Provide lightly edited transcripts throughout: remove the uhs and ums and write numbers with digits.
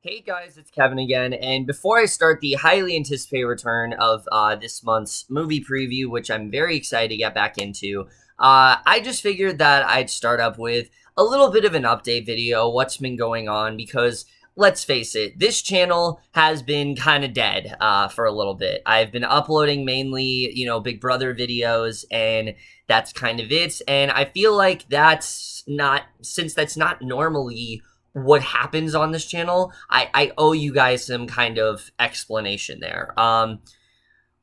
Hey guys, it's Kevin again, and before I start the highly anticipated return of this month's movie preview, which I'm very excited to get back into, I just figured that I'd start up with a little bit of an update video, what's been going on, because let's face it, this channel has been kind of dead for a little bit. I've been uploading mainly, Big Brother videos, and that's kind of it, and I feel like since that's not normally what happens on this channel, I owe you guys some kind of explanation there.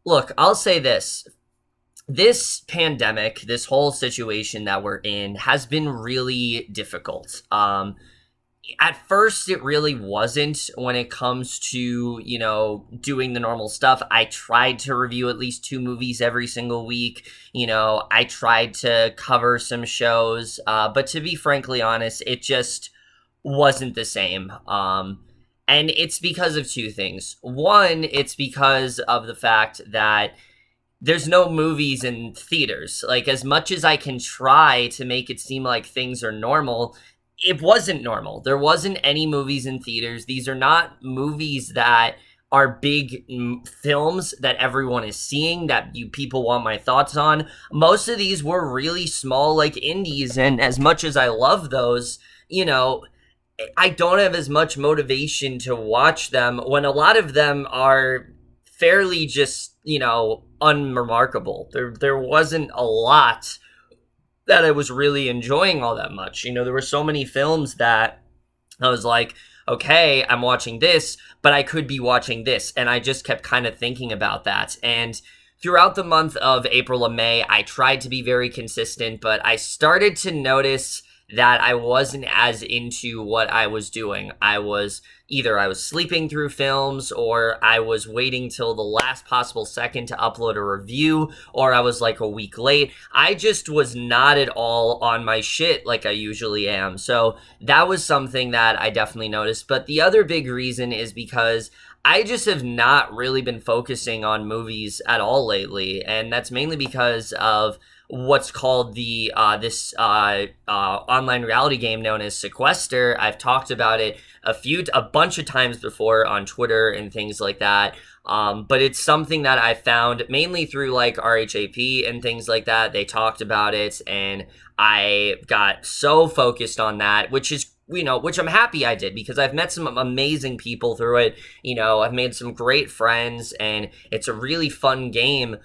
Look, I'll say this. This pandemic, this whole situation that we're in has been really difficult. At first it really wasn't when it comes to, doing the normal stuff. I tried to review at least 2 movies every single week. I tried to cover some shows, but to be frankly honest, it just wasn't the same. And it's because of two things. One, it's because of the fact that there's no movies in theaters. Like, as much as I can try to make it seem like things are normal, it wasn't normal. There wasn't any movies in theaters. These are not movies that are big films that everyone is seeing, that you people want my thoughts on. Most of these were really small, like indies, and as much as I love those, I don't have as much motivation to watch them when a lot of them are fairly just, unremarkable. There wasn't a lot that I was really enjoying all that much. There were so many films that I was like, okay, I'm watching this, but I could be watching this. And I just kept kind of thinking about that. And throughout the month of April and May, I tried to be very consistent, but I started to notice that I wasn't as into what I was doing. I was sleeping through films, or I was waiting till the last possible second to upload a review, or I was like a week late. I just was not at all on my shit like I usually am. So that was something that I definitely noticed. But the other big reason is because I just have not really been focusing on movies at all lately, and that's mainly because of what's called the this online reality game known as Sequester. I've talked about it a bunch of times before on Twitter and things like that. But it's something that I found mainly through like RHAP and things like that. They talked about it, and I got so focused on that, which I'm happy I did, because I've met some amazing people through it. I've made some great friends, and it's a really fun game.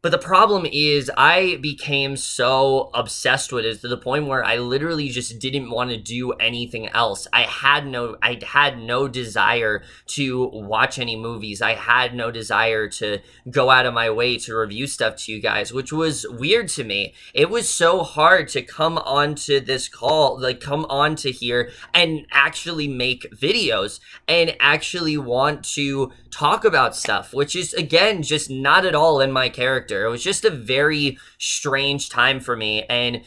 But the problem is I became so obsessed with it to the point where I literally just didn't want to do anything else. I had no desire to watch any movies. I had no desire to go out of my way to review stuff to you guys, which was weird to me. It was so hard to come onto this call, like come onto here and actually make videos and actually want to talk about stuff, which is, again, just not at all in my character. It was just a very strange time for me, and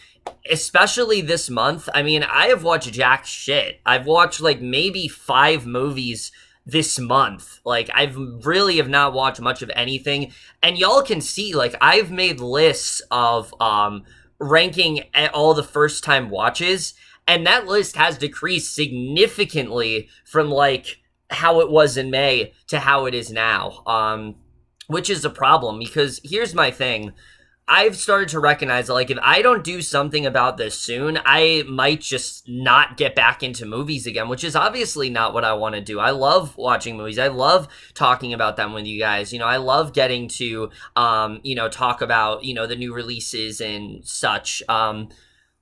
especially this month. I mean, I have watched jack shit. I've watched like maybe 5 movies this month. Like, I've really have not watched much of anything, and y'all can see, like, I've made lists of ranking all the first time watches, and that list has decreased significantly from like how it was in May to how it is now, which is a problem, because here's my thing. I've started to recognize that, like, if I don't do something about this soon, I might just not get back into movies again, which is obviously not what I want to do. I love watching movies. I love talking about them with you guys. I love getting to, talk about, the new releases and such.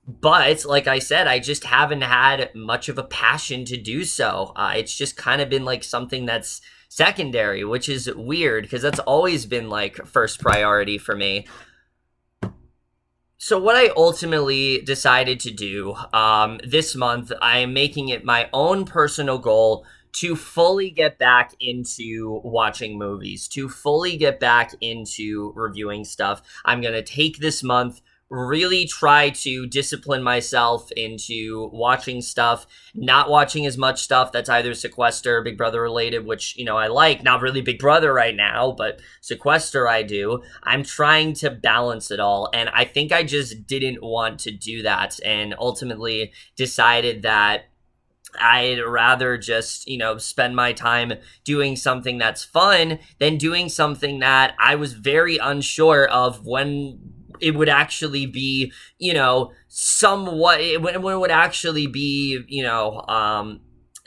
But like I said, I just haven't had much of a passion to do so. It's just kind of been like something that's secondary, which is weird, because that's always been like first priority for me. So what I ultimately decided to do this month, I am making it my own personal goal to fully get back into watching movies, to fully get back into reviewing stuff. I'm going to take this month, really try to discipline myself into watching stuff, not watching as much stuff that's either Sequester, Big Brother related, which, I like. Not really Big Brother right now, but Sequester I do. I'm trying to balance it all, and I think I just didn't want to do that, and ultimately decided that I'd rather just, spend my time doing something that's fun than doing something that I was very unsure of when it would actually be, somewhat, when it would actually be,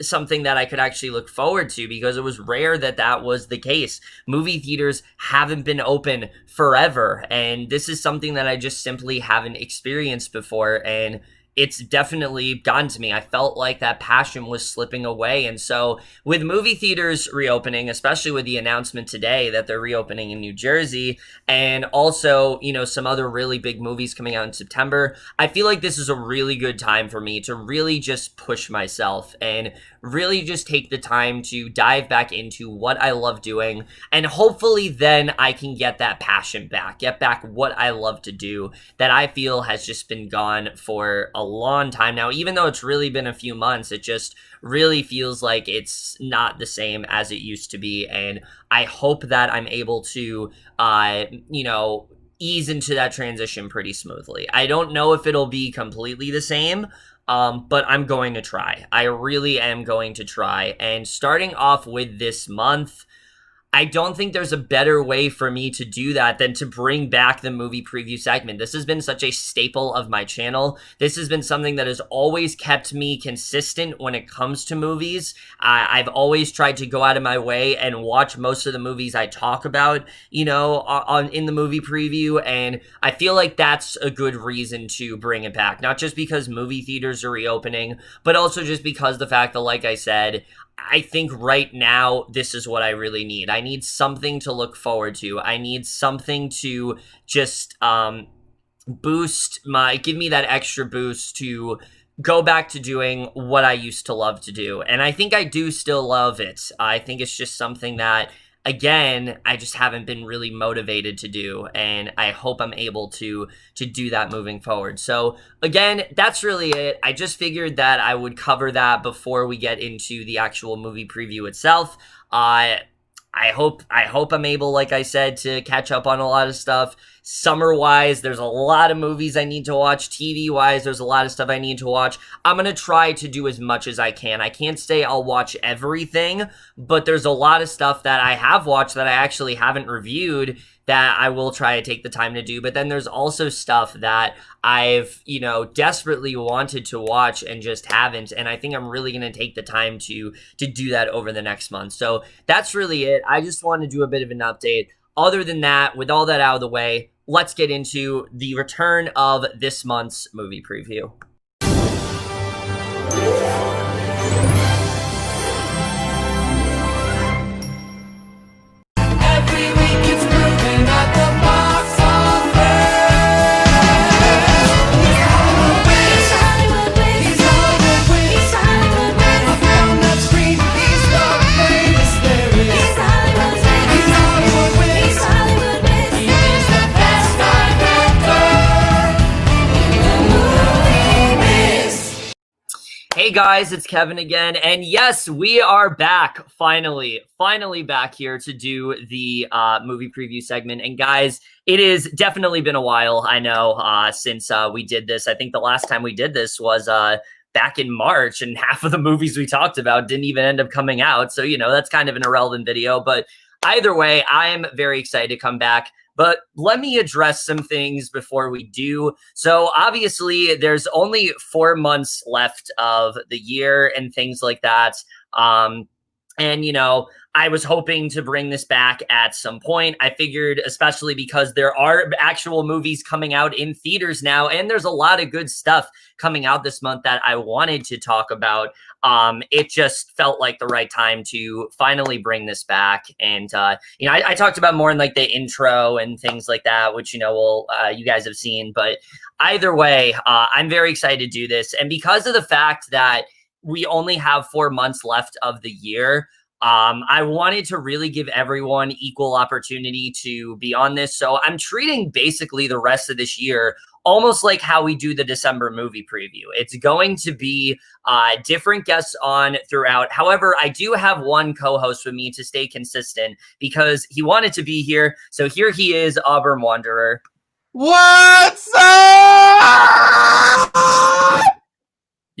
something that I could actually look forward to, because it was rare that that was the case. Movie theaters haven't been open forever, and this is something that I just simply haven't experienced before, and it's definitely gotten to me. I felt like that passion was slipping away. And so with movie theaters reopening, especially with the announcement today that they're reopening in New Jersey, and also, some other really big movies coming out in September, I feel like this is a really good time for me to really just push myself and really just take the time to dive back into what I love doing. And hopefully then I can get that passion back, get back what I love to do that I feel has just been gone for a long time now. Even though it's really been a few months, it just really feels like it's not the same as it used to be. And I hope that I'm able to, ease into that transition pretty smoothly. I don't know if it'll be completely the same, but I'm going to try. I really am going to try. And starting off with this month, I don't think there's a better way for me to do that than to bring back the movie preview segment. This has been such a staple of my channel. This has been something that has always kept me consistent when it comes to movies. I've always tried to go out of my way and watch most of the movies I talk about, in the movie preview, and I feel like that's a good reason to bring it back. Not just because movie theaters are reopening, but also just because the fact that, like I said, I think right now, this is what I really need. I need something to look forward to. I need something to just give me that extra boost to go back to doing what I used to love to do. And I think I do still love it. I think it's just something that, again, I just haven't been really motivated to do, and I hope I'm able to do that moving forward. So again, that's really it. I just figured that I would cover that before we get into the actual movie preview itself. I hope I'm able, like I said, to catch up on a lot of stuff. Summer-wise, there's a lot of movies I need to watch. TV-wise, there's a lot of stuff I need to watch. I'm going to try to do as much as I can. I can't say I'll watch everything, but there's a lot of stuff that I have watched that I actually haven't reviewed that I will try to take the time to do. But then there's also stuff that I've, desperately wanted to watch and just haven't. And I think I'm really going to take the time to do that over the next month. So that's really it. I just want to do a bit of an update. Other than that, with all that out of the way, let's get into the return of this month's movie preview. Hey guys, it's Kevin again, and yes, we are back, finally back here to do the movie preview segment. And guys, it has definitely been a while, I know, since we did this. I think the last time we did this was back in March, and half of the movies we talked about didn't even end up coming out, so, that's kind of an irrelevant video. But either way, I'm very excited to come back. But let me address some things before we do. So obviously, there's only 4 months left of the year and things like that. I was hoping to bring this back at some point. I figured, especially because there are actual movies coming out in theaters now, and there's a lot of good stuff coming out this month that I wanted to talk about. It just felt like the right time to finally bring this back. And, I talked about more in like the intro and things like that, which, you guys have seen. But either way, I'm very excited to do this. And because of the fact that we only have 4 months left of the year, I wanted to really give everyone equal opportunity to be on this. So I'm treating basically the rest of this year almost like how we do the December movie preview. It's going to be different guests on throughout. However, I do have one co-host with me to stay consistent because he wanted to be here. So here he is, Auburn Wanderer. What's up?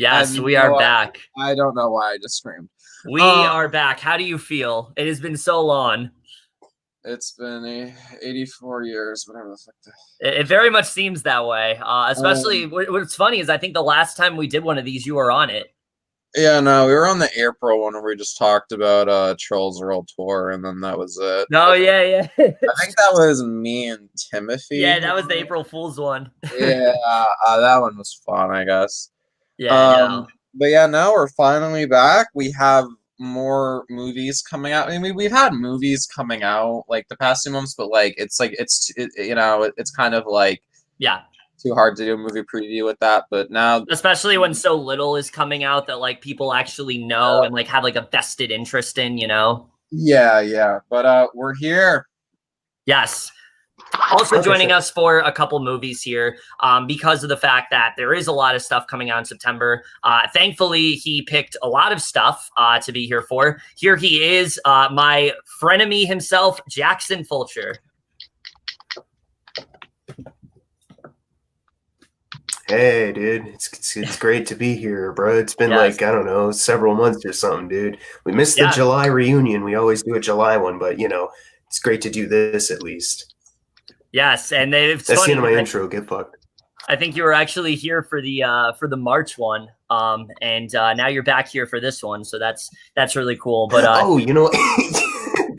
Yes, we are back. I don't know why I just screamed. We are back. How do you feel? It has been so long. It's been 84 years, whatever the fuck. It very much seems that way. Especially, what's funny is I think the last time we did one of these, you were on it. Yeah, no, we were on the April one where we just talked about Trolls World Tour, and then that was it. Oh, yeah. I think that was me and Timothy. Yeah, that was the April Fool's one. Yeah, that one was fun, I guess. Yeah, But yeah, now we're finally back. We have more movies coming out. I mean, we've had movies coming out like the past 2 months, but like it's kind of like too hard to do a movie preview with that. But now, especially when so little is coming out that like people actually know and like have like a vested interest in, you know. Yeah. But we're here. Yes. Also joining us for a couple movies here because of the fact that there is a lot of stuff coming out in September. Thankfully, he picked a lot of stuff to be here for. Here he is, my frenemy himself, Jackson Fulcher. Hey, dude, it's great to be here, bro. It's been like, I don't know, several months or something, dude. We missed the July reunion. We always do a July one, but, you know, it's great to do this at least. Yes, and that's the end of my intro. Get fucked. I think you were actually here for the March one, and now you're back here for this one, so that's really cool. But you know,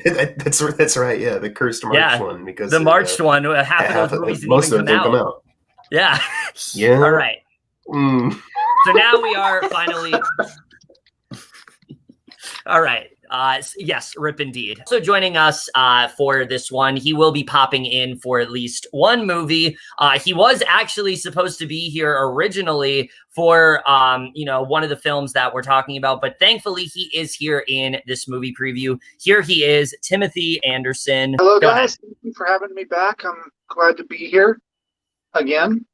that's right. Yeah, the cursed March one, because the March one, half of those movies didn't even come out. Yeah. Yeah. All right. So now we are finally. All right. Yes, rip indeed. So joining us for this one, he will be popping in for at least one movie. He was actually supposed to be here originally for, one of the films that we're talking about, but thankfully he is here in this movie preview. Here he is, Timothy Anderson. Hello, guys. Thank you for having me back. I'm glad to be here again.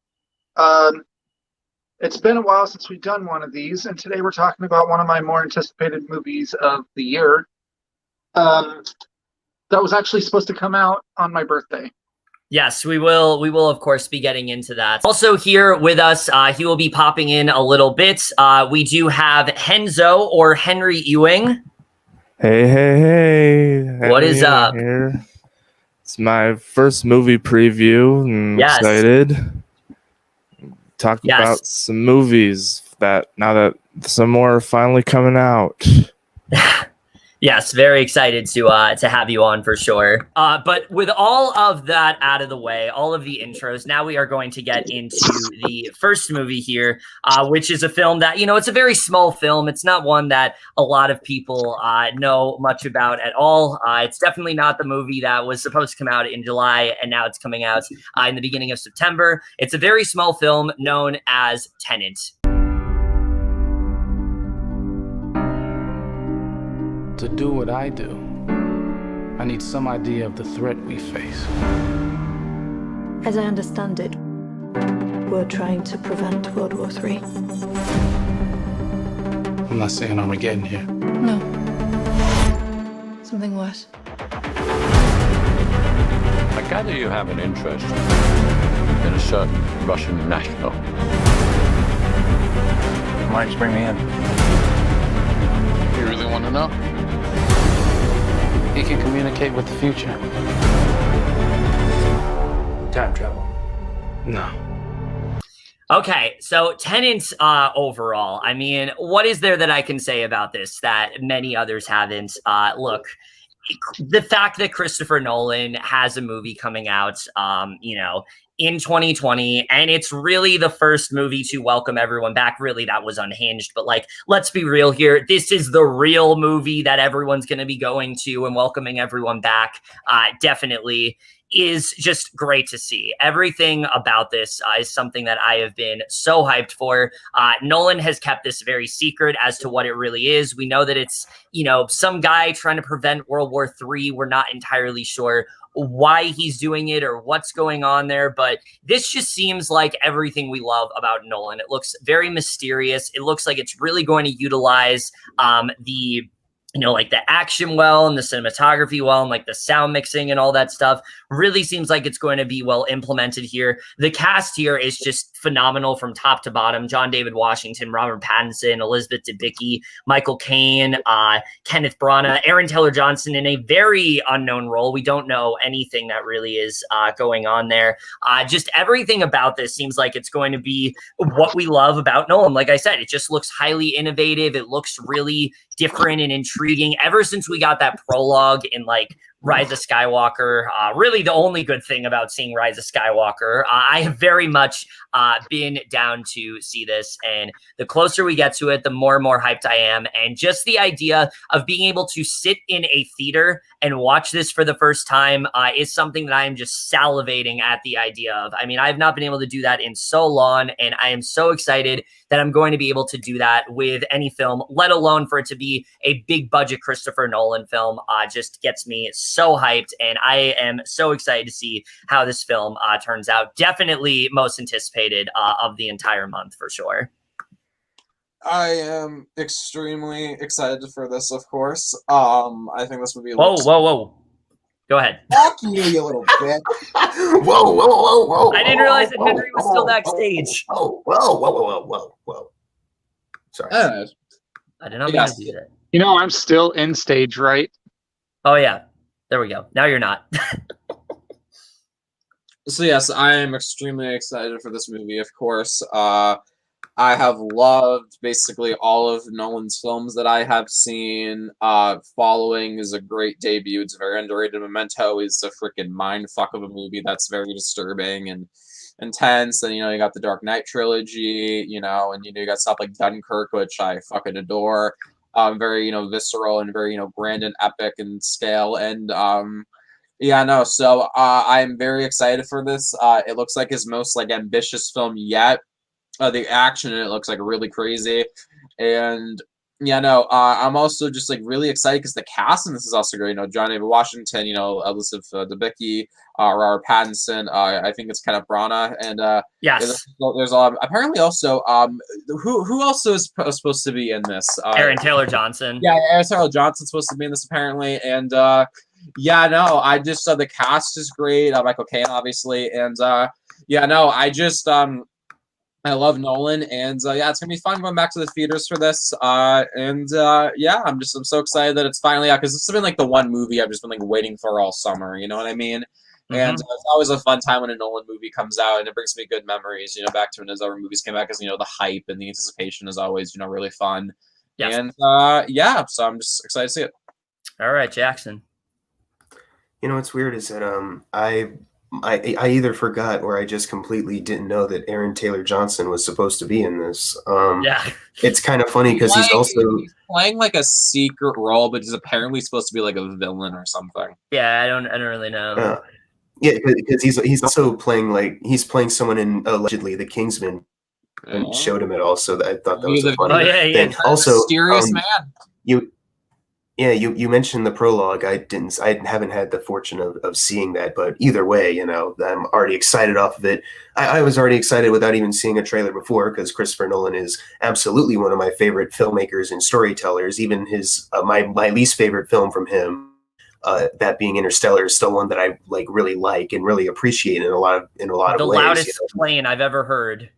It's been a while since we've done one of these, and today we're talking about one of my more anticipated movies of the year. That was actually supposed to come out on my birthday. Yes, we will of course be getting into that. Also here with us, he will be popping in a little bit. We do have Henzo or Henry Ewing. Hey. What is up? Here. It's my first movie preview. I'm excited. Talk about some movies that now that some more are finally coming out. Yes, very excited to have you on for sure. But with all of that out of the way, all of the intros, now we are going to get into the first movie here, which is a film that, it's a very small film. It's not one that a lot of people know much about at all. It's definitely not the movie that was supposed to come out in July, and now it's coming out in the beginning of September. It's a very small film known as Tenet. To do what I do, I need some idea of the threat we face. As I understand it, we're trying to prevent World War III. I'm not saying Armageddon here. No. Something worse. I gather you have an interest in a certain Russian national. Why don't you bring me in? You really want to know? He can communicate with the future. Time travel. No. Okay, so Tenet overall, I mean, what is there that I can say about this that many others haven't? Look, the fact that Christopher Nolan has a movie coming out, in 2020, and it's really the first movie to welcome everyone back. Really, that was Unhinged, but let's be real here. This is the real movie that everyone's going to be going to and welcoming everyone back. Definitely is just great to see. Everything about this is something that I have been so hyped for. Nolan has kept this very secret as to what it really is. We know that it's, some guy trying to prevent World War III. We're not entirely sure why he's doing it or what's going on there, but this just seems like everything we love about Nolan. It looks very mysterious. It looks like it's really going to utilize the like the action well and the cinematography well and like the sound mixing and all that stuff really seems like it's going to be well implemented here. The cast here is just phenomenal from top to bottom. John David Washington, Robert Pattinson, Elizabeth Debicki, Michael Caine, Kenneth Branagh, Aaron Taylor-Johnson in a very unknown role. We don't know anything that really is going on there. Just everything about this seems like it's going to be what we love about Nolan. Like I said, it just looks highly innovative. It looks really different and intriguing. Ever since we got that prologue in like Rise of Skywalker, really the only good thing about seeing Rise of Skywalker, I have very much been down to see this, and the closer we get to it, the more and more hyped I am. And just the idea of being able to sit in a theater and watch this for the first time is something that I am just salivating at the idea of. I mean, I've not been able to do that in so long, and I am so excited that I'm going to be able to do that with any film, let alone for it to be a big budget Christopher Nolan film. Just gets me so hyped, and I am so excited to see how this film turns out. Definitely most anticipated of the entire month for sure. I am extremely excited for this, of course. I think this would be. Whoa. Go ahead. Fuck you little bitch. Whoa. I didn't realize that Henry was still backstage. Whoa. Sorry. I did not mean to do that. You know, I'm still in stage, right? Oh, yeah. There we go. Now you're not. So, yes, I am extremely excited for this movie, of course. I have loved basically all of Nolan's films that I have seen. Following is a great debut. It's very underrated. Memento is a freaking mindfuck of a movie that's very disturbing and intense. And, you got the Dark Knight trilogy, and, you got stuff like Dunkirk, which I fucking adore. Very, visceral and very, grand and epic in scale. And, so I'm very excited for this. It looks like his most, ambitious film yet. The action in it looks really crazy, and I'm also just really excited because the cast in this is also great. John David Washington, Elizabeth Debicki, Robert Pattinson. I think it's Kenneth Branagh, and yes, there's apparently also who also is supposed to be in this? Aaron Taylor-Johnson. Yeah, Aaron Taylor-Johnson's supposed to be in this apparently, and I just the cast is great. Michael Caine, obviously, and I love Nolan, and it's gonna be fun going back to the theaters for this. I'm so excited that it's finally out because this has been the one movie I've just been waiting for all summer. You know what I mean? Mm-hmm. And it's always a fun time when a Nolan movie comes out, and it brings me good memories. Back to when his other movies came out because the hype and the anticipation is always really fun. Yes. And so I'm just excited to see it. All right, Jackson. What's weird is that I either forgot or I just completely didn't know that Aaron Taylor-Johnson was supposed to be in this. It's kind of funny because he's playing a secret role, but he's apparently supposed to be a villain or something. Yeah, I don't really know. Because he's also playing he's playing someone in allegedly The Kingsman, and showed him it all. So I thought that was a funny thing. Also, mysterious man. You mentioned the prologue. I haven't had the fortune of seeing that, but either way, I'm already excited off of it. I was already excited without even seeing a trailer before because Christopher Nolan is absolutely one of my favorite filmmakers and storytellers. Even his my least favorite film from him, that being Interstellar, is still one that I really like and really appreciate in a lot of ways. The loudest plane I've ever heard.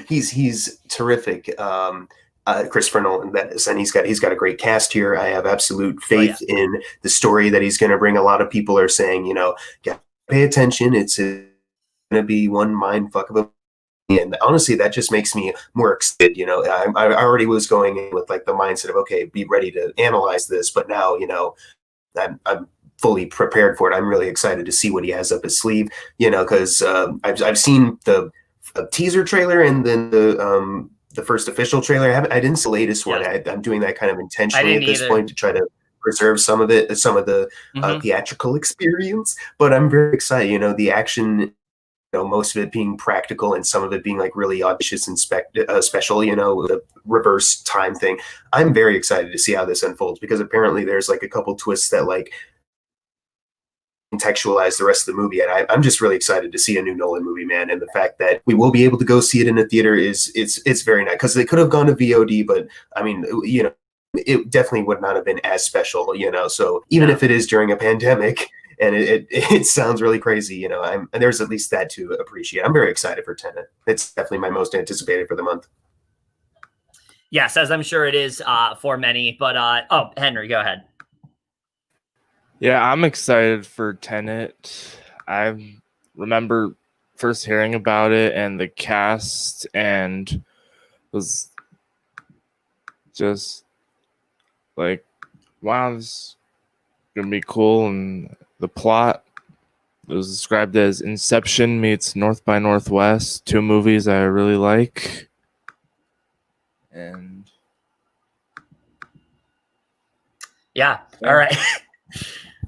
He's terrific. Christopher Nolan, and he's got a great cast here. I have absolute faith in the story that he's going to bring. A lot of people are saying, pay attention. It's going to be one mind fuck of a. And honestly, that just makes me more excited. I already was going in with the mindset of, okay, be ready to analyze this, but now, I'm fully prepared for it. I'm really excited to see what he has up his sleeve, because I've seen the teaser trailer and then the first official trailer. I didn't see the latest one. I'm doing that kind of intentionally at this point to try to preserve some of the theatrical experience. But I'm very excited. The action, most of it being practical and some of it being really audacious and special. The reverse time thing. I'm very excited to see how this unfolds because apparently there's a couple twists that contextualize the rest of the movie, and I'm just really excited to see a new Nolan movie, man. And the fact that we will be able to go see it in a theater it's very nice because they could have gone to VOD, but I mean, it definitely would not have been as special, you know. So even if it is during a pandemic and it sounds really crazy, you know, there's at least that to appreciate. I'm very excited for Tenet. It's definitely my most anticipated for the month. Yes, as I'm sure it is for many. But oh, Henry, go ahead. Yeah, I'm excited for Tenet. I remember first hearing about it and the cast, and was just like, wow, this is gonna be cool. And the plot was described as Inception meets North by Northwest, 2 movies I really like. And yeah. All right.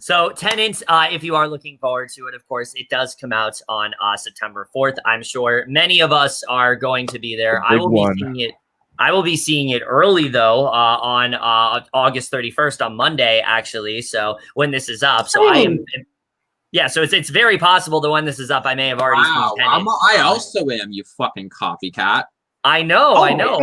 So Tenet, if you are looking forward to it, of course, it does come out on September 4th. I'm sure many of us are going to be there. I will be seeing it. I will be seeing it early, though, on August 31st, on Monday, actually. So when this is up, so I am. Yeah, so it's very possible that when this is up, I may have already seen Tenet. I also am, you fucking copycat. I know, I know.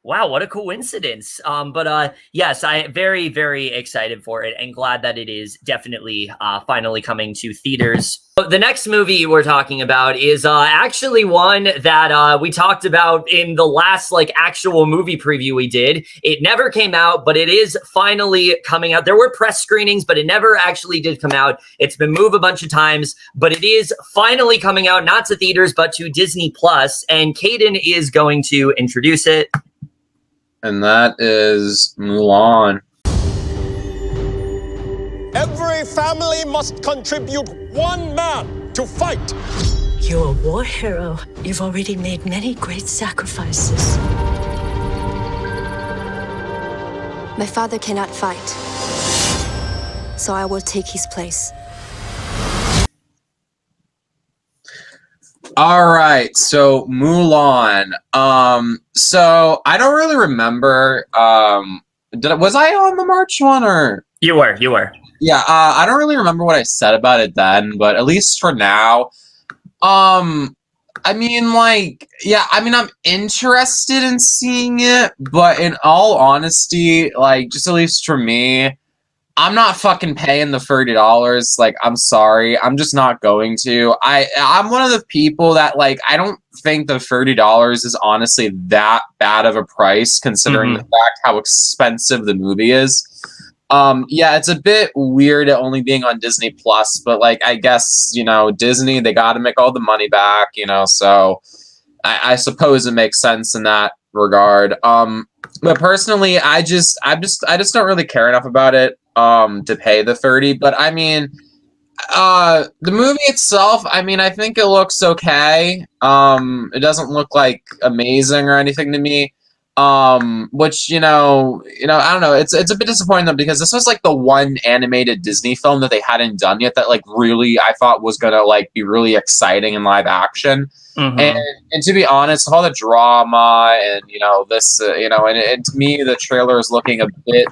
Wow, what a coincidence. But yes, I very, very excited for it and glad that it is definitely finally coming to theaters. The next movie we're talking about is actually one that we talked about in the last actual movie preview we did. It never came out, but it is finally coming out. There were press screenings, but it never actually did come out. It's been moved a bunch of times, but it is finally coming out, not to theaters, but to Disney Plus, and Caden is going to introduce it. And that is Mulan. Every family must contribute 1 man to fight. You're a war hero. You've already made many great sacrifices. My father cannot fight, so I will take his place. All right, so Mulan. So I don't really remember. Was I on the March one or you were? You were. Yeah. I don't really remember what I said about it then, but at least for now, I mean, I'm interested in seeing it, but in all honesty, just at least for me, I'm not fucking paying the $30. I'm sorry. I'm just not going to. I'm one of the people that, I don't think the $30 is honestly that bad of a price, considering the fact how expensive the movie is. Yeah, it's a bit weird it only being on Disney Plus, but, I guess, Disney, they got to make all the money back, so I suppose it makes sense in that regard. But personally, I just don't really care enough about it to pay the $30. But I mean, the movie itself, I mean, I think it looks okay. It doesn't look amazing or anything to me. Which I don't know. It's a bit disappointing though, because this was the one animated Disney film that they hadn't done yet that really I thought was gonna be really exciting in live action. And to be honest, all the drama and this and to me the trailer is looking a bit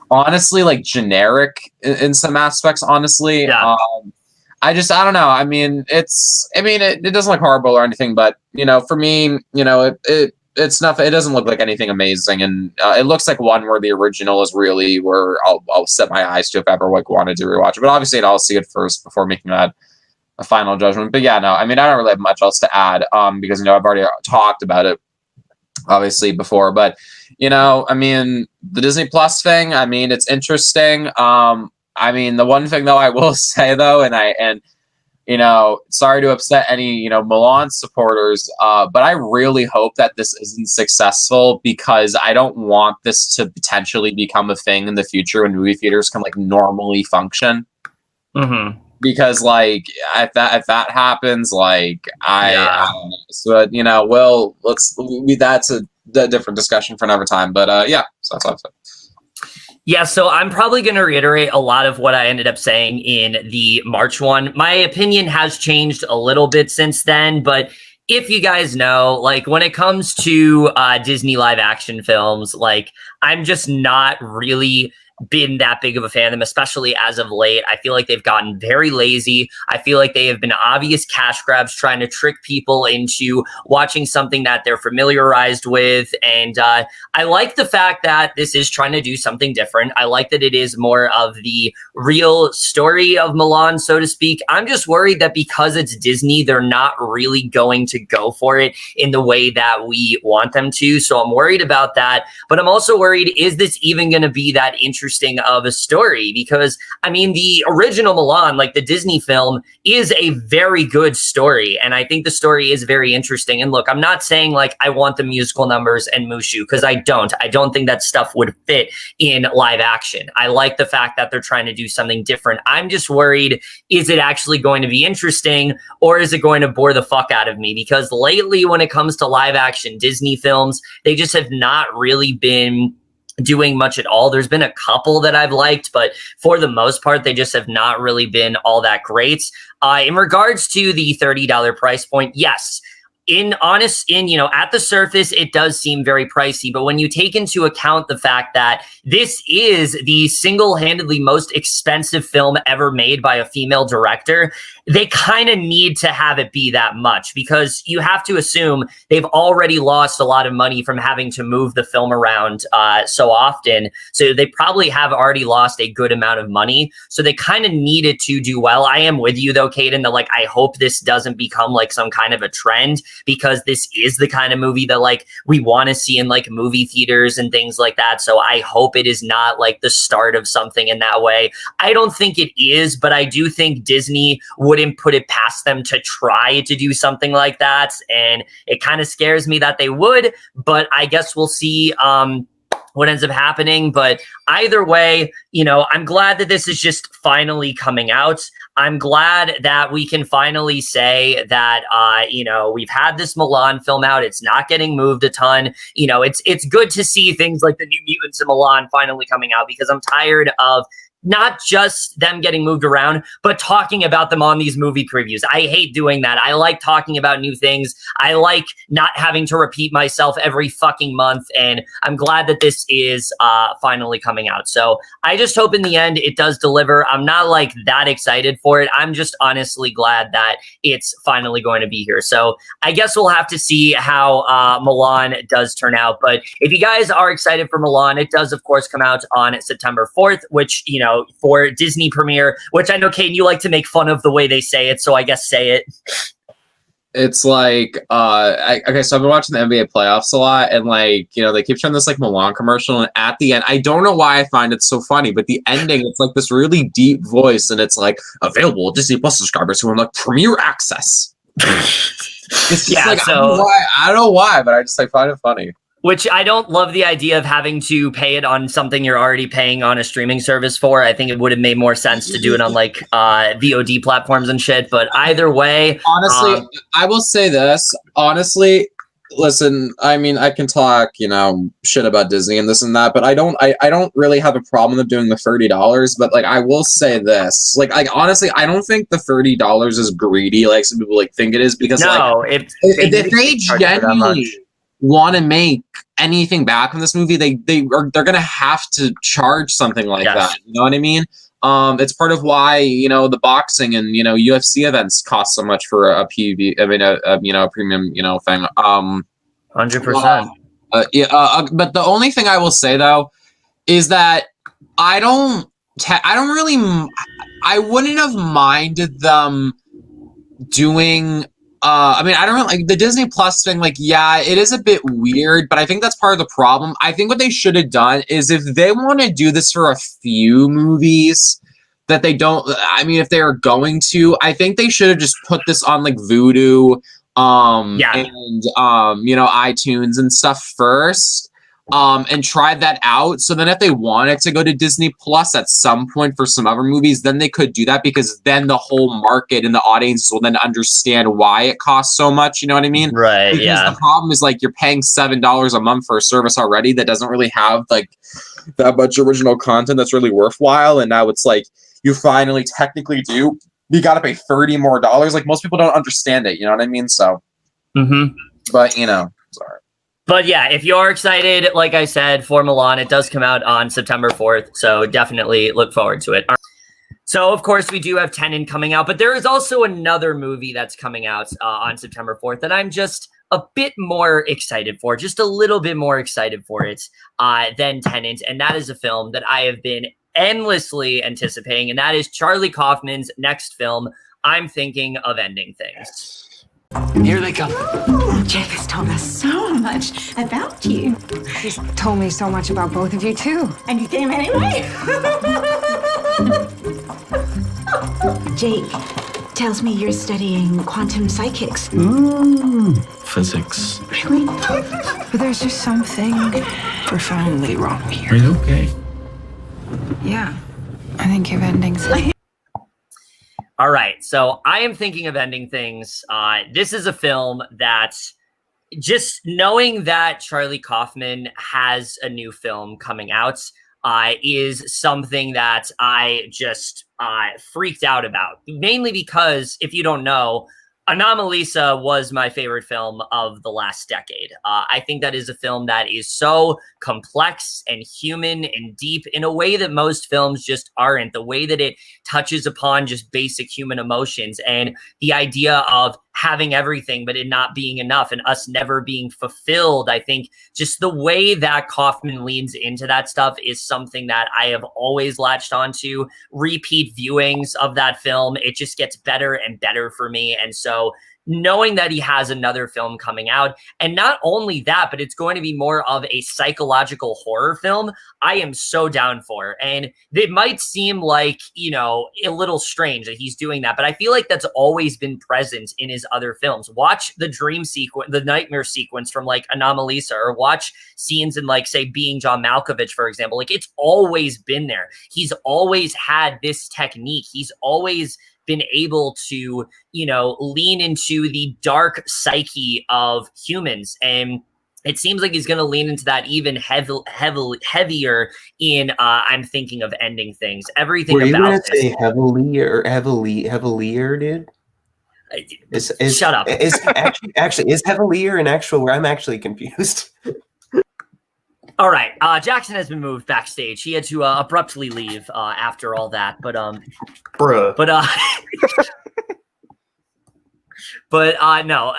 honestly generic in some aspects. Honestly, yeah. I don't know. I mean, it doesn't look horrible or anything, but for me, it's nothing. It doesn't look like anything amazing, and it looks like one where the original is really where I'll set my eyes to if I ever wanted to rewatch it. But obviously, I'll see it first before making that a final judgment. But yeah, no, I mean, I don't really have much else to add because I've already talked about it obviously before. But I mean, the Disney Plus thing, I mean, it's interesting. I mean, the one thing though I will say though, and sorry to upset any Mulan supporters, but I really hope that this isn't successful, because I don't want this to potentially become a thing in the future when movie theaters can normally function. Because if that happens, that's a different discussion for another time. But yeah, so that's all I've said. Yeah, so I'm probably going to reiterate a lot of what I ended up saying in the March one. My opinion has changed a little bit since then, but if you guys know, when it comes to Disney live action films, I'm just not really been that big of a fan of them, especially as of late. I feel like they've gotten very lazy. I feel like they have been obvious cash grabs trying to trick people into watching something that they're familiarized with. And I like the fact that this is trying to do something different. I like that it is more of the real story of Mulan, so to speak. I'm just worried that because it's Disney, they're not really going to go for it in the way that we want them to. So I'm worried about that. But I'm also worried, is this even going to be that interesting of a story? Because, I mean, the original Mulan, like the Disney film, is a very good story. And I think the story is very interesting. And look, I'm not saying like I want the musical numbers and Mushu, because I don't. I don't think that stuff would fit in live action. I like the fact that they're trying to do something different. I'm just worried, is it actually going to be interesting, or is it going to bore the fuck out of me? Because lately, when it comes to live action Disney films, they just have not really been doing much at all. There's been a couple that I've liked, but for the most part, they just have not really been all that great. In regards to the $30 price point, yes. At the surface, it does seem very pricey, but when you take into account the fact that this is the single-handedly most expensive film ever made by a female director, they kind of need to have it be that much, because you have to assume they've already lost a lot of money from having to move the film around so often. So they probably have already lost a good amount of money. So they kind of needed to do well. I am with you though, Caden, that like I hope this doesn't become like some kind of a trend, because this is the kind of movie that like we want to see in like movie theaters and things like that. So I hope it is not like the start of something in that way. I don't think it is, but I do think Disney wouldn't put it past them to try to do something like that. And it kind of scares me that they would, but I guess we'll see what ends up happening. But either way, I'm glad that this is just finally coming out. I'm glad that we can finally say that, we've had this Mulan film out. It's not getting moved a ton. It's good to see things like the New Mutants in Mulan finally coming out, because I'm tired of not just them getting moved around, but talking about them on these movie previews. I hate doing that. I like talking about new things. I like not having to repeat myself every fucking month. And I'm glad that this is finally coming out. So I just hope in the end it does deliver. I'm not like that excited for it. I'm just honestly glad that it's finally going to be here. So I guess we'll have to see how Mulan does turn out. But if you guys are excited for Mulan, it does of course come out on September 4th, which, for Disney premiere, which I know, Caden, you like to make fun of the way they say it, so I guess say it. It's like, okay, so I've been watching the NBA playoffs a lot, and like, they keep showing this like Mulan commercial, and at the end, I don't know why I find it so funny, but the ending, it's like this really deep voice, and it's like, available Disney Plus subscribers who unlock premiere access. It's just like, I don't know why, but I just like find it funny. Which I don't love the idea of having to pay it on something you're already paying on a streaming service for. I think it would have made more sense to do it on like VOD platforms and shit. But either way, honestly, I will say this. Honestly, listen, I mean, I can talk, shit about Disney and this and that, but I don't really have a problem with doing the $30. But like, I will say this, like honestly, I don't think the $30 is greedy, like some people like think it is, because if they genuinely want to make anything back from this movie, they're gonna have to charge something like that. You know what I mean? It's part of why the boxing and UFC events cost so much for a PV. I mean, a premium thing. 100%. But the only thing I will say though is that I wouldn't have minded them doing. I mean, I don't really like the Disney Plus thing. Like, yeah, it is a bit weird, but I think that's part of the problem. I think what they should have done is, if they want to do this for a few movies that they don't, I mean, if they're going to, I think they should have just put this on like Vudu, and iTunes and stuff first. And tried that out. So then if they wanted to go to Disney Plus at some point for some other movies, then they could do that, because then the whole market and the audiences will then understand why it costs so much. You know what I mean? Right. Because the problem is like you're paying $7 a month for a service already that doesn't really have like that much original content that's really worthwhile. And now it's like you finally technically do. You got to pay $30 more. Like most people don't understand it. You know what I mean? So, but sorry. But yeah, if you're excited, like I said, for Milan, it does come out on September 4th. So definitely look forward to it. So, of course, we do have Tenet coming out, but there is also another movie that's coming out on September 4th that I'm just a bit more excited for, just a little bit more excited for it than Tenet. And that is a film that I have been endlessly anticipating, and that is Charlie Kaufman's next film, I'm Thinking of Ending Things. Here they come. Jeff has told us so much about you. He's told me so much about both of you, too. And you came anyway? Jake tells me you're studying quantum psychics. Physics. Really? But there's just something profoundly wrong here. Are you okay? Yeah, I think of ending things. All right, so I am thinking of ending things. This is a film that just knowing that Charlie Kaufman has a new film coming out is something that I just freaked out about. Mainly because, if you don't know, Anomalisa was my favorite film of the last decade. I think that is a film that is so complex and human and deep in a way that most films just aren't. The way that it touches upon just basic human emotions and the idea of having everything, but it not being enough and us never being fulfilled. I think just the way that Kaufman leans into that stuff is something that I have always latched onto. Repeat viewings of that film, it just gets better and better for me. And so knowing that he has another film coming out, and not only that, but it's going to be more of a psychological horror film, I am so down for. And it might seem like, you know, a little strange that he's doing that, but I feel like that's always been present in his other films. Watch the dream sequence, the nightmare sequence from like Anomalisa, or watch scenes in like, say, Being John Malkovich, for example. Like, it's always been there. He's always had this technique. He's always been able to, you know, lean into the dark psyche of humans. And it seems like he's going to lean into that even heavier in I'm Thinking of Ending Things. Everything Were you about gonna this. say heavilier, dude? Shut up. Is heavilier an actual word? I'm actually confused. All right. Jackson has been moved backstage. He had to abruptly leave after all that. But bruh. But no,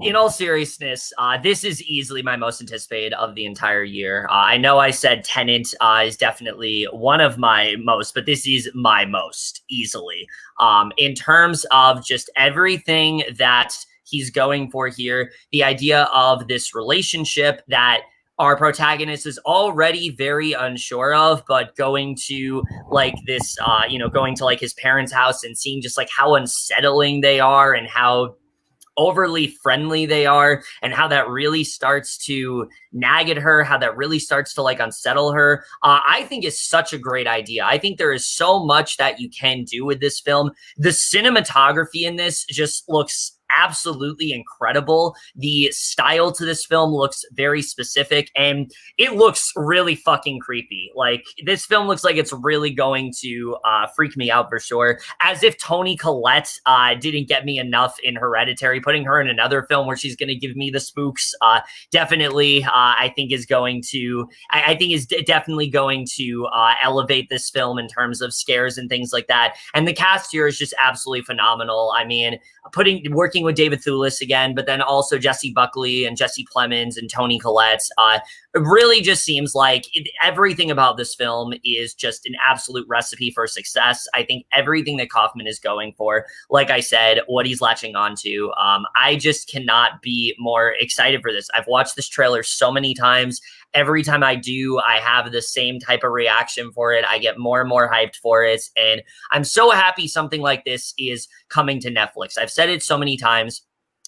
in all seriousness, this is easily my most anticipated of the entire year. I know I said Tenet is definitely one of my most, but this is my most easily. In terms of just everything that he's going for here, the idea of this relationship that our protagonist is already very unsure of, but going to like this, going to like his parents' house and seeing just like how unsettling they are and how overly friendly they are, and how that really starts to nag at her, how that really starts to like unsettle her, I think is such a great idea. I think there is so much that you can do with this film. The cinematography in this just looks absolutely incredible. The style to this film looks very specific, and it looks really fucking creepy. Like, this film looks like it's really going to freak me out for sure. As if Toni Collette didn't get me enough in Hereditary, putting her in another film where she's going to give me the spooks definitely I think is going to definitely going to elevate this film in terms of scares and things like that. And the cast here is just absolutely phenomenal. I mean, working with David Thewlis again, but then also Jesse Buckley and Jesse Plemons and Toni Collette. It really just seems like everything about this film is just an absolute recipe for success. I think everything that Kaufman is going for, like I said, what he's latching onto, I just cannot be more excited for this. I've watched this trailer so many times. Every time I do, I have the same type of reaction for it. I get more and more hyped for it. And I'm so happy something like this is coming to Netflix. I've said it so many times.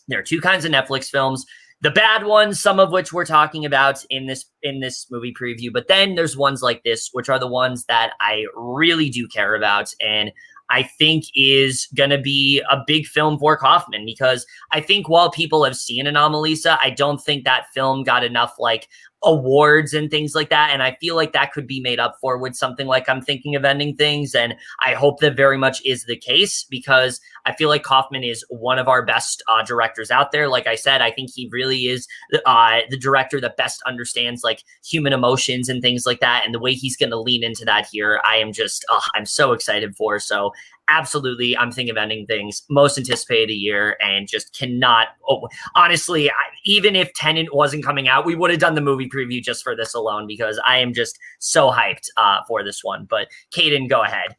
There are two kinds of Netflix films. The bad ones, some of which we're talking about in this movie preview. But then there's ones like this, which are the ones that I really do care about. And I think is going to be a big film for Kaufman, because I think while people have seen Anomalisa, I don't think that film got enough like awards and things like that. And I feel like that could be made up for with something like I'm Thinking of Ending Things. And I hope that very much is the case, because I feel like Kaufman is one of our best directors out there. Like I said, I think he really is the director that best understands like human emotions and things like that. And the way he's going to lean into that here, I am just, I'm so excited for. So absolutely, I'm Thinking of Ending Things, most anticipated year, and just cannot. Honestly, even if Tenet wasn't coming out, we would have done the movie preview just for this alone, because I am just so hyped for this one. But Caden, go ahead.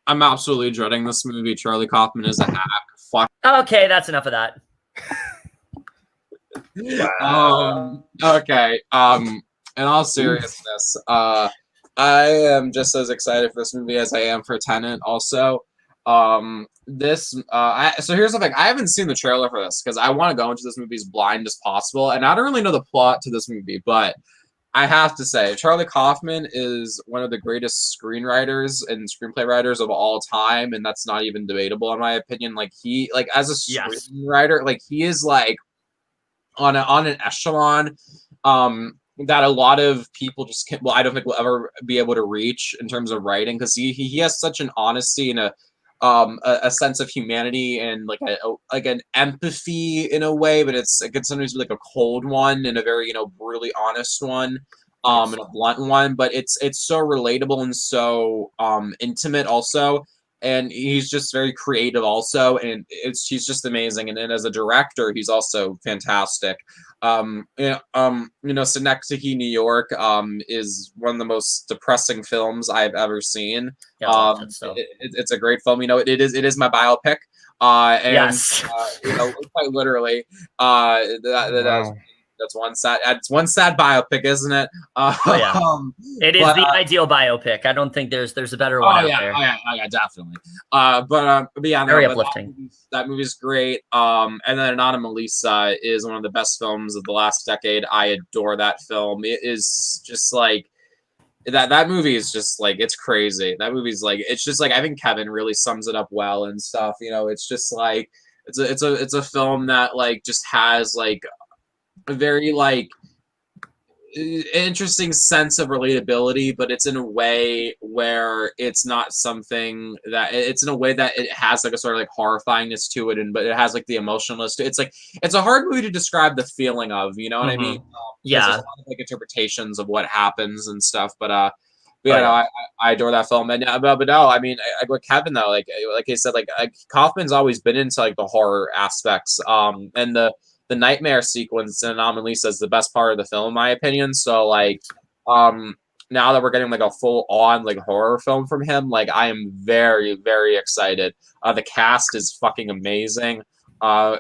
I'm absolutely dreading this movie. Charlie Kaufman is a hack. Fuck. Okay, that's enough of that. Okay. In all seriousness, I am just as excited for this movie as I am for Tenet. Also, so here's the thing. I haven't seen the trailer for this because I want to go into this movie as blind as possible, and I don't really know the plot to this movie, but I have to say, Charlie Kaufman is one of the greatest screenwriters and screenplay writers of all time, and that's not even debatable in my opinion. Like as a screenwriter, like he is like on an echelon that a lot of people just can't. Well, I don't think will ever be able to reach in terms of writing, because he has such an honesty and a sense of humanity and like an empathy in a way, but it can sometimes be like a cold one and a very brutally honest one, and a blunt one. But it's so relatable and so intimate also, and he's just very creative also, and he's just amazing. And then as a director, he's also fantastic. Synecdoche, New York, is one of the most depressing films I've ever seen. It's a great film. It is my biopic. Quite literally, that's one sad biopic, isn't it? It is the ideal biopic. I don't think there's a better one out there. Yeah, definitely. But yeah, very uplifting. That movie's great. And then Anomalisa is one of the best films of the last decade. I adore that film. It is just like that movie is just like, it's crazy. That movie's like, it's just like, I think Kevin really sums it up well and stuff. It's just like it's a film that like just has like a very like interesting sense of relatability, but it's in a way where it's not something that it's in a way that it has like a sort of like horrifyingness to it, but it has like the emotionalness to it. It's like, it's a hard movie to describe the feeling of, you know what I mean? There's a lot of like interpretations of what happens and stuff, but I adore that film. And but no, I mean, with Kevin though, like I said, like Kaufman's always been into like the horror aspects, and the nightmare sequence in Anomalisa is the best part of the film, in my opinion. So like, now that we're getting like a full on like horror film from him, like I am very, very excited. The cast is fucking amazing. I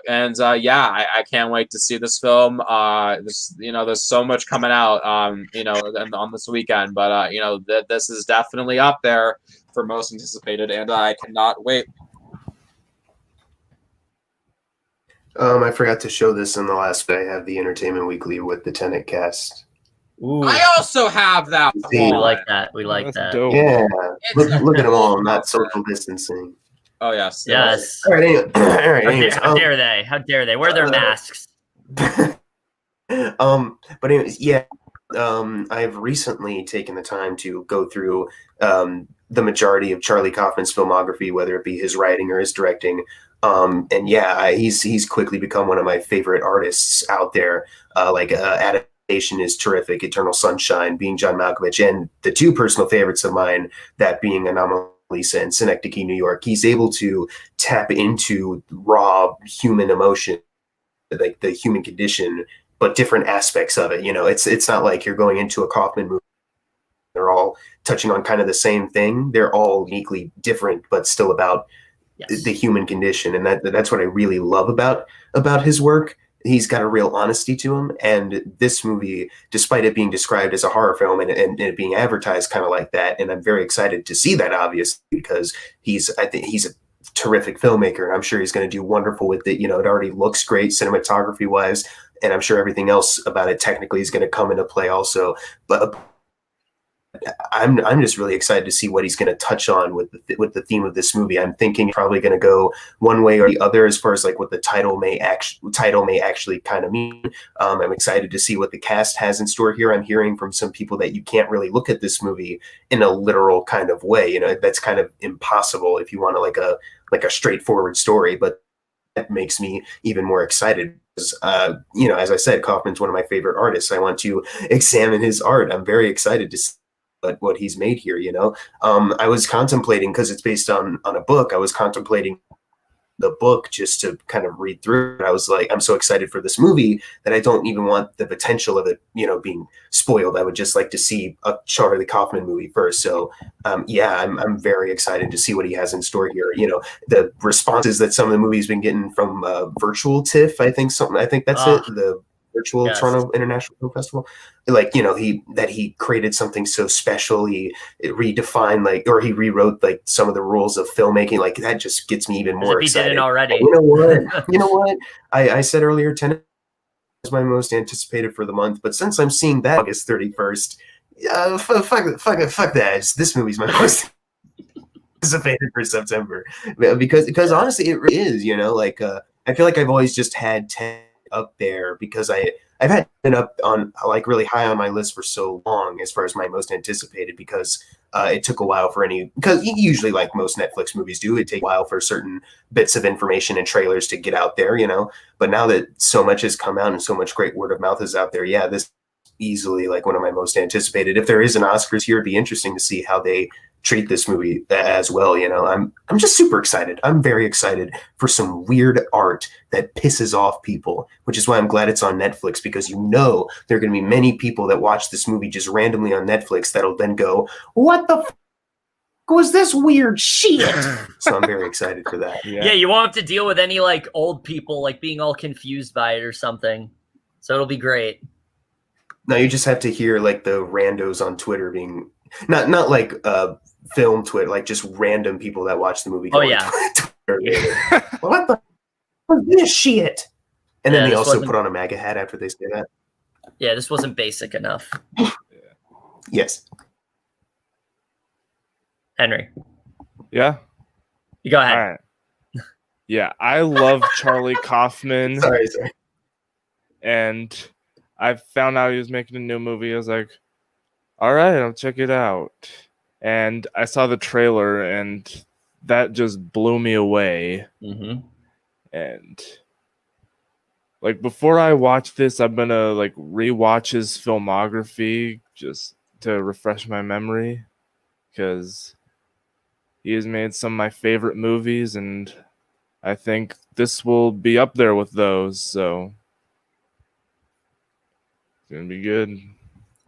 can't wait to see this film. There's so much coming out, on this weekend, but this is definitely up there for most anticipated, and I cannot wait. I forgot to show this in the last, but I have the Entertainment Weekly with the Tenet cast. Ooh. I also have that. We like that. We like that. Dope. Yeah, look at them all, not social distancing. Oh yes. Yes. All right. How dare they? How dare they? Wear their masks. But anyways, yeah. I've recently taken the time to go through the majority of Charlie Kaufman's filmography, whether it be his writing or his directing. He's quickly become one of my favorite artists out there. Adaptation is terrific. Eternal Sunshine, being John Malkovich, and the two personal favorites of mine, that being Anomalisa and Synecdoche, New York. He's able to tap into raw human emotion, like the human condition, but different aspects of it. It's not like you're going into a Kaufman movie. They're all touching on kind of the same thing. They're all uniquely different, but still about the human condition, and that's what I really love about his work. He's got a real honesty to him, and this movie, despite it being described as a horror film and it being advertised kind of like that, and I'm very excited to see that, obviously, because I think he's a terrific filmmaker, and I'm sure he's going to do wonderful with it. It already looks great cinematography wise, and I'm sure everything else about it technically is going to come into play also. But I'm just really excited to see what he's going to touch on with the theme of this movie. I'm thinking probably going to go one way or the other as far as like what the title may actually kind of mean. I'm excited to see what the cast has in store here. I'm hearing from some people that you can't really look at this movie in a literal kind of way. You know, that's kind of impossible if you want a straightforward story. But that makes me even more excited. You know, as I said, Kaufman's one of my favorite artists. I want to examine his art. I'm very excited to see what he's made here. You know, I was contemplating, because it's based on a book. I was contemplating the book just to kind of read through it. I was like, I'm so excited for this movie that I don't even want the potential of it, you know, being spoiled. I would just like to see a Charlie Kaufman movie first. So yeah, I'm very excited to see what he has in store here. You know, the responses that some of the movies been getting from Virtual TIFF, I think that's it. The Virtual Toronto International Film Festival. Like, you know, he created something so special. He redefined he rewrote like some of the rules of filmmaking. Like, that just gets me even more excited. He did it already. You know what? You know what? I said earlier, Tenet was my most anticipated for the month, but since I'm seeing that August 31st, fuck that. This movie's my most anticipated for September, because honestly, it really is. You know, like I feel like I've always just had Tenet up there because I've had it up on like really high on my list for so long as far as my most anticipated, because it took a while because usually, like most Netflix movies do, it takes a while for certain bits of information and trailers to get out there, you know. But now that so much has come out and so much great word of mouth is out there, yeah, this is easily like one of my most anticipated. If there is an Oscars here, it'd be interesting to see how they treat this movie as well. You know, I'm just super excited. I'm very excited for some weird art that pisses off people, which is why I'm glad it's on Netflix, because you know there are going to be many people that watch this movie just randomly on Netflix that'll then go, what the was this weird shit? So I'm very excited for that. Yeah, you won't have to deal with any like old people like being all confused by it or something. So it'll be great. No, you just have to hear like the randos on Twitter being not like film Twitter, like just random people that watch the movie. Oh yeah. What the was this shit? And then they also put on a MAGA hat after they say that. Yeah, this wasn't basic enough. Yes. Henry. Yeah. You go ahead. All right. Yeah, I love Charlie Kaufman. Sorry. And I found out he was making a new movie. I was like, all right, I'll check it out. And I saw the trailer, and that just blew me away. Mm-hmm. And like before I watch this, I'm gonna like rewatch his filmography just to refresh my memory, because he has made some of my favorite movies, and I think this will be up there with those. So it's gonna be good.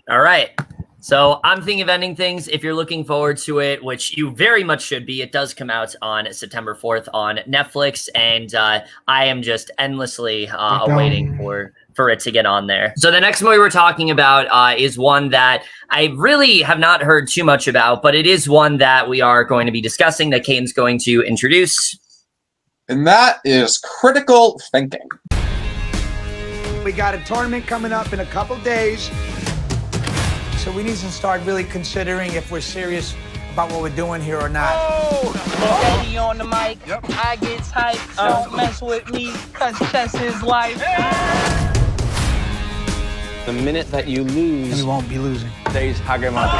All right. So I'm thinking of ending things. If you're looking forward to it, which you very much should be, it does come out on September 4th on Netflix, and I am just endlessly waiting for it to get on there. So the next movie we're talking about is one that I really have not heard too much about, but it is one that we are going to be discussing, that Caden's going to introduce. And that is Critical Thinking. We got a tournament coming up in a couple days. So we need to start really considering if we're serious about what we're doing here or not. Oh! Eddie on the mic. Yep. I get tight. Don't mess with me, cause chess is life. The minute that you lose, and we won't be losing. Days Hagemati.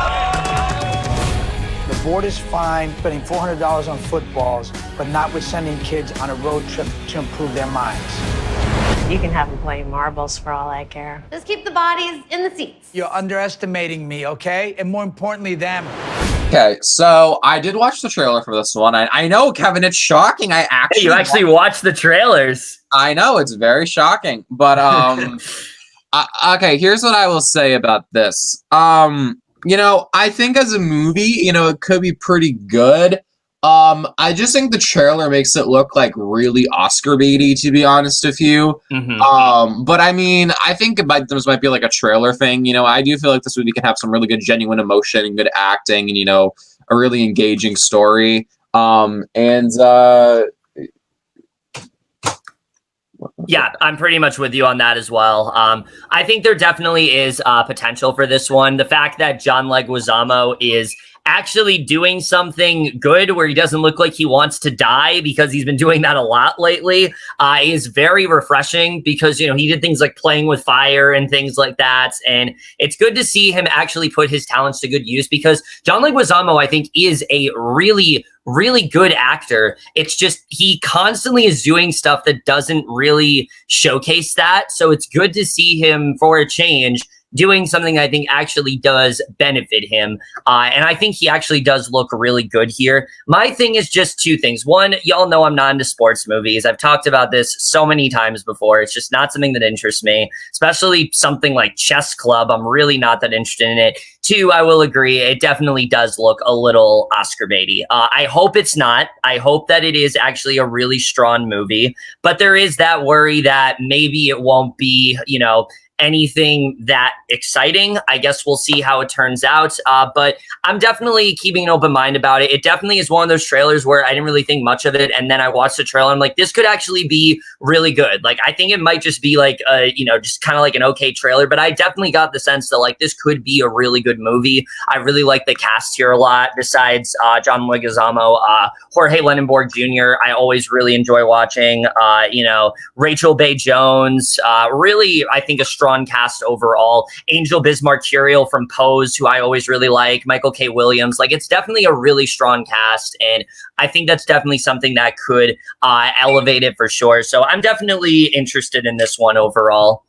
The board is fine spending $400 on footballs, but not with sending kids on a road trip to improve their minds. You can have them playing marbles for all I care. Just keep the bodies in the seats. You're underestimating me, okay? And more importantly, them. Okay, so I did watch the trailer for this one. I know, Kevin, it's shocking. Hey, you actually watched the trailers. I know, it's very shocking. But, okay, here's what I will say about this. You know, I think as a movie, you know, it could be pretty good. I just think the trailer makes it look like really Oscar baity, to be honest with you. Mm-hmm. But I mean, I think this might be like a trailer thing. You know, I do feel like this movie can have some really good, genuine emotion and good acting, and you know, a really engaging story. Yeah, I'm pretty much with you on that as well. I think there definitely is potential for this one. The fact that John Leguizamo is actually doing something good where he doesn't look like he wants to die, because he's been doing that a lot lately, is very refreshing, because, you know, he did things like playing with fire and things like that. And it's good to see him actually put his talents to good use, because John Leguizamo, I think, is a really good actor. It's just he constantly is doing stuff that doesn't really showcase that. So it's good to see him, for a change, doing something I think actually does benefit him. And I think he actually does look really good here. My thing is just two things. One, y'all know I'm not into sports movies. I've talked about this so many times before. It's just not something that interests me, especially something like Chess Club. I'm really not that interested in it. Two, I will agree, it definitely does look a little Oscar baity. I hope it's not. I hope that it is actually a really strong movie, but there is that worry that maybe it won't be, you know, anything that exciting. I guess we'll see how it turns out. But I'm definitely keeping an open mind about it. It definitely is one of those trailers where I didn't really think much of it. And then I watched the trailer and I'm like, this could actually be really good. Like, I think it might just be like, you know, just kind of like an okay trailer, but I definitely got the sense that like, this could be a really good movie. I really like the cast here a lot. Besides John Leguizamo, Jorge Lenenborg Jr., I always really enjoy watching, you know, Rachel Bay Jones, really, I think a strong cast overall. Angel Bismarck Curiel from Pose, who I always really like. Michael K. Williams. Like, it's definitely a really strong cast, and I think that's definitely something that could elevate it for sure. So I'm definitely interested in this one overall.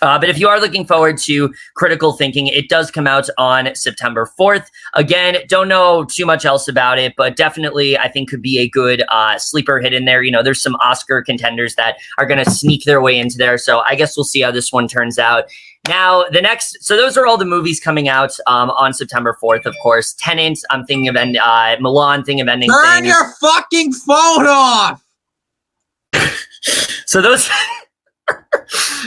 But if you are looking forward to Critical Thinking, it does come out on September 4th. Again, don't know too much else about it, but definitely I think could be a good sleeper hit in there. You know, there's some Oscar contenders that are going to sneak their way into there. So I guess we'll see how this one turns out. Now, the next, so those are all the movies coming out on September 4th, of course. Tenet, I'm thinking of Milan, thinking of ending Turn your fucking phone off! So those...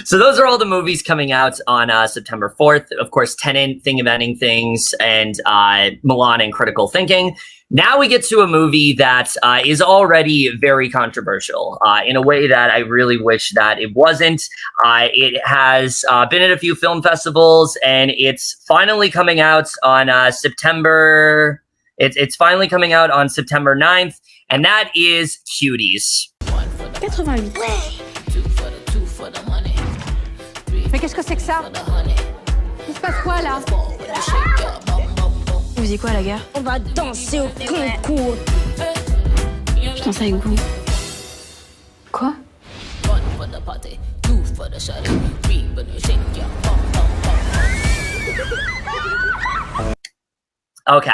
So those are all the movies coming out on September 4th. Of course, Tenet, Thing of Ending Things, and Milan and Critical Thinking. Now we get to a movie that is already very controversial in a way that I really wish that it wasn't. It has been at a few film festivals, and it's finally coming out on September... It's finally coming out on September 9th, and that is Cuties. 88. Mais qu'est-ce que c'est que ça? Il se passe quoi là? Vous faisiez quoi à la guerre? On va danser au concours. Je danse avec vous. Quoi? Okay.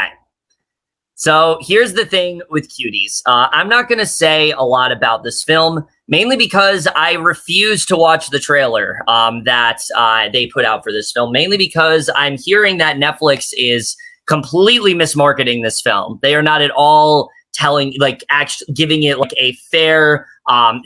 So here's the thing with Cuties. I'm not going to say a lot about this film, mainly because I refuse to watch the trailer that they put out for this film, mainly because I'm hearing that Netflix is completely mismarketing this film. They are not at all telling, like, actually giving it like a fair,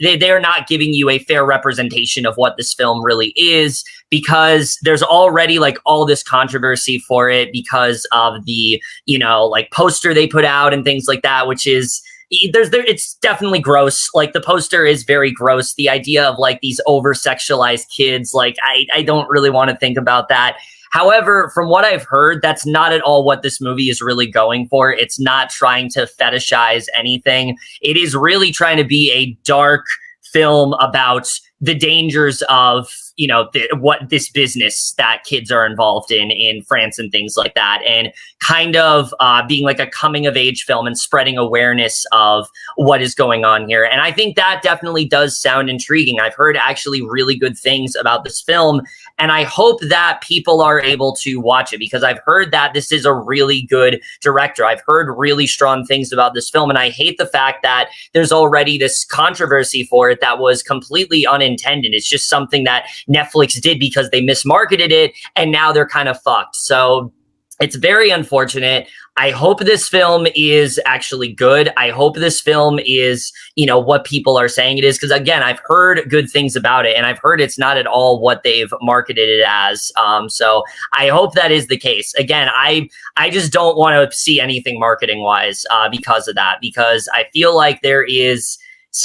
they are not giving you a fair representation of what this film really is, because there's already like all this controversy for it because of the, you know, like poster they put out and things like that, which is, it's definitely gross. Like, the poster is very gross. The idea of like these over-sexualized kids, like I don't really want to think about that. However, from what I've heard, that's not at all what this movie is really going for. It's not trying to fetishize anything. It is really trying to be a dark film about the dangers of, you know, what this business that kids are involved in France and things like that, and kind of being like a coming of age film and spreading awareness of what is going on here. And I think that definitely does sound intriguing. I've heard actually really good things about this film, and I hope that people are able to watch it, because I've heard that this is a really good director. I've heard really strong things about this film, and I hate the fact that there's already this controversy for it that was completely unintended. It's just something that Netflix did because they mismarketed it, and now they're kind of fucked. So it's very unfortunate. I hope this film is actually good. I hope this film is, you know, what people are saying it is, because again, I've heard good things about it, and I've heard it's not at all what they've marketed it as. So I hope that is the case. Again, I just don't want to see anything marketing wise because of that, because I feel like there is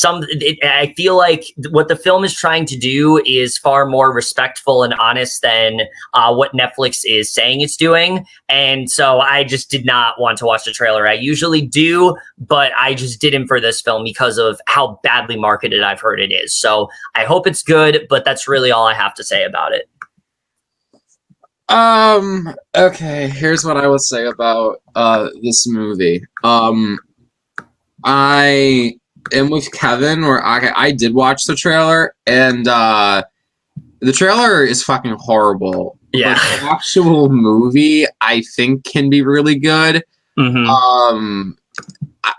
I feel like what the film is trying to do is far more respectful and honest than what Netflix is saying it's doing. And so I just did not want to watch the trailer. I usually do, but I just didn't for this film because of how badly marketed I've heard it is. So I hope it's good, but that's really all I have to say about it. Okay, here's what I would say about this movie. I am with Kevin, where I did watch the trailer, and the trailer is fucking horrible. Yeah. But the actual movie, I think, can be really good. Mm-hmm.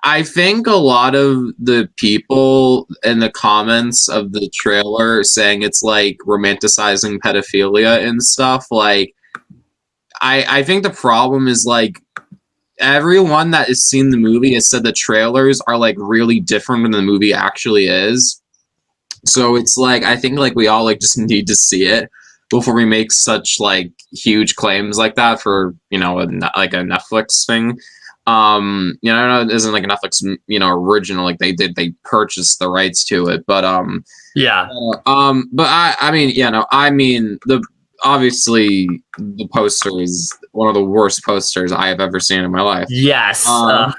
I think a lot of the people in the comments of the trailer saying it's like romanticizing pedophilia and stuff, like, I think the problem is, like, everyone that has seen the movie has said the trailers are, like, really different than the movie actually is. So it's like, I think, like, we all, like, just need to see it before we make such, like, huge claims like that for, you know, like a Netflix thing. You know, it isn't like a Netflix, you know, original, like they purchased the rights to it, but yeah. But I mean, you know, I mean, obviously the poster is one of the worst posters I have ever seen in my life. Yes. But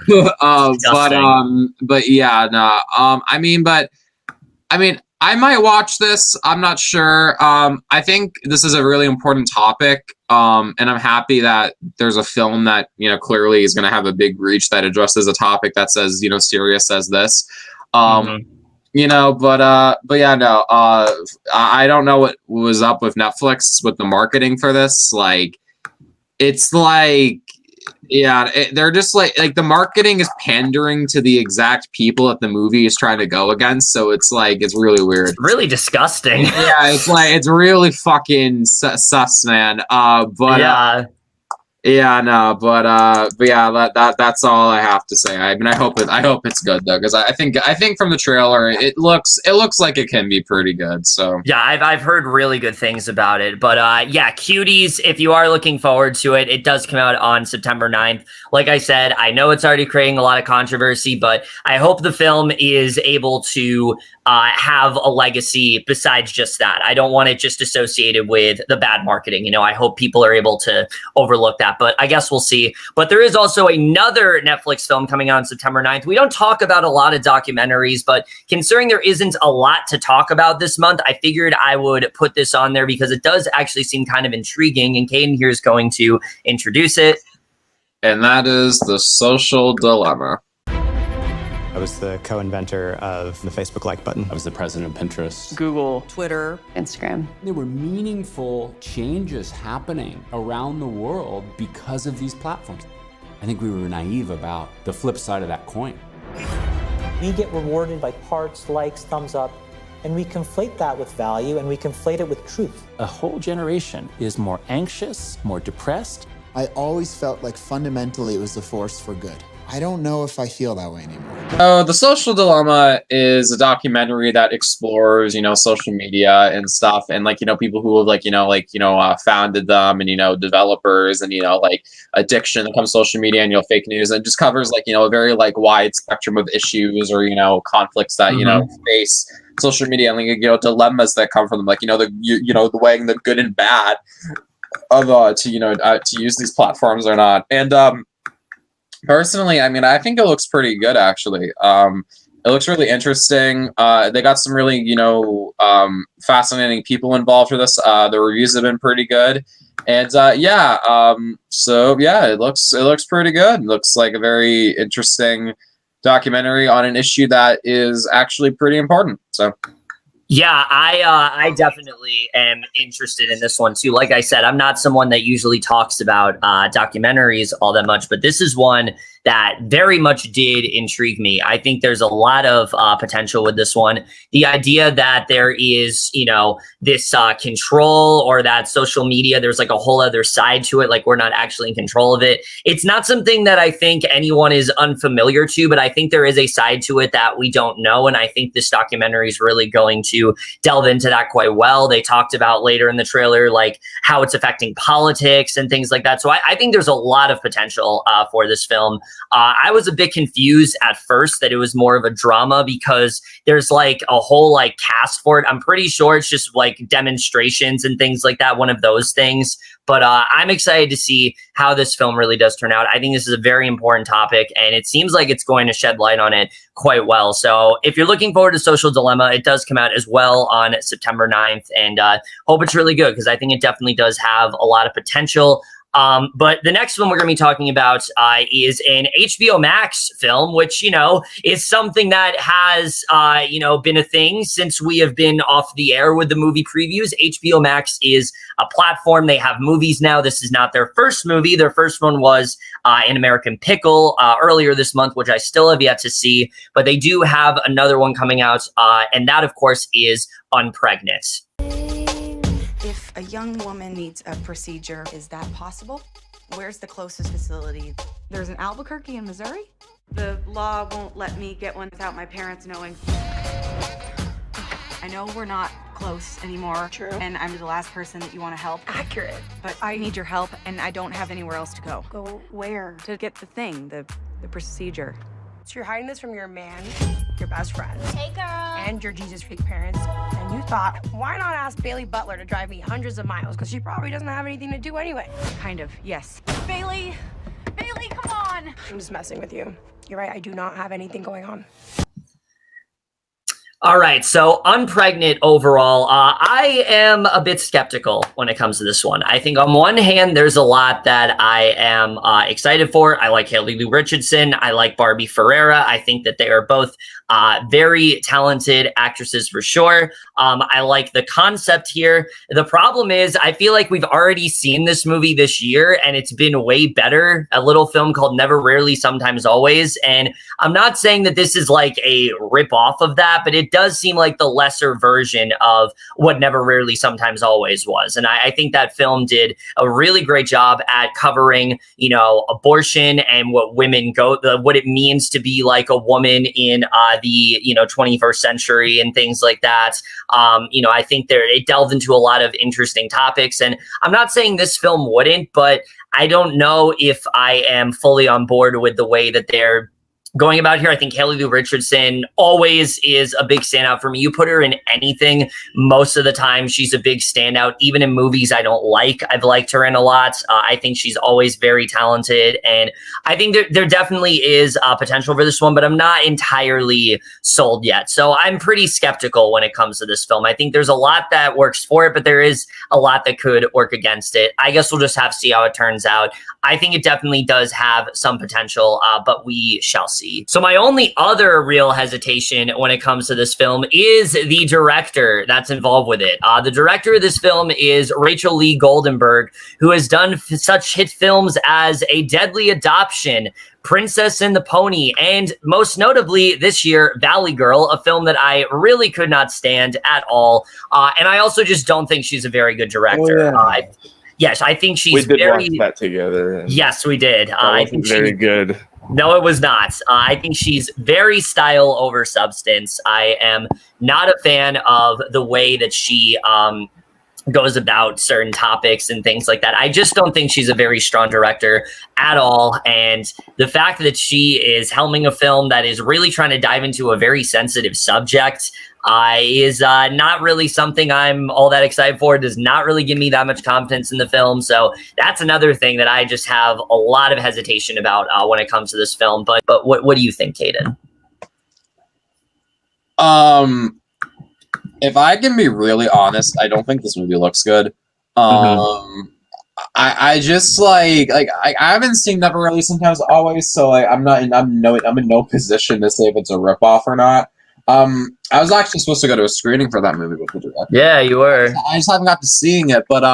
yeah, no. I mean, I might watch this. I'm not sure. I think this is a really important topic. And I'm happy that there's a film that, you know, clearly is going to have a big reach that addresses a topic that's as, you know, serious as this. You know, but yeah, no. I don't know what was up with Netflix with the marketing for this. Like, it's like, yeah, they're just like the marketing is pandering to the exact people that the movie is trying to go against. So it's like, it's really weird. It's really disgusting. Yeah, it's like, it's really fucking sus, man. But yeah. Yeah, no, but yeah, that's all I have to say. I mean, I hope it's good though, because I think from the trailer it looks like it can be pretty good. So yeah, I've heard really good things about it. But yeah, Cuties, if you are looking forward to it, it does come out on September 9th. Like I said, I know it's already creating a lot of controversy, but I hope the film is able to have a legacy besides just that. I don't want it just associated with the bad marketing. You know, I hope people are able to overlook that, but I guess we'll see. But there is also another Netflix film coming out on September 9th. We don't talk about a lot of documentaries, but considering there isn't a lot to talk about this month, I figured I would put this on there because it does actually seem kind of intriguing, and Caden here is going to introduce it. And that is The Social Dilemma. I was the co-inventor of the Facebook like button. I was the president of Pinterest, Google, Twitter, Instagram. There were meaningful changes happening around the world because of these platforms. I think we were naive about the flip side of that coin. We get rewarded by hearts, likes, thumbs up, and we conflate that with value and we conflate it with truth. A whole generation is more anxious, more depressed. I always felt like fundamentally it was a force for good. I don't know if I feel that way anymore. The Social Dilemma is a documentary that explores, you know, social media and stuff, and like, you know, people who have founded them, and, you know, developers, and, you know, like addiction that comes to social media, and, you know, fake news, and just covers, like, you know, a very like wide spectrum of issues or, you know, conflicts that you know face social media, and, like, you know, dilemmas that come from them, like, you know, the weighing the good and bad of to use these platforms or not. And personally, I mean, I think it looks pretty good, actually. It looks really interesting. They got some really, you know, fascinating people involved for this. The reviews have been pretty good. And yeah, so yeah, it looks pretty good. It looks like a very interesting documentary on an issue that is actually pretty important. So yeah, I definitely am interested in this one too. Like I said, I'm not someone that usually talks about documentaries all that much, but this is one that very much did intrigue me. I think there's a lot of potential with this one. The idea that there is, you know, this control, or that social media, there's like a whole other side to it, like we're not actually in control of it. It's not something that I think anyone is unfamiliar to, but I think there is a side to it that we don't know, and I think this documentary is really going to delve into that quite well. They talked about later in the trailer, like how it's affecting politics and things like that. So I think there's a lot of potential for this film. I was a bit confused at first that it was more of a drama because there's like a whole like cast for it. I'm pretty sure it's just like demonstrations and things like that, one of those things. But I'm excited to see how this film really does turn out. I think this is a very important topic, and it seems like it's going to shed light on it quite well. So if you're looking forward to Social Dilemma, it does come out as well on September 9th, and hope it's really good because I think it definitely does have a lot of potential. But the next film we're going to be talking about is an HBO Max film, which, you know, is something that has, you know, been a thing since we have been off the air with the movie previews. HBO Max is a platform. They have movies now. This is not their first movie. Their first one was An American Pickle earlier this month, which I still have yet to see. But they do have another one coming out, and that, of course, is Unpregnant. If a young woman needs a procedure, is that possible? Where's the closest facility? There's an Albuquerque in Missouri? The law won't let me get one without my parents knowing. I know we're not close anymore. True. And I'm the last person that you want to help. Accurate. But I need your help, and I don't have anywhere else to go. Go where? To get the thing, the procedure. So you're hiding this from your man, your best friend, Hey, girl. and your Jesus freak parents. And you thought, why not ask Bailey Butler to drive me hundreds of miles? Because she probably doesn't have anything to do anyway. Kind of, yes. Bailey, come on. I'm just messing with you. You're right, I do not have anything going on. All right, so Unpregnant overall, I am a bit skeptical when it comes to this one. I think on one hand, there's a lot that I am excited for. I like Haley Lou Richardson. I like Barbie Ferreira. I think that they are both very talented actresses for sure. I like the concept here. The problem is I feel like we've already seen this movie this year, and it's been way better. A little film called Never, Rarely, Sometimes, Always. And I'm not saying that this is like a rip-off of that, but it does seem like the lesser version of what Never, Rarely, Sometimes, Always was. And I think that film did a really great job at covering, you know, abortion and what women go, what it means to be like a woman in the, you know, 21st century and things like that. You know, I think it delved into a lot of interesting topics, and I'm not saying this film wouldn't, but I don't know if I am fully on board with the way that they're going about here. I think Haley Lou Richardson always is a big standout for me. You put her in anything, most of the time she's a big standout. Even in movies I don't like, I've liked her in a lot. I think she's always very talented, and I think there definitely is potential for this one, but I'm not entirely sold yet. So I'm pretty skeptical when it comes to this film. I think there's a lot that works for it, but there is a lot that could work against it. I guess we'll just have to see how it turns out. I think it definitely does have some potential, but we shall see. So my only other real hesitation when it comes to this film is the director that's involved with it. The director of this film is Rachel Lee Goldenberg, who has done such hit films as A Deadly Adoption, Princess and the Pony, and most notably this year, Valley Girl, a film that I really could not stand at all. And I also just don't think she's a very good director. Oh, yeah. Yes, I think she's we did very... watch that together. Yes, we did. I think very good. No, it was not. I think she's very style over substance. I am not a fan of the way that she goes about certain topics and things like that. I just don't think she's a very strong director at all. And the fact that she is helming a film that is really trying to dive into a very sensitive subject is not really something I'm all that excited for. It does not really give me that much confidence in the film. So that's another thing that I just have a lot of hesitation about when it comes to this film. But what do you think, Caden? If I can be really honest, I don't think this movie looks good. I just like I haven't seen Never, Rarely, Sometimes, Always, so like I'm in no position to say if it's a ripoff or not. I was actually supposed to go to a screening for that movie with the director. Yeah, you were. I just haven't got to seeing it, but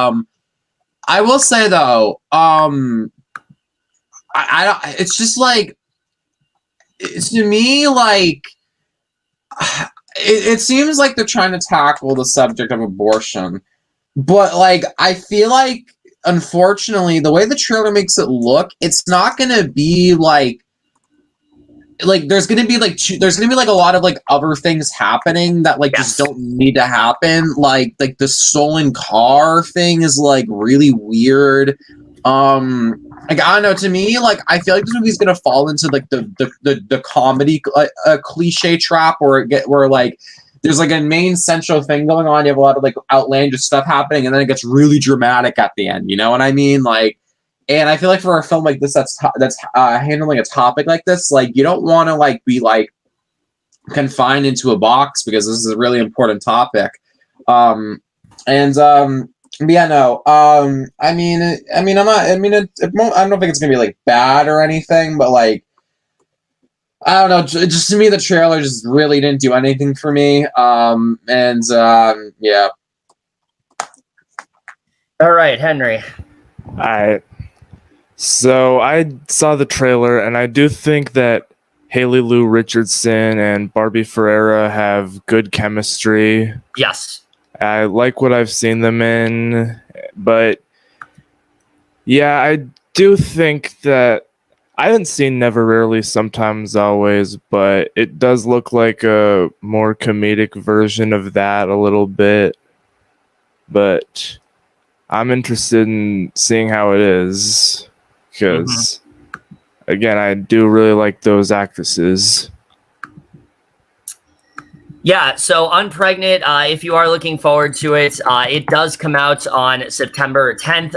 I will say though, it's just like, it's to me like, it seems like they're trying to tackle the subject of abortion, but like I feel like unfortunately the way the trailer makes it look, it's not gonna be like there's gonna be like a lot of like other things happening that like just don't need to happen. Like the stolen car thing is like really weird. Like I don't know. To me, like I feel like this movie's gonna fall into like the comedy cliche trap where like there's like a main central thing going on. You have a lot of like outlandish stuff happening, and then it gets really dramatic at the end. You know what I mean? Like, and I feel like for a film like this that's handling a topic like this, like you don't want to like be like confined into a box because this is a really important topic. Yeah, no. I mean, I'm not. I mean, I don't think it's gonna be like bad or anything, but like, I don't know. Just to me, the trailer just really didn't do anything for me. Yeah. All right, Henry. All right. So I saw the trailer, and I do think that Haley Lou Richardson and Barbie Ferreira have good chemistry. Yes. I like what I've seen them in, but yeah, I do think that I haven't seen Never Rarely, Sometimes Always, but it does look like a more comedic version of that a little bit. But I'm interested in seeing how it is because, again, I do really like those actresses. Yeah, so Unpregnant, if you are looking forward to it, it does come out on September 10th.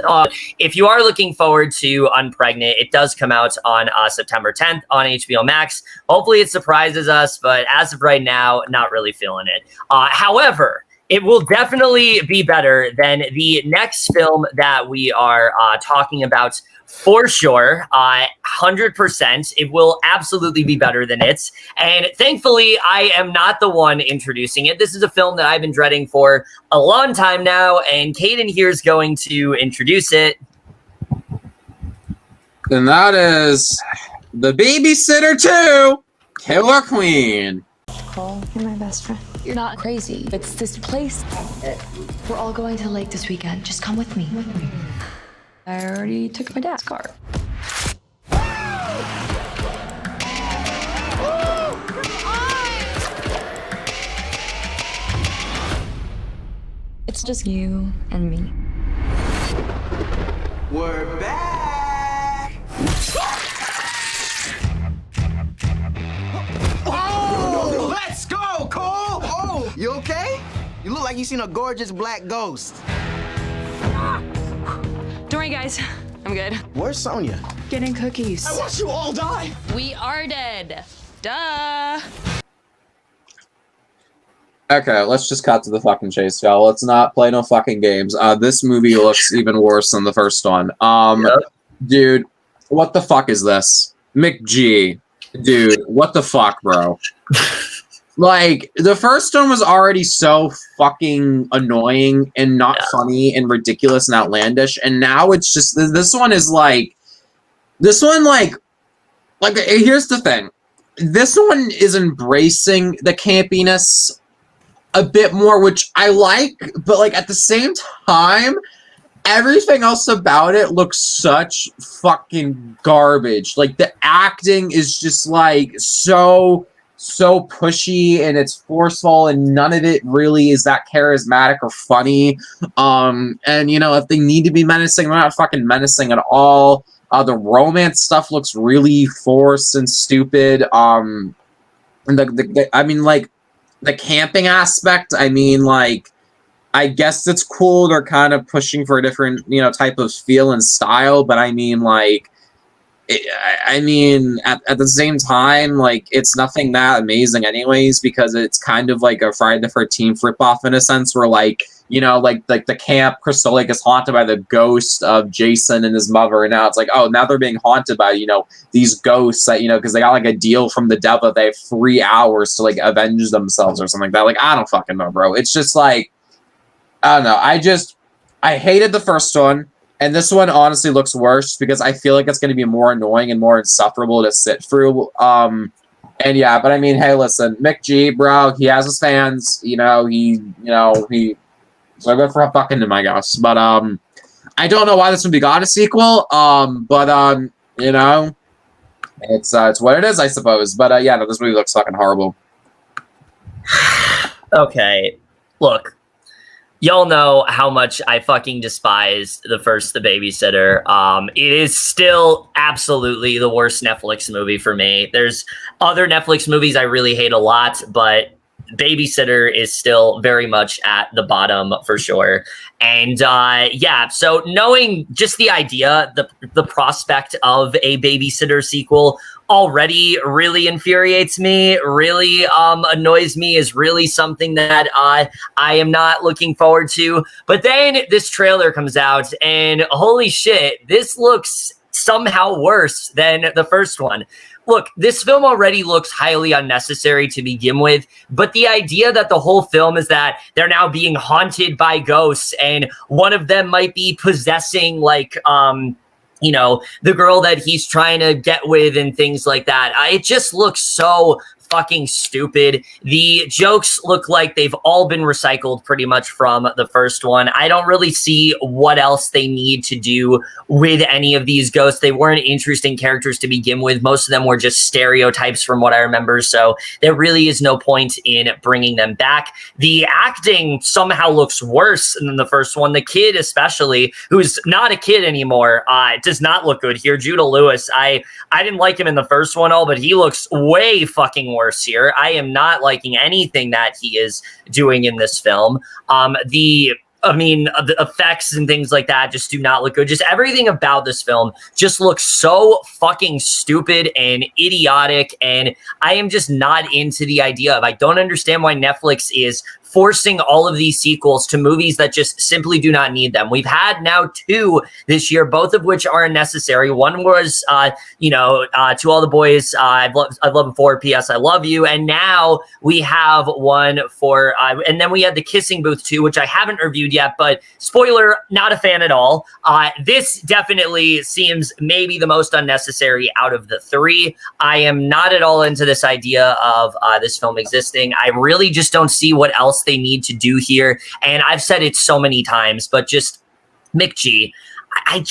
If you are looking forward to Unpregnant, it does come out on September 10th on HBO Max. Hopefully it surprises us, but as of right now, not really feeling it. However, it will definitely be better than the next film that we are talking about. For sure, 100%. It will absolutely be better than it. And thankfully, I am not the one introducing it. This is a film that I've been dreading for a long time now, and Caden here is going to introduce it. And that is The Babysitter 2, Killer Queen. Cole, you're my best friend. You're not crazy. It's this place. We're all going to the lake this weekend. Just come with me. I already took my dad's car. It's just you and me. We're back! Oh! Let's go, Cole! Oh, you okay? You look like you seen a gorgeous black ghost. Don't worry, guys. I'm good. Where's Sonia? Getting cookies. I watched you all die! We are dead. Duh. Okay, let's just cut to the fucking chase, y'all. Let's not play no fucking games. This movie looks even worse than the first one. Dude, what the fuck is this? McG. Dude, what the fuck, bro? Like, the first one was already so fucking annoying and not funny and ridiculous and outlandish, and now it's just, this one, here's the thing. This one is embracing the campiness a bit more, which I like, but, like, at the same time, everything else about it looks such fucking garbage. Like, the acting is just, like, so pushy and it's forceful and none of it really is that charismatic or funny. And you know, if they need to be menacing, they're not fucking menacing at all. The romance stuff looks really forced and stupid. And I mean, like, the camping aspect, I mean, like, I guess it's cool. They're kind of pushing for a different, you know, type of feel and style, but I mean, like, at the same time, like, it's nothing that amazing anyways, because it's kind of like a Friday the 13th ripoff in a sense, where, like, you know, like the camp, Crystal Lake is haunted by the ghost of Jason and his mother, and now it's like, oh, now they're being haunted by, you know, these ghosts that, you know, because they got, like, a deal from the devil, they have 3 hours to, like, avenge themselves or something like that. Like, I don't fucking know, bro. It's just, like, I don't know. I hated the first one. And this one honestly looks worse because I feel like it's going to be more annoying and more insufferable to sit through. And yeah, but I mean, hey, listen, Mick G, bro, he has his fans. So good for fucking him, I guess. But I don't know why this movie got a sequel. You know, it's what it is, I suppose. But yeah, no, this movie looks fucking horrible. Okay, look. Y'all know how much I fucking despise the first The Babysitter. It is still absolutely the worst Netflix movie for me. There's other Netflix movies I really hate a lot, but Babysitter is still very much at the bottom for sure. And yeah, so knowing just the idea, the prospect of a Babysitter sequel already really infuriates me, really annoys me, is really something that I am not looking forward to. But then this trailer comes out and holy shit, this looks somehow worse than the first one. Look, this film already looks highly unnecessary to begin with, but the idea that the whole film is that they're now being haunted by ghosts and one of them might be possessing like, you know, the girl that he's trying to get with and things like that. It just looks so fucking stupid. The jokes look like they've all been recycled pretty much from the first one. I don't really see what else they need to do with any of these ghosts. They weren't interesting characters to begin with. Most of them were just stereotypes from what I remember. So there really is no point in bringing them back. The acting somehow looks worse than the first one. The kid especially, who's not a kid anymore, does not look good here. Judah Lewis, I didn't like him in the first one but he looks way fucking worse here. I am not liking anything that he is doing in this film. The effects and things like that just do not look good. Just everything about this film just looks so fucking stupid and idiotic. And I am just not into the idea of, I don't understand why Netflix is forcing all of these sequels to movies that just simply do not need them. We've had now 2 this year, both of which are unnecessary. One was, To All the Boys, I've loved before, P.S. I Love You. And now we have one for, and then we had The Kissing Booth 2, which I haven't reviewed yet, but spoiler, not a fan at all. This definitely seems maybe the most unnecessary out of the 3. I am not at all into this idea of this film existing. I really just don't see what else they need to do here. And I've said it so many times, but just McG, I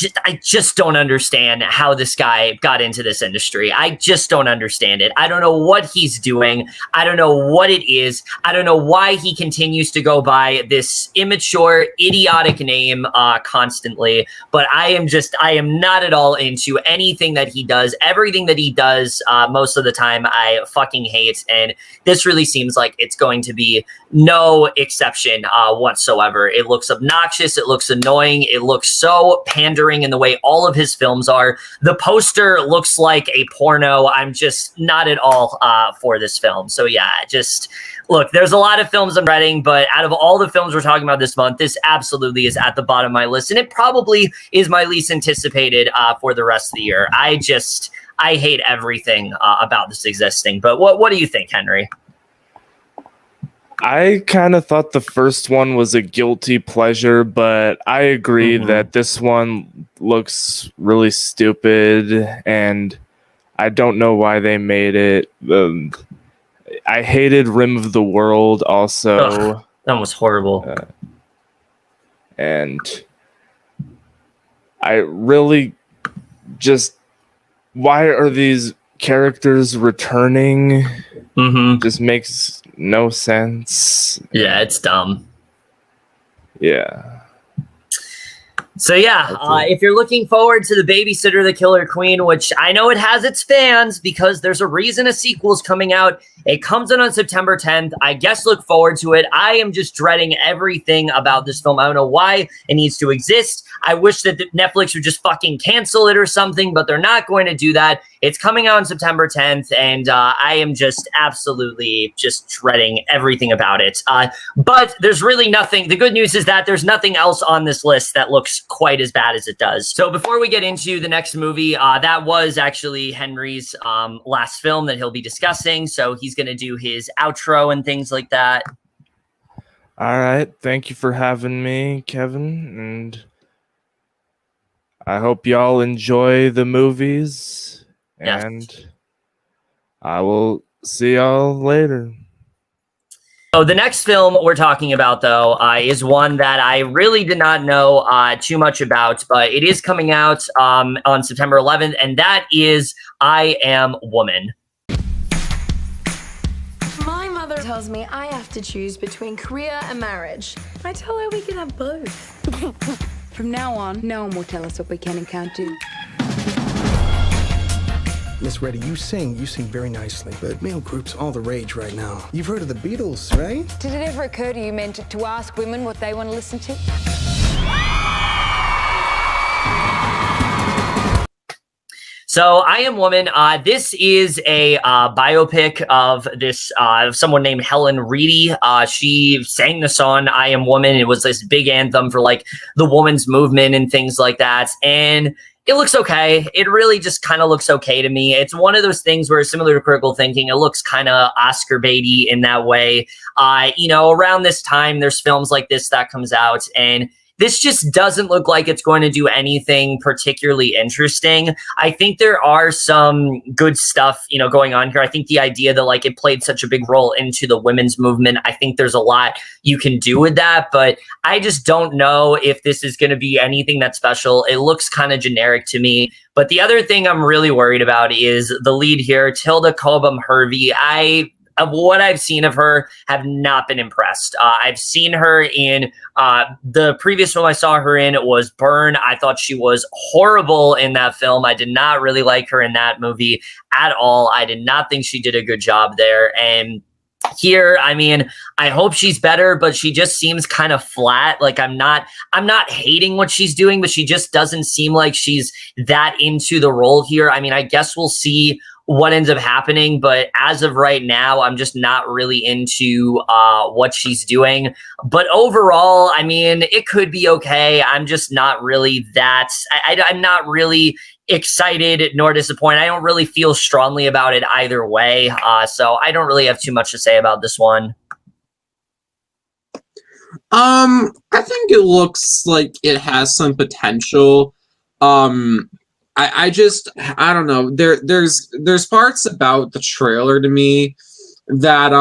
just don't understand how this guy got into this industry. I just don't understand it. I don't know what he's doing. I don't know what it is. I don't know why he continues to go by this immature, idiotic name constantly. But I am not at all into anything that he does. Everything that he does most of the time, I fucking hate. And this really seems like it's going to be no exception whatsoever. It looks obnoxious. It looks annoying. It looks so pandering in the way all of his films are. The poster looks like a porno. I'm just not at all for this film. So yeah, just look, there's a lot of films I'm reading, but out of all the films we're talking about this month, this absolutely is at the bottom of my list. And it probably is my least anticipated for the rest of the year. I hate everything about this existing. But what do you think, Henry? I kind of thought the first one was a guilty pleasure, but I agree that this one looks really stupid, and I don't know why they made it. I hated Rim of the World also. Ugh, that was horrible. And I really just... Why are these characters returning? Just makes no sense. Yeah, it's dumb. Yeah. So yeah, if you're looking forward to The Babysitter, The Killer Queen, which I know it has its fans because there's a reason a sequel's coming out. It comes out on September 10th. I guess look forward to it. I am just dreading everything about this film. I don't know why it needs to exist. I wish that Netflix would just fucking cancel it or something, but they're not going to do that. It's coming out on September 10th, and I am just absolutely just dreading everything about it. But there's really nothing. The good news is that there's nothing else on this list that looks quite as bad as it does. So before we get into the next movie, that was actually Henry's last film that he'll be discussing. So he's going to do his outro and things like that. All right. Thank you for having me, Kevin. And I hope y'all enjoy the movies. Yes. And I will see y'all later. So the next film we're talking about, though, is one that I really did not know too much about, but it is coming out on September 11th, and that is I Am Woman. My mother tells me I have to choose between career and marriage. I tell her we can have both. From now on, no one will tell us what we can and can't do. Miss Reddy, you sing very nicely, but male groups all the rage right now. You've heard of the Beatles, right? Did it ever occur to you, men, to ask women what they want to listen to? So, I Am Woman, this is a biopic of this of someone named Helen Reedy. She sang the song I Am Woman. It was this big anthem for like the women's movement and things like that. And it looks okay. It really just kind of looks okay to me. It's one of those things where, similar to Critical Thinking, it looks kind of Oscar baity in that way. You know, around this time, there's films like this that comes out, and this just doesn't look like it's going to do anything particularly interesting. I think there are some good stuff, you know, going on here. I think the idea that like it played such a big role into the women's movement, I think there's a lot you can do with that, but I just don't know if this is going to be anything that's special. It looks kind of generic to me. But the other thing I'm really worried about is the lead here, Tilda Cobham Hervey. Of what I've seen of her, have not been impressed. I've seen her in the previous film I saw her in was Burn. I thought she was horrible in that film. I did not really like her in that movie at all. I did not think she did a good job there. And here, I mean, I hope she's better, but she just seems kind of flat. Like I'm not hating what she's doing, but she just doesn't seem like she's that into the role here. I mean, I guess we'll see what ends up happening, but as of right now, I'm just not really into what she's doing. But overall, I mean, it could be okay. I'm just not really that. I'm not really excited nor disappointed. I don't really feel strongly about it either way. So I don't really have too much to say about this one. I think it looks like it has some potential. I don't know. There's parts about the trailer to me that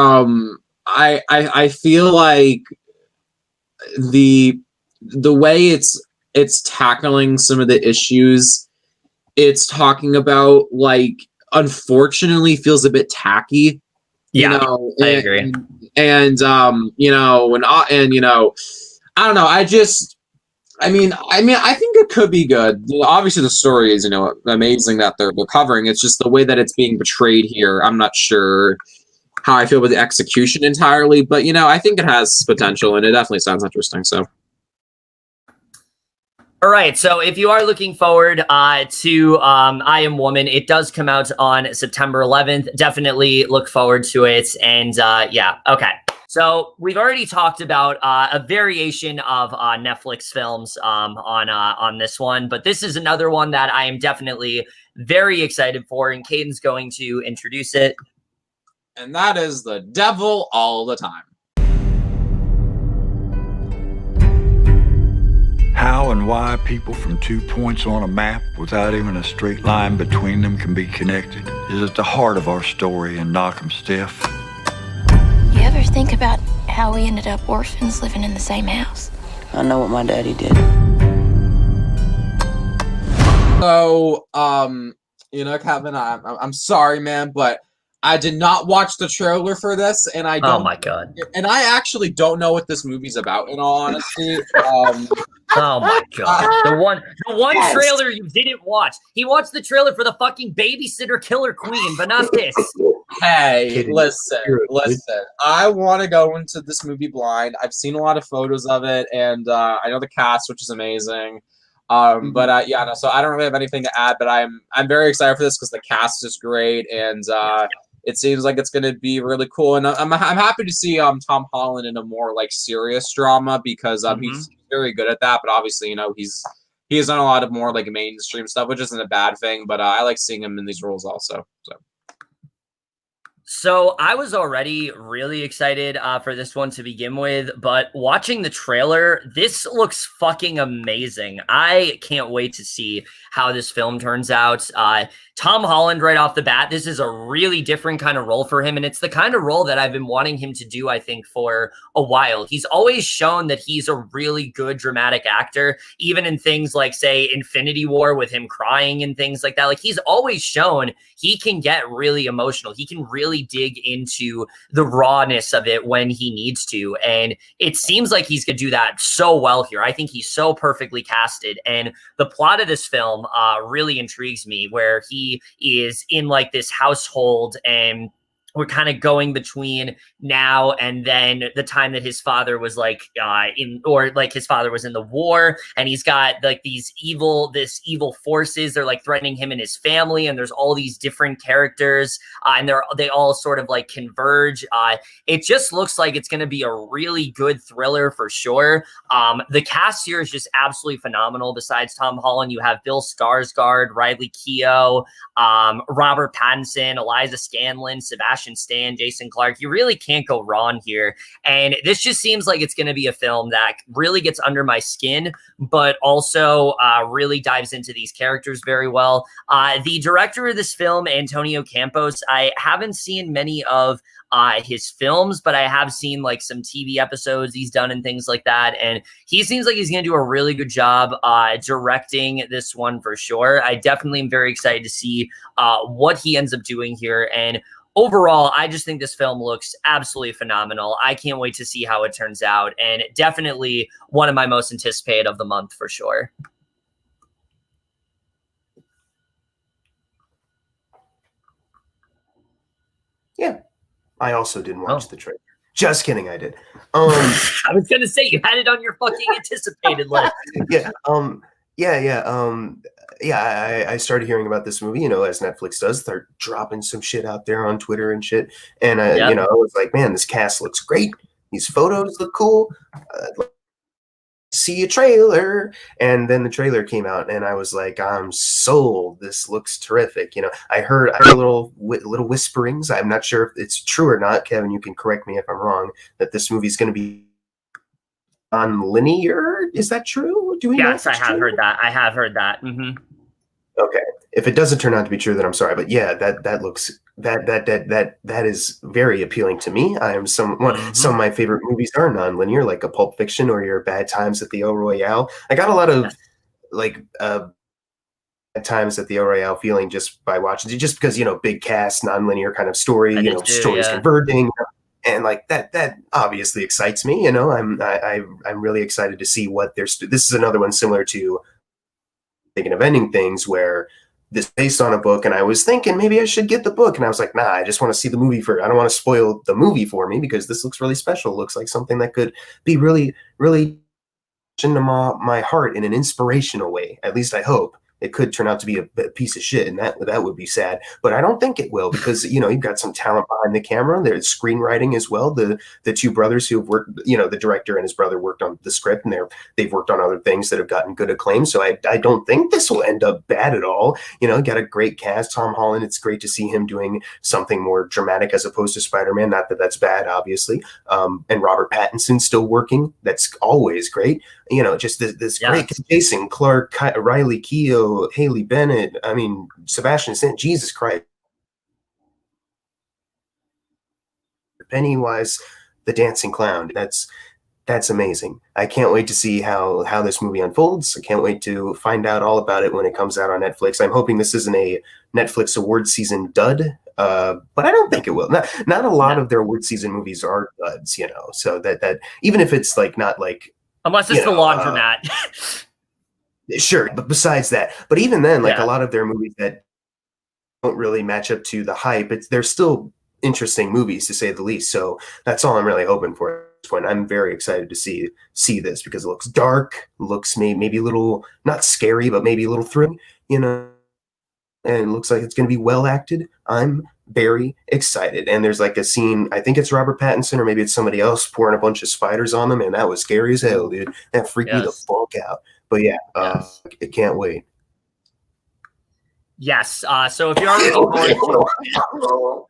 I feel like the way it's tackling some of the issues it's talking about, like, unfortunately feels a bit tacky. Yeah, you know, I agree. And you know, and you know, I don't know. I mean, I think it could be good. Obviously, the story is, you know, amazing that they're covering. It's just the way that it's being portrayed here. I'm not sure how I feel about the execution entirely, but, you know, I think it has potential, and it definitely sounds interesting. So, all right. So, if you are looking forward to I Am Woman, it does come out on September 11th. Definitely look forward to it. And yeah, okay. So we've already talked about a variation of Netflix films on this one, but this is another one that I am definitely very excited for, and Caden's going to introduce it. And that is The Devil All the Time. How and why people from 2 points on a map without even a straight line between them can be connected is at the heart of our story in Knock 'em Stiff. You ever think about how we ended up orphans living in the same house? I know what my daddy did. So, you know, Kevin, I'm sorry, man, but I did not watch the trailer for this, and I don't. Oh my god! And I actually don't know what this movie's about, in all honesty. Oh my god! The one yes. Trailer you didn't watch. He watched the trailer for the fucking Babysitter Killer Queen, but not this. Hey, listen. I want to go into this movie blind. I've seen a lot of photos of it, and I know the cast, which is amazing. But yeah, no. So I don't really have anything to add, but I'm very excited for this because the cast is great, and it seems like it's going to be really cool. And I'm happy to see Tom Holland in a more like serious drama because he's very good at that. But obviously, you know, he has done a lot of more like mainstream stuff, which isn't a bad thing. But I like seeing him in these roles also. So I was already really excited for this one to begin with, but watching the trailer, this looks fucking amazing. I can't wait to see how this film turns out. Tom Holland, right off the bat, this is a really different kind of role for him, and it's the kind of role that I've been wanting him to do, I think, for a while. He's always shown that he's a really good dramatic actor, even in things like, say, Infinity War with him crying and things like that. Like, he's always shown he can get really emotional. He can really really dig into the rawness of it when he needs to. And it seems like he's going to do that so well here. I think he's so perfectly casted. And the plot of this film really intrigues me, where he is in like this household, and we're kind of going between now and then the time that his father was like his father was in the war, and he's got like this evil forces. They're like threatening him and his family, and there's all these different characters, and they all sort of like converge. It just looks like it's going to be a really good thriller for sure. The cast here is just absolutely phenomenal. Besides Tom Holland, you have Bill Skarsgård, Riley Keough, Robert Pattinson, Eliza Scanlon, Sebastian Stan, Jason Clarke. You really can't go wrong here. And this just seems like it's going to be a film that really gets under my skin, but also really dives into these characters very well. The director of this film, Antonio Campos, I haven't seen many of his films, but I have seen like some TV episodes he's done and things like that. And he seems like he's going to do a really good job directing this one for sure. I definitely am very excited to see what he ends up doing here. And overall, I just think this film looks absolutely phenomenal. I can't wait to see how it turns out. And definitely one of my most anticipated of the month for sure. Yeah. I also didn't watch the trailer. Just kidding, I did. I was gonna say you had it on your fucking anticipated list. I started hearing about this movie, as Netflix does, start dropping some shit out there on Twitter and shit. And I was like, man, this cast looks great. These photos look cool. See a trailer. And then the trailer came out, and I was like, I'm sold. This looks terrific. I heard little whisperings. I'm not sure if it's true or not. Kevin, you can correct me if I'm wrong, that this movie is going to be non-linear. Is that true? Do we know? Yes, I have heard that. I have heard that. Mm-hmm. Okay. If it doesn't turn out to be true, then I'm sorry. But yeah, that looks that is very appealing to me. I am some of my favorite movies are non-linear, like a Pulp Fiction or your Bad Times at the El Royale. I got a lot of Bad Times at the El Royale feeling just by watching it, just because big cast, non-linear kind of story, stories converging. And like that obviously excites me. I'm really excited to see what this is another one similar to Thinking of Ending Things, where this is based on a book, and I was thinking maybe I should get the book, and I was like, nah, I just want to see the movie I don't want to spoil the movie for me, because this looks really special. It looks like something that could be really, really into my heart in an inspirational way. At least I hope. It could turn out to be a piece of shit, and that would be sad. But I don't think it will, because you've got some talent behind the camera. There's screenwriting as well. The two brothers who have worked, the director and his brother worked on the script, and they've worked on other things that have gotten good acclaim. So I don't think this will end up bad at all. Got a great cast. Tom Holland, it's great to see him doing something more dramatic as opposed to Spider-Man. Not that that's bad, obviously. And Robert Pattinson still working. That's always great. Just this great Jason Clarke, Riley Keough, Haley Bennett. I mean, Sebastian Stan. Jesus Christ. Pennywise, the dancing clown. That's amazing. I can't wait to see how this movie unfolds. I can't wait to find out all about it when it comes out on Netflix. I'm hoping this isn't a Netflix award season dud. But I don't think it will. Not a lot of their award season movies are duds, So that even if it's like not like. Unless it's the laundromat. Sure, but besides that, but even then, a lot of their movies that don't really match up to the hype, they're still interesting movies, to say the least. So that's all I'm really hoping for. When I'm very excited to see this, because it looks dark, looks maybe a little not scary, but maybe a little thrilling, and it looks like it's going to be well acted. I'm very excited. And there's like a scene, I think it's Robert Pattinson or maybe it's somebody else pouring a bunch of spiders on them, and that was scary as hell, dude. That freaked me the fuck out. But yeah, I can't wait. Yes. So if you are looking forward to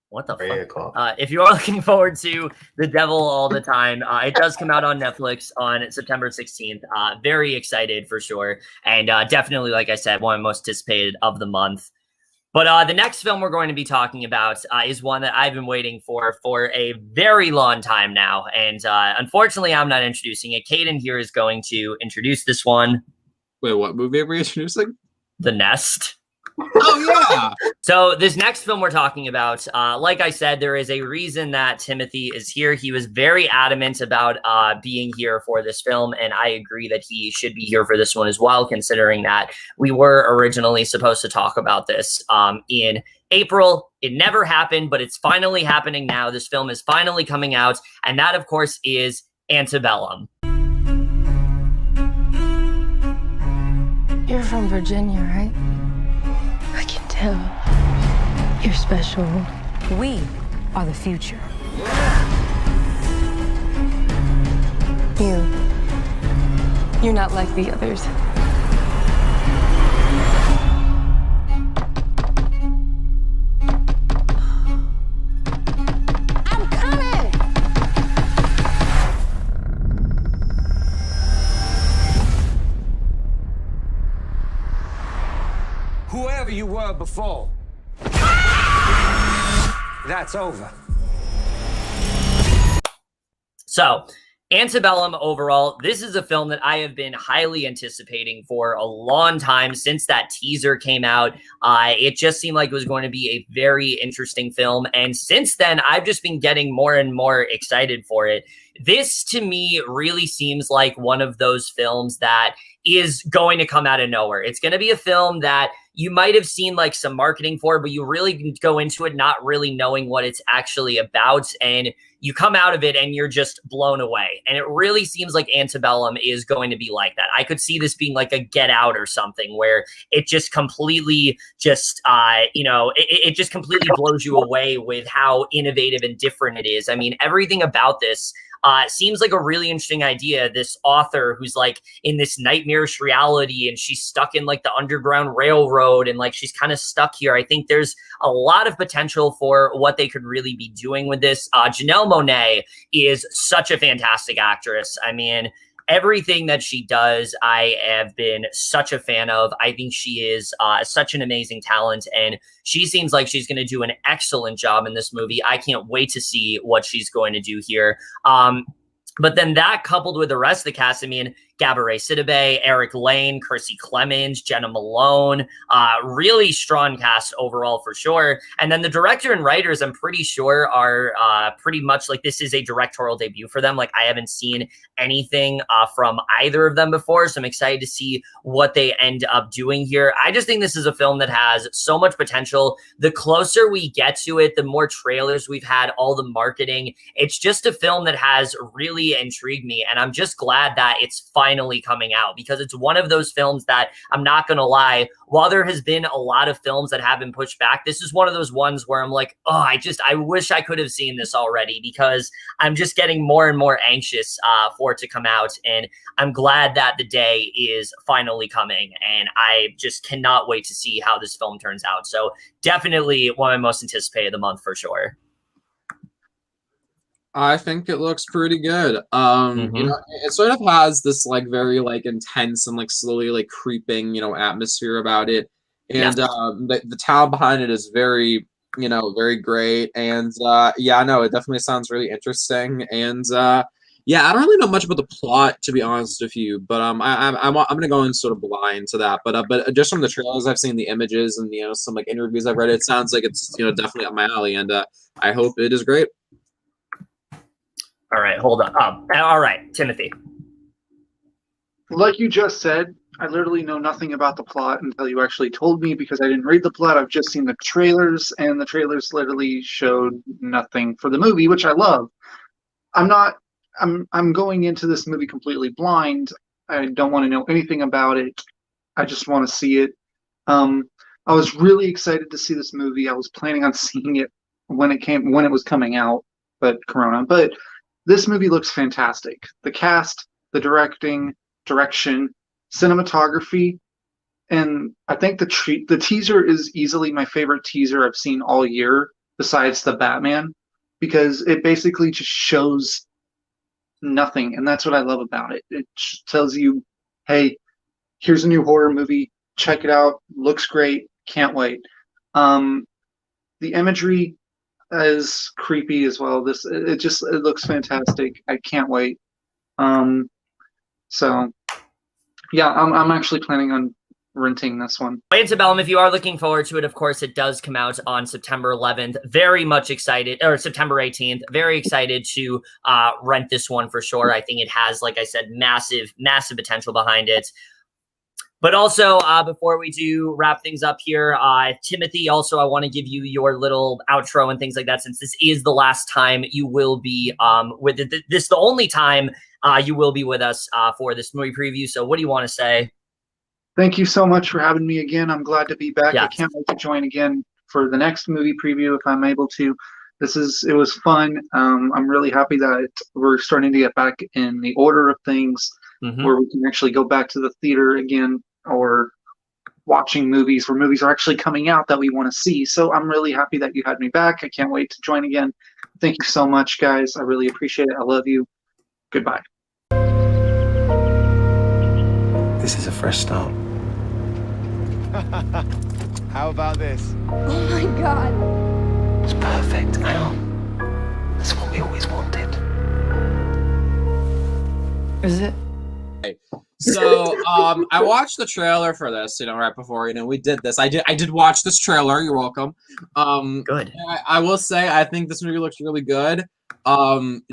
what the fuck? If you are looking forward to The Devil All the Time, it does come out on Netflix on September 16th. Very excited for sure. And definitely, like I said, one of the most anticipated of the month. But the next film we're going to be talking about is one that I've been waiting for a very long time now. And unfortunately, I'm not introducing it. Caden here is going to introduce this one. Wait, what movie are we introducing? The Nest. Oh yeah. So this next film we're talking about, like I said, there is a reason that Timothy is here. He was very adamant about being here for this film, and I agree that he should be here for this one as well, considering that we were originally supposed to talk about this in April. It never happened, but it's finally happening now. This film is finally coming out, and that, of course, is Antebellum. You're from Virginia, right? I can tell. You're special. We are the future. You're not like the others. I'm coming! Whoever you were before, that's over. So, Antebellum overall, this is a film that I have been highly anticipating for a long time since that teaser came out. It just seemed like it was going to be a very interesting film. And since then, I've just been getting more and more excited for it. This, to me, really seems like one of those films that is going to come out of nowhere. It's going to be a film that you might have seen like some marketing for, but you really go into it not really knowing what it's actually about. And you come out of it and you're just blown away. And it really seems like Antebellum is going to be like that. I could see this being like a Get Out or something where it just completely just, it just completely blows you away with how innovative and different it is. I mean, everything about this seems like a really interesting idea. This author who's like in this nightmarish reality and she's stuck in like the Underground Railroad and like she's kind of stuck here. I think there's a lot of potential for what they could really be doing with this. Janelle Monáe is such a fantastic actress. I mean, everything that she does, I have been such a fan of. I think she is such an amazing talent, and she seems like she's going to do an excellent job in this movie. I can't wait to see what she's going to do here. But then that coupled with the rest of the cast, I mean, Gabourey Sidibe, Eric Lane, Kiersey Clemens, Jenna Malone, really strong cast overall for sure. And then the director and writers, I'm pretty sure, are pretty much like this is a directorial debut for them. Like I haven't seen anything from either of them before, so I'm excited to see what they end up doing here. I just think this is a film that has so much potential. The closer we get to it, the more trailers we've had, all the marketing. It's just a film that has really intrigued me, and I'm just glad that it's finally coming out, because it's one of those films that, I'm not gonna lie, while there has been a lot of films that have been pushed back, this is one of those ones where I'm like, oh, I wish I could have seen this already, because I'm just getting more and more anxious for it to come out, and I'm glad that the day is finally coming, and I just cannot wait to see how this film turns out. So definitely one of my most anticipated of the month for sure. I think it looks pretty good. You know, it sort of has this like very like intense and like slowly like creeping, you know, atmosphere about it. And the talent behind it is very, you know, very great. And yeah, no, it definitely sounds really interesting. And yeah, I don't really know much about the plot, to be honest with you, but I'm gonna go in sort of blind to that. But just from the trailers I've seen, the images, and you know, some like interviews I've read, it sounds like it's, you know, definitely up my alley, and I hope it is great. All right, hold on. All right, Timothy. Like you just said, I literally know nothing about the plot until you actually told me, because I didn't read the plot. I've just seen the trailers, and the trailers literally showed nothing for the movie, which I love. I'm going into this movie completely blind. I don't want to know anything about it. I just want to see it. I was really excited to see this movie. I was planning on seeing it when it was coming out, but Corona. But this movie looks fantastic. The cast, the direction, cinematography, and I think the teaser is easily my favorite teaser I've seen all year, besides the Batman, because it basically just shows nothing, and that's what I love about it. It tells you, hey, here's a new horror movie, check it out, looks great, can't wait. The imagery is creepy as well. It looks fantastic. I can't wait. So yeah, I'm actually planning on renting this one. Antebellum, if you are looking forward to it, of course, it does come out on September 11th. Very much excited, or September 18th. Very excited to rent this one for sure. I think it has, like I said, massive, massive potential behind it. But also, before we do wrap things up here, Timothy, also, I want to give you your little outro and things like that, since this is the last time you will be with this, the only time you will be with us for this movie preview. So what do you want to say? Thank you so much for having me again. I'm glad to be back. Yeah. I can't wait to join again for the next movie preview if I'm able to. It was fun. I'm really happy that we're starting to get back in the order of things, where we can actually go back to the theater again, or watching movies where movies are actually coming out that we want to see. So I'm really happy that you had me back. I can't wait to join again. Thank you so much, guys. I really appreciate it. I love you. Goodbye. This is a fresh start. How about this? Oh my god. It's perfect, Al. That's what we always wanted. Is it? So I watched the trailer for this, right before we did this. I did watch this trailer. You're welcome. Good. I will say I think this movie looks really good.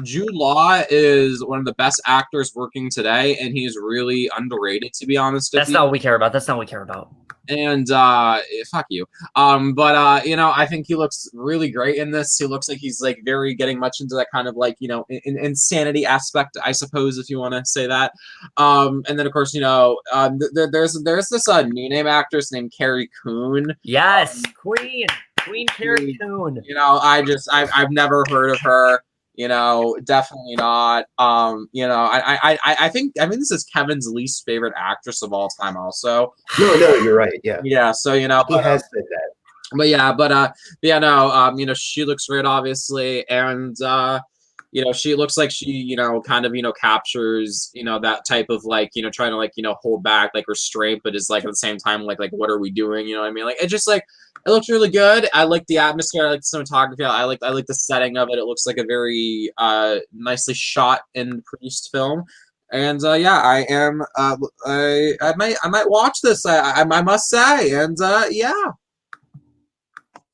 Jude Law is one of the best actors working today, and he is really underrated, to be honest. That's not what we care about. That's not what we care about. And fuck you. I think he looks really great in this. He looks like he's like very getting much into that kind of like, insanity aspect, I suppose, if you want to say that. And then of course, there's this new name actress named Carrie Coon. Yes, Queen Carrie Coon. I've never heard of her. Definitely not. I think this is Kevin's least favorite actress of all time. Also, no, you're right. Yeah, yeah. So he has said that. But she looks great, obviously, and she looks like she kind of captures that type of like trying to like hold back like restraint, but is like at the same time like what are we doing? You know what I mean? Like it just like. It looks really good. I like the atmosphere. I like the cinematography. I like the setting of it. It looks like a very nicely shot and produced film. And I am. I might watch this. I must say. And yeah.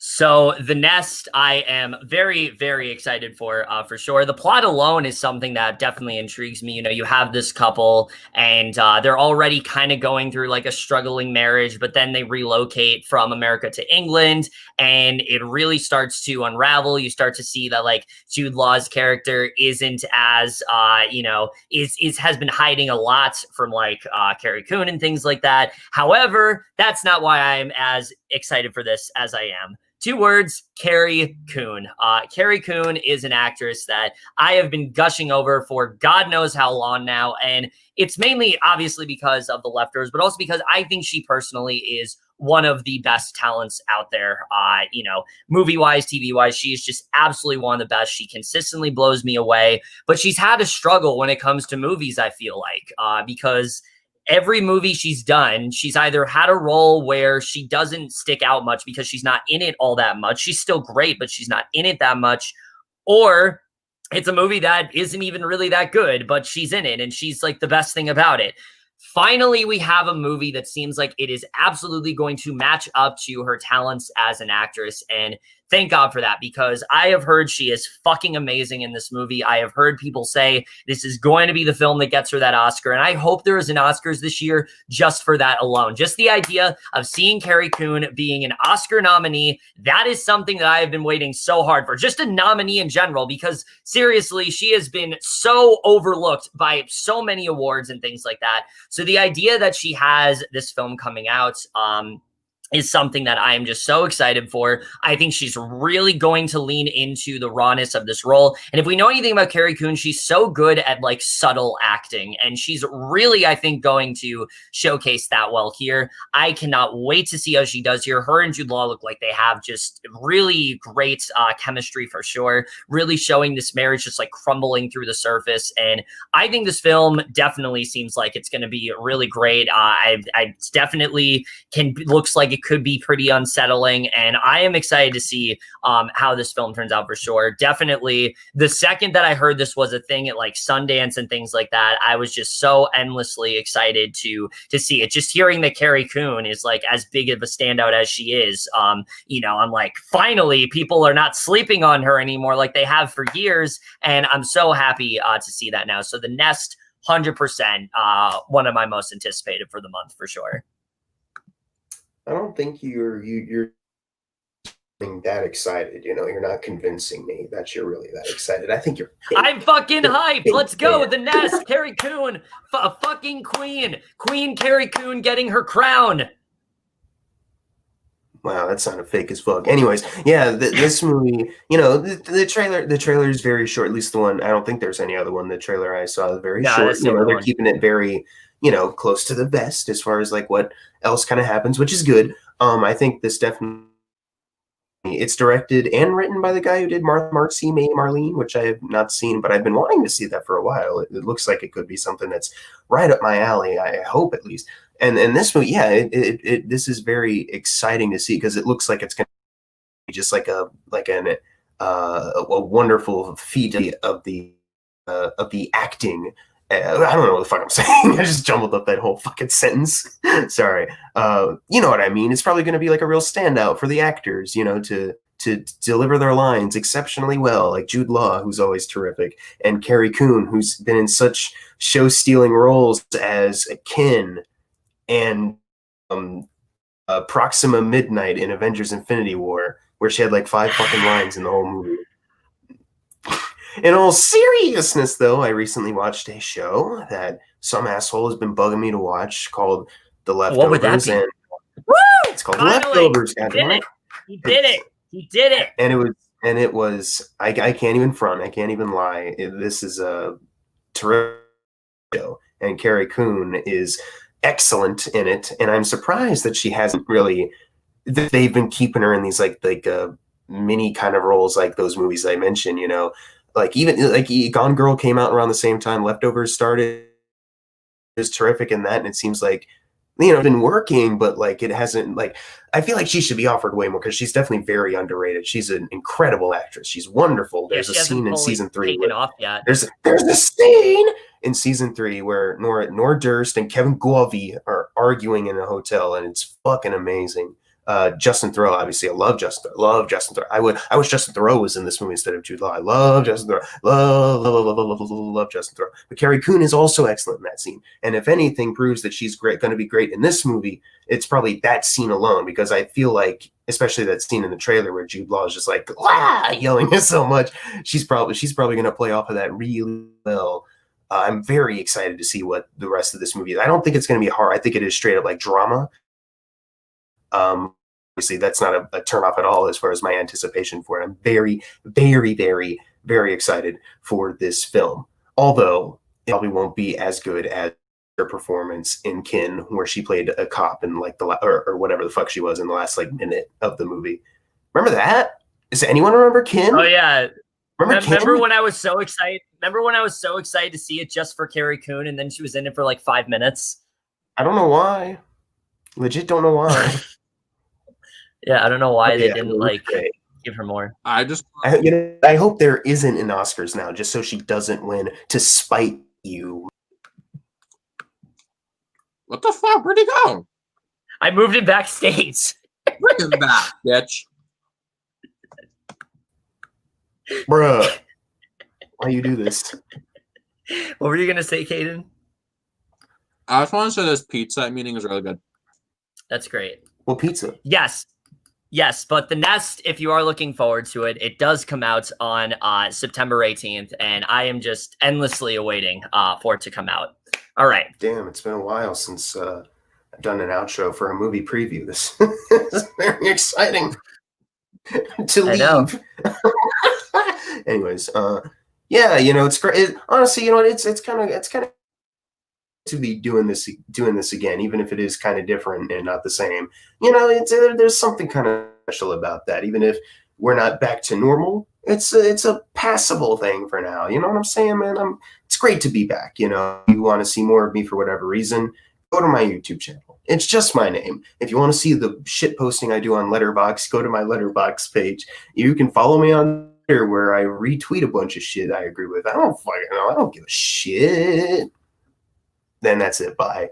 So The Nest, I am very, very excited for sure. The plot alone is something that definitely intrigues me. You have this couple and they're already kind of going through like a struggling marriage, but then they relocate from America to England and it really starts to unravel. You start to see that like Jude Law's character isn't as, has been hiding a lot from like Carrie Coon and things like that. However, that's not why I'm as excited for this as I am. 2 words, Carrie Coon. Carrie Coon is an actress that I have been gushing over for God knows how long now. And it's mainly obviously because of The Leftovers, but also because I think she personally is one of the best talents out there. Movie-wise, TV-wise, she is just absolutely one of the best. She consistently blows me away, but she's had a struggle when it comes to movies, I feel like, because every movie she's done, she's either had a role where she doesn't stick out much because she's not in it all that much. She's still great, but she's not in it that much. Or it's a movie that isn't even really that good, but she's in it and she's like the best thing about it. Finally, we have a movie that seems like it is absolutely going to match up to her talents as an actress. And thank God for that, because I have heard she is fucking amazing in this movie. I have heard people say this is going to be the film that gets her that Oscar. And I hope there is an Oscars this year just for that alone. Just the idea of seeing Carrie Coon being an Oscar nominee, that is something that I have been waiting so hard for. Just a nominee in general, because seriously, she has been so overlooked by so many awards and things like that. So the idea that she has this film coming out, is something that I am just so excited for. I think she's really going to lean into the rawness of this role. And if we know anything about Carrie Coon, she's so good at like subtle acting. And she's really, I think, going to showcase that well here. I cannot wait to see how she does here. Her and Jude Law look like they have just really great chemistry for sure. Really showing this marriage just like crumbling through the surface. And I think this film definitely seems like it's going to be really great. I definitely looks like it could be pretty unsettling. And I am excited to see how this film turns out for sure. Definitely the second that I heard this was a thing at like Sundance and things like that, I was just so endlessly excited to see it. Just hearing that Carrie Coon is like as big of a standout as she is, you know, I'm like, finally people are not sleeping on her anymore like they have for years. And I'm so happy to see that now. So The Nest, 100%, one of my most anticipated for the month for sure. I don't think you're that excited. You know, you're not convincing me that you're really that excited. I think you're fake. I'm fucking hyped. Let's go. fan. The Nest, Carrie Coon, a fucking Queen Carrie Coon getting her crown. Wow, that sounded fake as fuck. Anyways, yeah, this movie, you know, the trailer is very short. At least the one, I don't think there's any other one. The trailer I saw is very short. You know, they're keeping it very, you know, close to the vest as far as like what else kind of happens, which is good. I think this definitely, it's directed and written by the guy who did Marcy May Marlene, which I have not seen, but I've been wanting to see that for a while. It looks like it could be something that's right up my alley. I hope at least. And this movie, yeah, this is very exciting to see because it looks like it's going to be just like a wonderful feat of the acting. I don't know what the fuck I'm saying. I just jumbled up that whole fucking sentence. Sorry. You know what I mean? It's probably going to be like a real standout for the actors, you know, to deliver their lines exceptionally well, like Jude Law, who's always terrific, and Carrie Coon, who's been in such show-stealing roles as Kin and Proxima Midnight in Avengers Infinity War, where she had like 5 fucking lines in the whole movie. In all seriousness, though, I recently watched a show that some asshole has been bugging me to watch called The Leftovers. What would that be? And woo! It's called The Leftovers. He did it. And it was. I can't even front. I can't even lie. This is a terrific show, and Carrie Coon is excellent in it. And I'm surprised that she hasn't really. They've been keeping her in these like mini kind of roles, like those movies I mentioned. You know. Like even like Gone Girl came out around the same time Leftovers started. Is terrific in that, and it seems like, you know, been working, but like it hasn't. Like I feel like she should be offered way more because she's definitely very underrated. She's an incredible actress. She's wonderful. There's a scene in season 3. There's a scene in season 3 where Nora Durst and Kevin Govey are arguing in a hotel, and it's fucking amazing. Justin Theroux, obviously, I love Justin Theroux. I wish Justin Theroux was in this movie instead of Jude Law. I love Justin Theroux. Love Justin Theroux. But Carrie Coon is also excellent in that scene. And if anything proves that she's going to be great in this movie, it's probably that scene alone, because I feel like, especially that scene in the trailer where Jude Law is just like yelling so much, she's probably going to play off of that really well. I'm very excited to see what the rest of this movie is. I don't think it's going to be hard. I think it is straight up like drama. Obviously, that's not a turnoff at all as far as my anticipation for it. I'm very, very, very, very excited for this film. Although it probably won't be as good as her performance in Kin, where she played a cop in like or whatever the fuck she was in the last like minute of the movie. Remember that? Does anyone remember Kin? Oh yeah. Remember when I was so excited? Remember when I was so excited to see it just for Carrie Coon, and then she was in it for like 5 minutes? I don't know why. Legit don't know why. Yeah, I don't know why they didn't give her more. I hope there isn't an Oscars now, just so she doesn't win to spite you. What the fuck? Where'd he go? I moved him backstage. Bring him back, bitch. Bruh. Why you do this? What were you gonna say, Caden? I just want to say this pizza meeting is really good. That's great. Well, pizza. Yes, but The Nest, if you are looking forward to it, it does come out on September 18th, and I am just endlessly awaiting for it to come out. All right. Damn, it's been a while since I've done an outro for a movie preview. This is very exciting to leave. I know. Anyways, yeah, you know, it's great. Honestly, you know, it's kind of to be doing this again, even if it is kind of different and not the same. You know, there's something kind of special about that. Even if we're not back to normal, it's a passable thing for now. You know what I'm saying, man? It's great to be back. You know, you want to see more of me for whatever reason, go to my YouTube channel. It's just my name. If you want to see the shit posting I do on Letterboxd, go to my Letterboxd page. You can follow me on Twitter where I retweet a bunch of shit I agree with. I don't fucking know. I don't give a shit. Then that's it. Bye.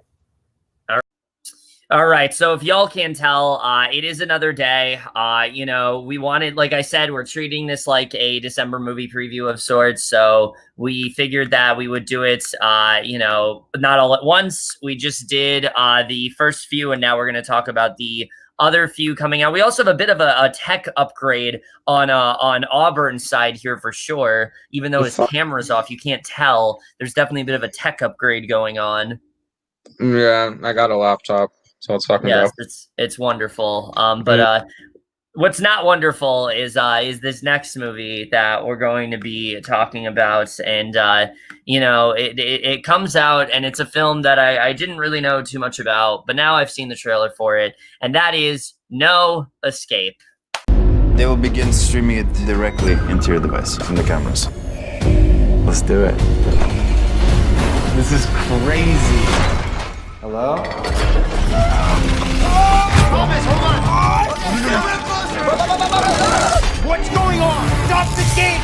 All right, so if y'all can tell, it is another day. You know, we wanted, like I said, we're treating this like a December movie preview of sorts, so we figured that we would do it, you know, not all at once. We just did the first few, and now we're going to talk about the other few coming out. We also have a bit of a tech upgrade on Auburn's side here for sure. Even though his camera's off, you can't tell. There's definitely a bit of a tech upgrade going on. Yeah, I got a laptop. So let's fucking go. It's wonderful. But what's not wonderful is this next movie that we're going to be talking about, and you know, it comes out, and it's a film that I didn't really know too much about, but now I've seen the trailer for it, and that is No Escape. They will begin streaming it directly into your device from the cameras. Let's do it. This is crazy. Hello? Thomas, hold on! What's going on? Stop the gate!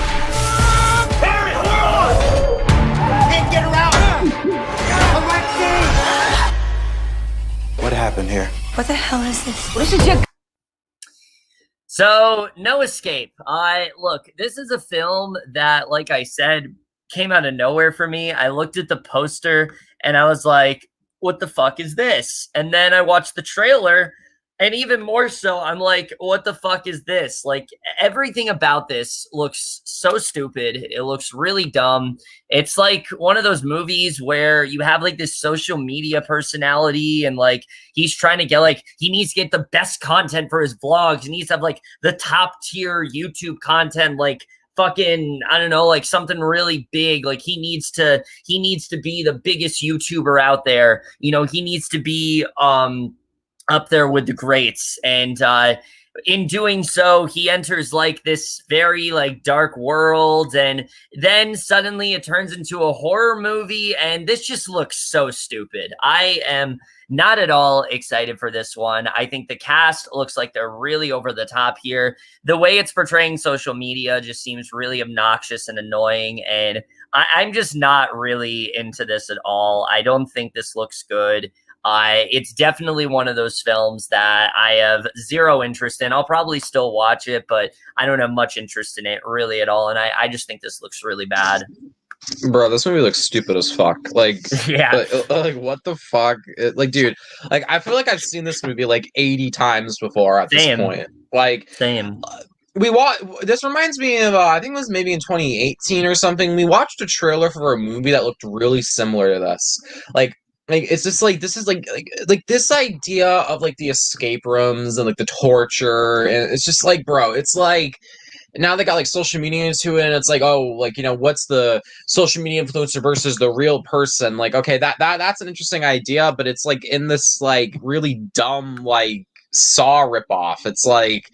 Barry, hold on! Can't get her out! Alexei! What happened here? What the hell is this? What is it? So, No Escape. Look, this is a film that, like I said, came out of nowhere for me. I looked at the poster and I was like, what the fuck is this? And then I watched the trailer, and even more so, I'm like, what the fuck is this? Like, everything about this looks so stupid. It looks really dumb. It's like one of those movies where you have like this social media personality, and like he's trying to get like, he needs to get the best content for his vlogs. He needs to have like the top tier YouTube content, like fucking, I don't know, like something really big. Like he needs to be the biggest YouTuber out there. You know, he needs to be up there with the greats. And in doing so, he enters like this very like dark world, and then suddenly it turns into a horror movie, and this just looks so stupid. I am not at all excited for this one. I think the cast looks like they're really over the top here. The way it's portraying social media just seems really obnoxious and annoying, and I'm just not really into this at all. I don't think this looks good. It's definitely one of those films that I have zero interest in. I'll probably still watch it, but I don't have much interest in it really at all. And I just think this looks really bad. Bro, this movie looks stupid as fuck. Like, yeah, like what the fuck? Like, dude, like I feel like I've seen this movie like 80 times before at this point. Like, same. We watched. This reminds me of I think it was maybe in 2018 or something. We watched a trailer for a movie that looked really similar to this. Like it's just like this is like this idea of like the escape rooms and like the torture, and it's just like, bro, it's like now they got like social media into it, and it's like, oh, like, you know, what's the social media influencer versus the real person? Like, okay, that's an interesting idea, but it's like in this like really dumb like Saw ripoff. It's like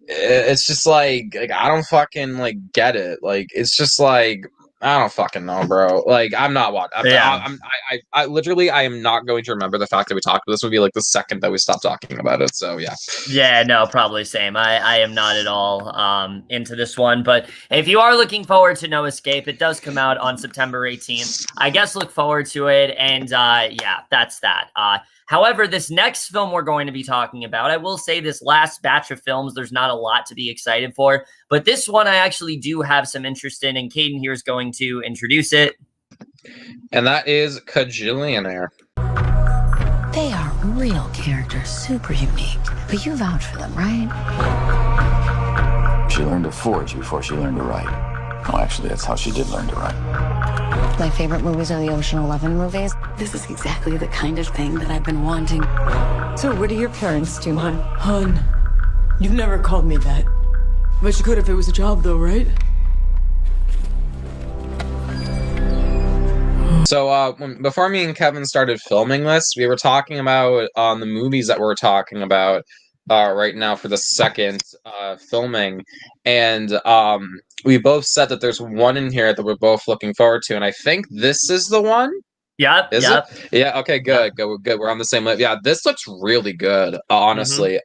it's just like I don't fucking like get it. Like it's just like I don't fucking know, bro. Like I'm not watching. I literally I am not going to remember the fact that we talked about this movie like the second that we stopped talking about it. So yeah. Yeah, no, probably same. I am not at all into this one. But if you are looking forward to No Escape, it does come out on September 18th. I guess look forward to it. And yeah, that's that. However, this next film we're going to be talking about, I will say this last batch of films, there's not a lot to be excited for. But this one I actually do have some interest in, and Caden here is going to introduce it. And that is Kajillionaire. They are real characters, super unique. But you vouch for them, right? She learned to forge before she learned to write. Well, actually, that's how she did learn to write. My favorite movies are the Ocean 11 movies. This is exactly the kind of thing that I've been wanting. So what do your parents do, hon? Hun, you've never called me that. But you could if it was a job, though, right? So before me and Kevin started filming this, we were talking about the movies that we're talking about right now for the second filming, and we both said that there's one in here that we're both looking forward to, and I think this is the one. Yep. Is yep. it? Yeah. Okay. Good. Good. Good. We're on the same level. Yeah. This looks really good. Honestly.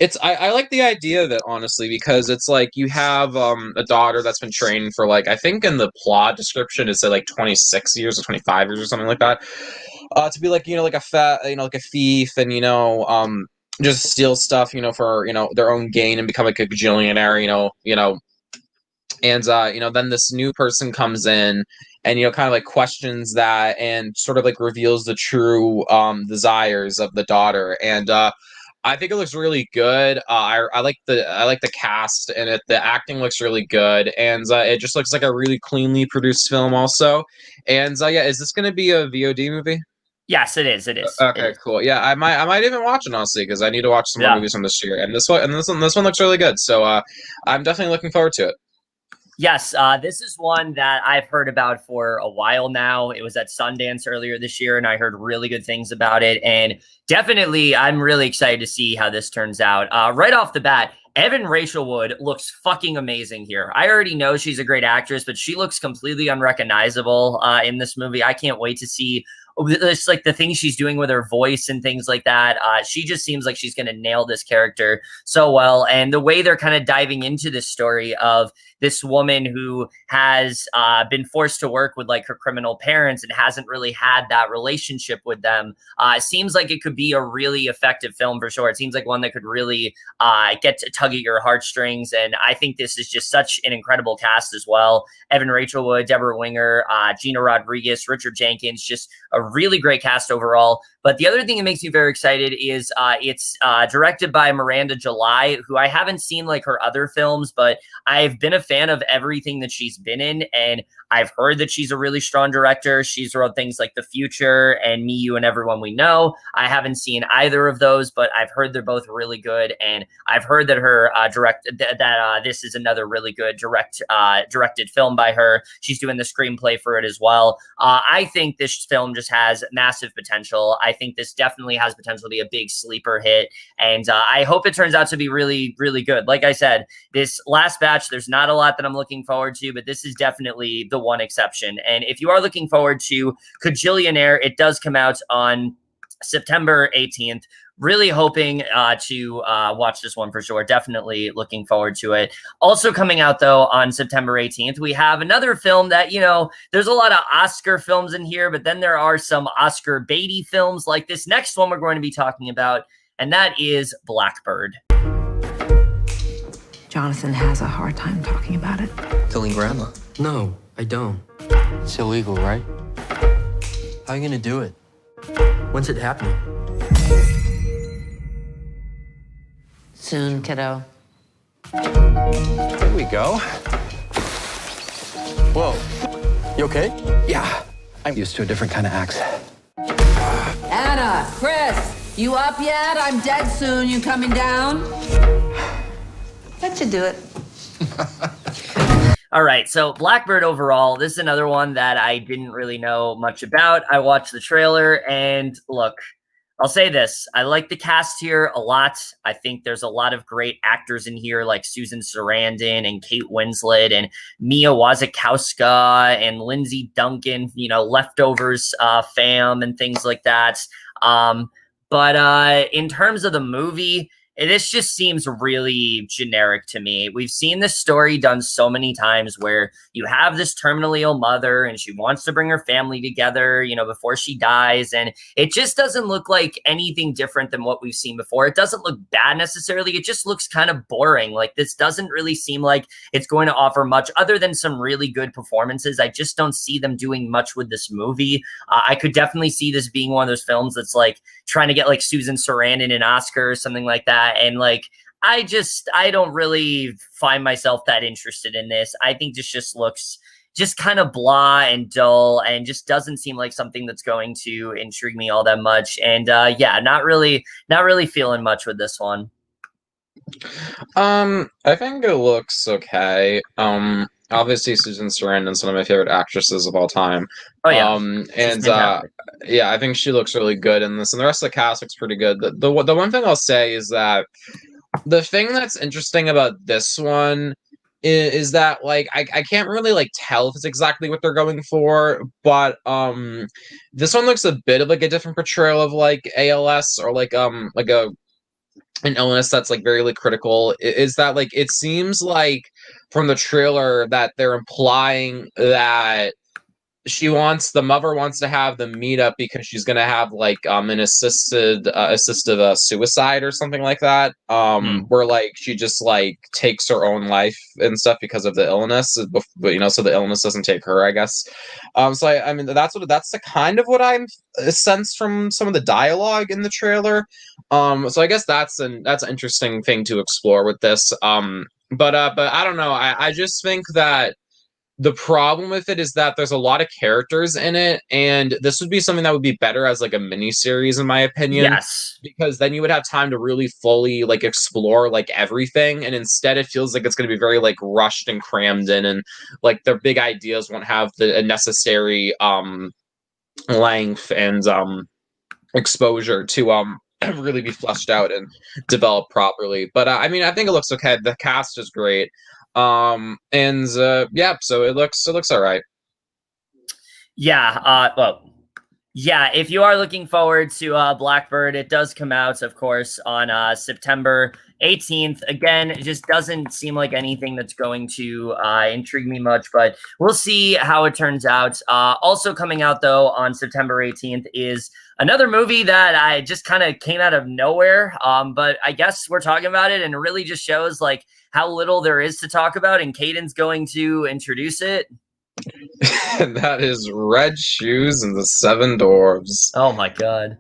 It's I like the idea of it honestly because it's like you have a daughter that's been trained for like I think in the plot description it said like 26 years or 25 years or something like that. To be like like like a thief and just steal stuff for their own gain and become like a gajillionaire and then this new person comes in and kind of like questions that and sort of like reveals the true desires of the daughter and I think it looks really good. I like the cast and the acting looks really good and it just looks like a really cleanly produced film also. And yeah, is this going to be a VOD movie? Yes, it is. It is. Okay, It is. cool. Yeah, I might even watch it honestly because I need to watch some more movies from this year. And this one looks really good. So I'm definitely looking forward to it. Yes, this is one that I've heard about for a while now. It was at Sundance earlier this year, and I heard really good things about it. And definitely, I'm really excited to see how this turns out. Right off the bat, Evan Rachel Wood looks fucking amazing here. I already know she's a great actress, but she looks completely unrecognizable in this movie. I can't wait to see it's like the things she's doing with her voice and things like that. She just seems like she's going to nail this character so well. And the way they're kind of diving into this story of this woman who has been forced to work with like her criminal parents and hasn't really had that relationship with them. Seems like it could be a really effective film for sure. It seems like one that could really get to tug at your heartstrings. And I think this is just such an incredible cast as well. Evan Rachel Wood, Deborah Winger, Gina Rodriguez, Richard Jenkins, just a really great cast overall. But the other thing that makes me very excited is it's directed by Miranda July, who I haven't seen like her other films, but I've been a fan of everything that she's been in. And I've heard that she's a really strong director. She's wrote things like The Future and Me, You, and Everyone We Know. I haven't seen either of those, but I've heard they're both really good. And I've heard that her this is another really good directed film by her. She's doing the screenplay for it as well. I think this film just has massive potential. I think this definitely has potential to be a big sleeper hit. And I hope it turns out to be really, really good. Like I said, this last batch, there's not a lot that I'm looking forward to, but this is definitely the one exception. And if you are looking forward to Kajillionaire, it does come out on September 18th. Really hoping to watch this one for sure. Definitely looking forward to it. Also coming out, though, on September 18th, we have another film that, there's a lot of Oscar films in here, but then there are some Oscar baity films like this next one we're going to be talking about, and that is Blackbird. Jonathan has a hard time talking about it. Telling Grandma? No, I don't. It's illegal, right? How are you gonna do it? When's it happening? Soon, kiddo. There we go. Whoa. You okay? Yeah. I'm used to a different kind of axe. Anna, Chris, you up yet? I'm dead soon. You coming down? Let you do it. All right, so Blackbird overall, this is another one that I didn't really know much about. I watched the trailer, and look, I'll say this. I like the cast here a lot. I think there's a lot of great actors in here like Susan Sarandon and Kate Winslet and Mia Wasikowska and Lindsay Duncan, Leftovers fam and things like that. But in terms of the movie, this just seems really generic to me. We've seen this story done so many times where you have this terminally ill mother and she wants to bring her family together, before she dies. And it just doesn't look like anything different than what we've seen before. It doesn't look bad necessarily. It just looks kind of boring. Like this doesn't really seem like it's going to offer much other than some really good performances. I just don't see them doing much with this movie. I could definitely see this being one of those films that's like trying to get like Susan Sarandon an Oscar or something like that. And like, I don't really find myself that interested in this. I think this just looks just kind of blah and dull and just doesn't seem like something that's going to intrigue me all that much. And yeah, not really feeling much with this one. I think it looks okay. Obviously Susan Sarandon's one of my favorite actresses of all time. Oh yeah. And yeah, I think she looks really good in this, and the rest of the cast looks pretty good. The one thing I'll say is that the thing that's interesting about this one is that like I can't really like tell if it's exactly what they're going for, but this one looks a bit of like a different portrayal of like ALS or like an illness that's like very like critical. Is that like it seems like from the trailer that they're implying that the mother wants to have them meet up because she's gonna have like an assisted suicide or something like that, where like she just like takes her own life and stuff because of the illness, but so the illness doesn't take her, I guess. So I mean that's the kind of what I'm sensed from some of the dialogue in the trailer. So I guess that's an interesting thing to explore with this. But I don't know. I just think that the problem with it is that there's a lot of characters in it, and this would be something that would be better as like a mini series, in my opinion. Yes, because then you would have time to really fully like explore like everything, and instead it feels like it's going to be very like rushed and crammed in, and like their big ideas won't have the necessary length and exposure to really be fleshed out and developed properly. But I mean, I think it looks okay. The cast is great. So it looks all right. If you are looking forward to Blackbird, it does come out, of course, on September 18th. Again, it just doesn't seem like anything that's going to intrigue me much, but we'll see how it turns out. Also coming out, though, on September 18th is another movie that I just kind of came out of nowhere, but I guess we're talking about it, and it really just shows like how little there is to talk about, and Caden's going to introduce it. And that is Red Shoes and the Seven Dwarves. Oh my god.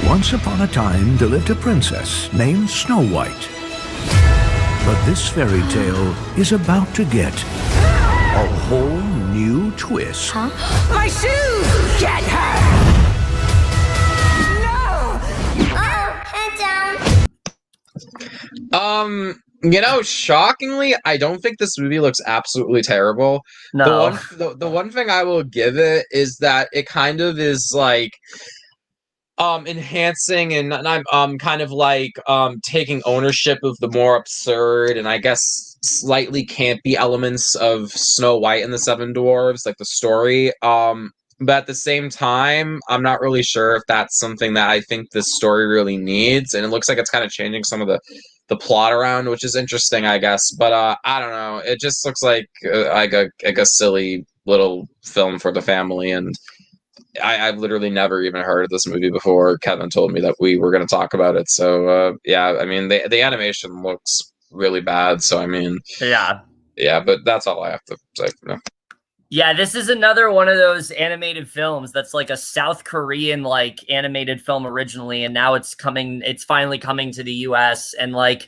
Once upon a time, there lived a princess named Snow White. But this fairy tale is about to get a whole new twist. Huh? My shoes! Get her! Shockingly, I don't think this movie looks absolutely terrible. No. The one thing I will give it is that it kind of is like enhancing and I'm kind of like taking ownership of the more absurd and I guess slightly campy elements of Snow White and the Seven Dwarves, like the story. But at the same time, I'm not really sure if that's something that I think this story really needs, and it looks like it's kind of changing some of the plot around, which is interesting, I guess. But I don't know. It just looks like a silly little film for the family, and I've literally never even heard of this movie before. Kevin told me that we were going to talk about it. So I mean, the animation looks really bad. So I mean, yeah, but that's all I have to say for now. Yeah, this is another one of those animated films that's like a South Korean like animated film originally, and now it's finally coming to the US, and like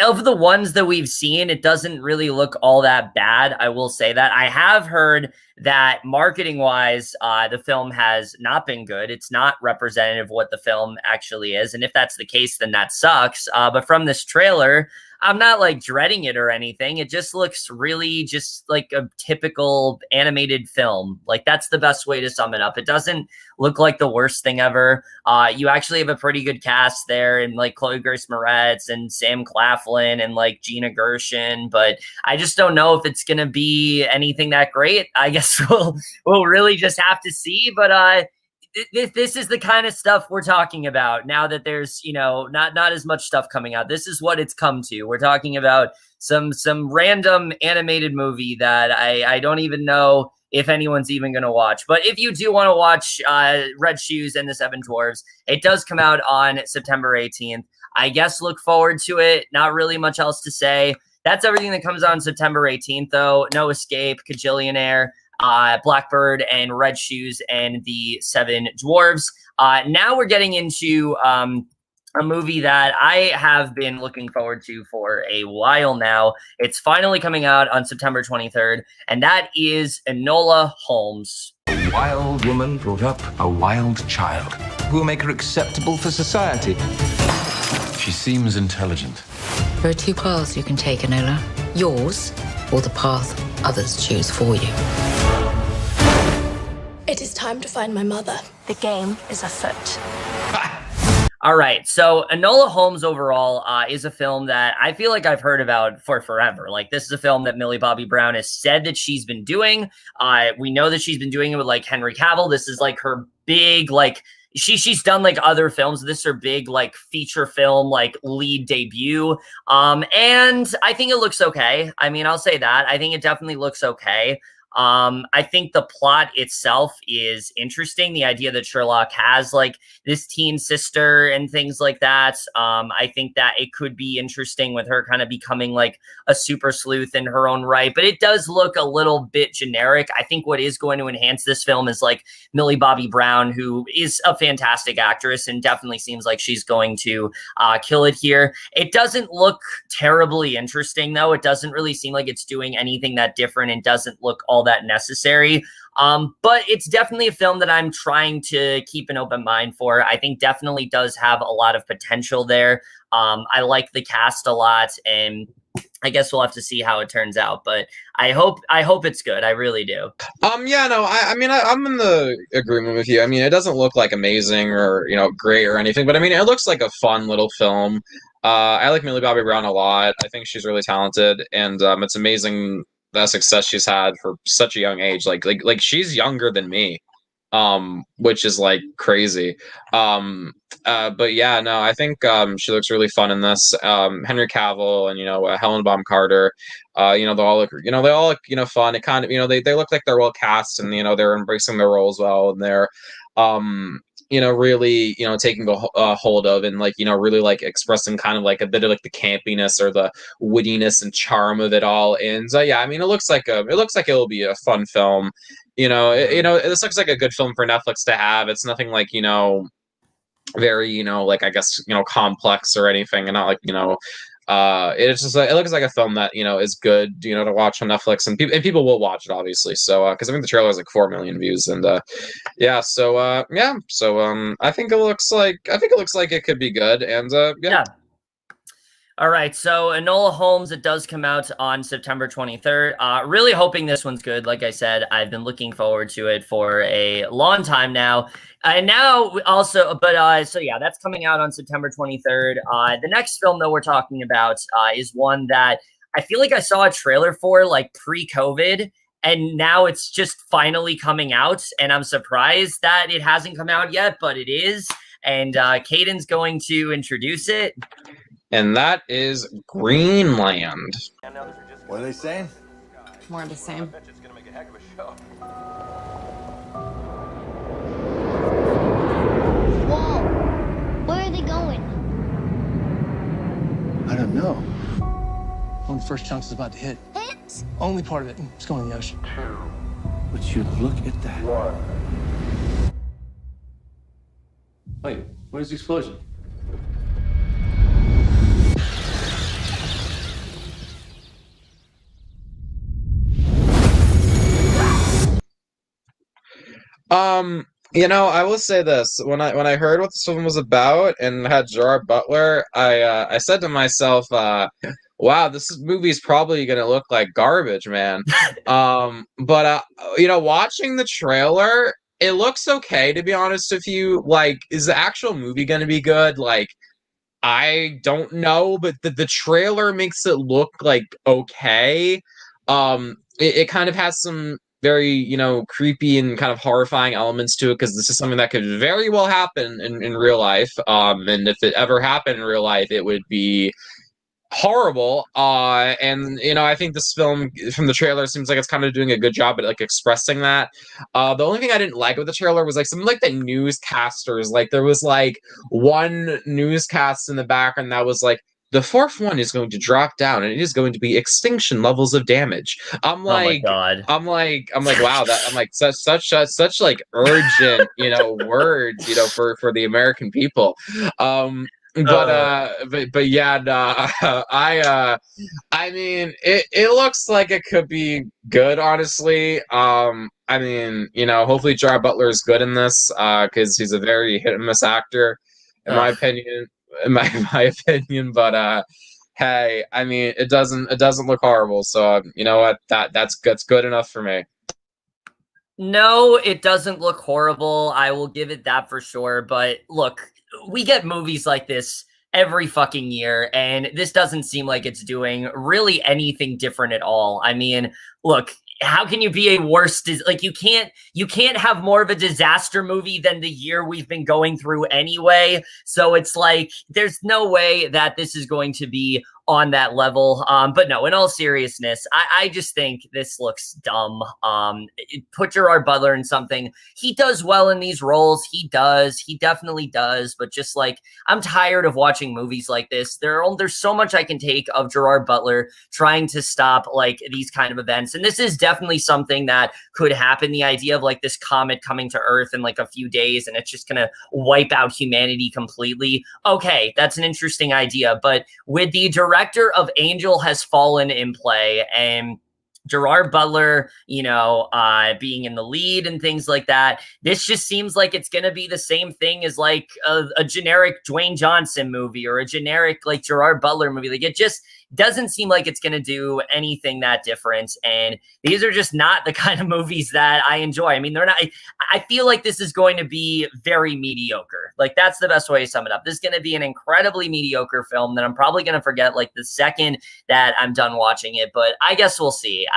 of the ones that we've seen, it doesn't really look all that bad. I will say that. I have heard that marketing wise, the film has not been good. It's not representative of what the film actually is. And if that's the case, then that sucks. But from this trailer, I'm not like dreading it or anything. It just looks really just like a typical animated film. Like that's the best way to sum it up. It doesn't look like the worst thing ever. You actually have a pretty good cast there, and like Chloe Grace Moretz and Sam Claflin and like Gina Gershon, but I just don't know if it's gonna be anything that great. I guess we'll really just have to see. But this is the kind of stuff we're talking about now that there's, not as much stuff coming out. This is what it's come to. We're talking about some random animated movie that I don't even know if anyone's even going to watch. But if you do want to watch Red Shoes and the Seven Dwarves, it does come out on September 18th. I guess look forward to it. Not really much else to say. That's everything that comes out on September 18th, though. No Escape, Kajillionaire, Blackbird, and Red Shoes and the Seven Dwarves. Now we're getting into a movie that I have been looking forward to for a while now. It's finally coming out on September 23rd, and that is Enola Holmes. A wild woman brought up a wild child who will make her acceptable for society. She seems intelligent. There are two paths you can take, Enola. Yours, or the path others choose for you. It is time to find my mother. The game is afoot. All right. So Enola Holmes overall is a film that I feel like I've heard about for forever. Like, this is a film that Millie Bobby Brown has said that she's been doing. We know that she's been doing it with like Henry Cavill. This is like her big, like, she's done like other films. This is her big like feature film, like lead debut. And I think it looks okay. I mean, I'll say that. I think it definitely looks okay. I think the plot itself is interesting. The idea that Sherlock has like this teen sister and things like that. I think that it could be interesting with her kind of becoming like a super sleuth in her own right, but it does look a little bit generic. I think what is going to enhance this film is like Millie Bobby Brown, who is a fantastic actress and definitely seems like she's going to kill it here. It doesn't look terribly interesting though. It doesn't really seem like it's doing anything that different and doesn't look all that necessary. But it's definitely a film that I'm trying to keep an open mind for. I think definitely does have a lot of potential there. I like the cast a lot, and I guess we'll have to see how it turns out, but I hope it's good. I really do. Yeah, no, I mean, I'm in the agreement with you. I mean, it doesn't look like amazing or, great or anything, but I mean, it looks like a fun little film. I like Millie Bobby Brown a lot. I think she's really talented, and it's amazing the success she's had for such a young age. Like she's younger than me, which is like crazy. But yeah, no, I think she looks really fun in this. Henry Cavill and Helen Bonham Carter, they all look fun. It kind of they look like they're well cast, and they're embracing their roles well, and they're really taking a hold of and really like expressing kind of like a bit of like the campiness or the wittiness and charm of it all. And yeah, I mean, it looks like it'll be a fun film. This looks like a good film for Netflix to have. It's nothing like very like I guess complex or anything, and not like it's just it looks like a film that is good to watch on Netflix, and people will watch it obviously. So because I think the trailer has like 4 million views, and yeah, so I think it looks like it could be good, and yeah. All right, so Enola Holmes, it does come out on September 23rd. Really hoping this one's good. Like I said, I've been looking forward to it for a long time now. And now also, so yeah, that's coming out on September 23rd. The next film that we're talking about is one that I feel like I saw a trailer for like pre-COVID, and now it's just finally coming out. And I'm surprised that it hasn't come out yet, but it is. And Caden's going to introduce it. And that is Greenland. What are they saying? More of the same. Whoa! Where are they going? I don't know. When the first chunk's about to hit. Hit? Only part of it. It's going in the ocean. Would you look at that? Wait, where's the explosion? I will say this. When I heard what this film was about and had Gerard Butler, I said to myself, wow, this movie's probably gonna look like garbage, man. But watching the trailer, it looks okay, to be honest with you. Like, is the actual movie gonna be good? Like, I don't know, but the trailer makes it look like okay. It kind of has some very creepy and kind of horrifying elements to it, because this is something that could very well happen in real life, and if it ever happened in real life, it would be horrible. And I think this film from the trailer seems like it's kind of doing a good job at like expressing that. The only thing I didn't like with the trailer was like some like the newscasters, like there was like one newscast in the background that was like, the fourth one is going to drop down, and it is going to be extinction levels of damage. I'm like, oh my God. I'm like, wow, that I'm like such like urgent, words, for the American people. But yeah, nah, I mean, it looks like it could be good, honestly. I mean, hopefully Gerard Butler is good in this, because he's a very hit and miss actor, in my opinion. In my opinion, but hey, I mean, it doesn't look horrible, so you know what, that's good enough for me. No, it doesn't look horrible. I will give it that for sure. But look, we get movies like this every fucking year, and this doesn't seem like it's doing really anything different at all. I mean, look, how can you be a worse like you can't have more of a disaster movie than the year we've been going through anyway. So it's like there's no way that this is going to be on that level. But no, in all seriousness, I just think this looks dumb. Put Gerard Butler in something. He does well in these roles. He definitely does. But just like, I'm tired of watching movies like this. There's so much I can take of Gerard Butler trying to stop like these kind of events. And this is definitely something that could happen. The idea of like this comet coming to Earth in like a few days and it's just going to wipe out humanity completely. Okay, that's an interesting idea. But with the director of Angel Has Fallen in play and Gerard Butler, being in the lead and things like that, this just seems like it's going to be the same thing as like a generic Dwayne Johnson movie or a generic like Gerard Butler movie. Like it just doesn't seem like it's going to do anything that different. And these are just not the kind of movies that I enjoy. I mean, they're not, I feel like this is going to be very mediocre. Like that's the best way to sum it up. This is going to be an incredibly mediocre film that I'm probably going to forget like the second that I'm done watching it, but I guess we'll see.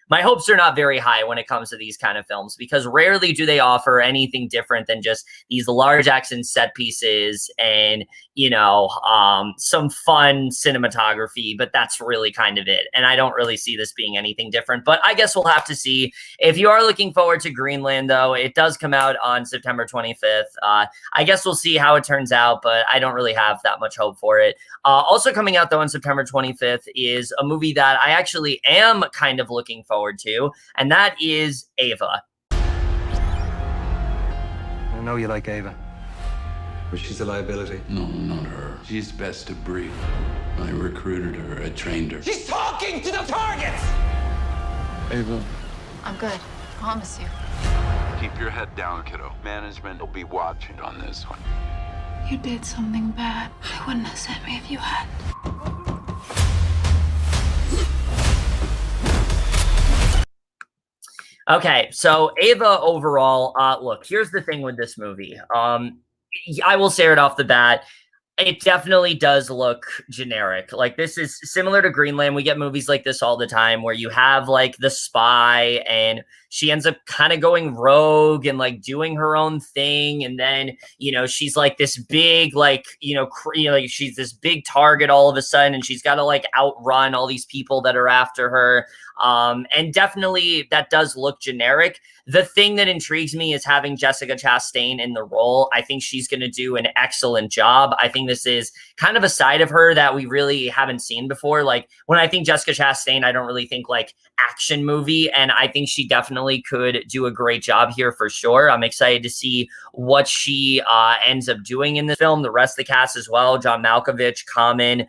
My hopes are not very high when it comes to these kind of films because rarely do they offer anything different than just these large action set pieces and, some fun cinematography, but that's really kind of it. And I don't really see this being anything different, but I guess we'll have to see. If you are looking forward to Greenland, though, it does come out on September 25th. I guess we'll see how it turns out, but I don't really have that much hope for it. Also coming out, though, on September 25th is a movie that I actually am kind of looking forward to, and that is Ava. I know you like Ava. But she's a liability. No, not her. She's best of breed. I recruited her. I trained her. She's talking to the targets! Ava. I'm good. Promise you. Keep your head down, kiddo. Management will be watching on this one. You did something bad. I wouldn't have sent me if you hadn't. Okay, so Ava overall, look, here's the thing with this movie. I will say it off the bat. It definitely does look generic. Like this is similar to Greenland. We get movies like this all the time where you have like the spy and she ends up kind of going rogue and like doing her own thing. And then, she's like this big, like, she's this big target all of a sudden and she's got to like outrun all these people that are after her. And definitely that does look generic. The thing that intrigues me is having Jessica Chastain in the role. I think she's going to do an excellent job. I think this is kind of a side of her that we really haven't seen before. Like when I think Jessica Chastain, I don't really think like action movie. And I think she definitely could do a great job here for sure. I'm excited to see what she ends up doing in this film. The rest of the cast as well. John Malkovich, Common,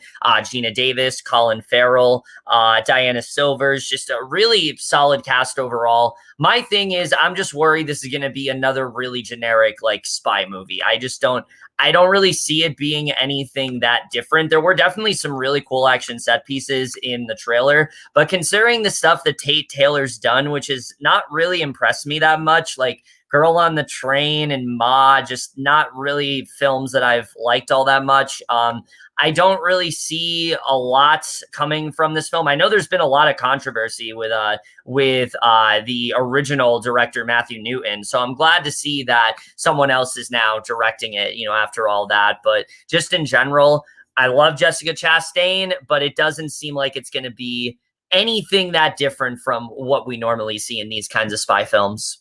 Gina Davis, Colin Farrell, Diana Silvers, just a really solid cast overall. My thing is, I'm just worried this is going to be another really generic like spy movie. I don't really see it being anything that different. There were definitely some really cool action set pieces in the trailer, but considering the stuff that Tate Taylor's done, which has not really impressed me that much, like Girl on the Train and Ma, just not really films that I've liked all that much. I don't really see a lot coming from this film. I know there's been a lot of controversy with the original director, Matthew Newton. So I'm glad to see that someone else is now directing it, after all that. But just in general, I love Jessica Chastain, but it doesn't seem like it's going to be anything that different from what we normally see in these kinds of spy films.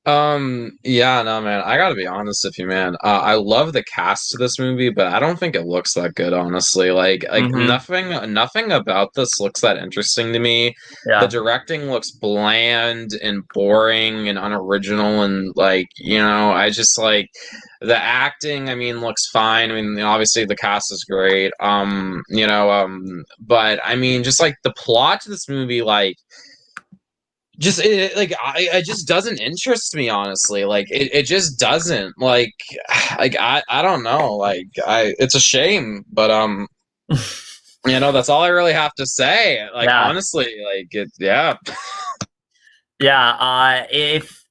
Yeah, no, man, I gotta be honest with you, man. I love the cast of this movie, but I don't think it looks that good, honestly. Like nothing about this looks that interesting to me. Yeah. The directing looks bland and boring and unoriginal, and like, I just like the acting, looks fine. Obviously the cast is great. But just like the plot to this movie, like it just doesn't interest me, honestly. Like it just doesn't I don't know, it's a shame, but that's all I really have to say. Honestly,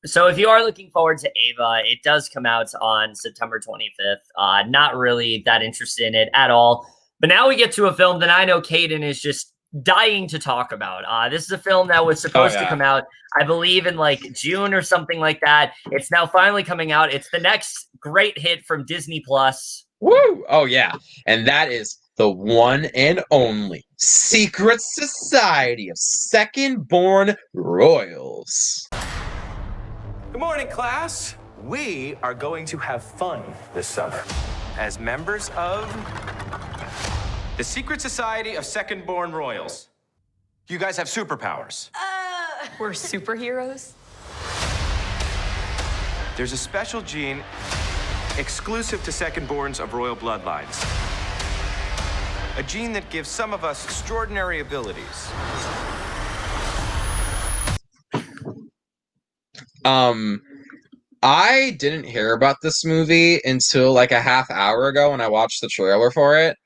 So if you are looking forward to Ava, it does come out on September 25th. Not really that interested in it at all. But now we get to a film that I know Caden is just dying to talk about. This is a film that was supposed to come out, I believe, in like June or something like that. It's now finally coming out. It's the next great hit from Disney Plus. Woo! Oh yeah, and that is the one and only Secret Society of Second-Born Royals. Good morning, class. We are going to have fun this summer as members of the Secret Society of Second-Born Royals. You guys have superpowers. We're superheroes? There's a special gene exclusive to second-borns of royal bloodlines. A gene that gives some of us extraordinary abilities. I didn't hear about this movie until like a half hour ago when I watched the trailer for it.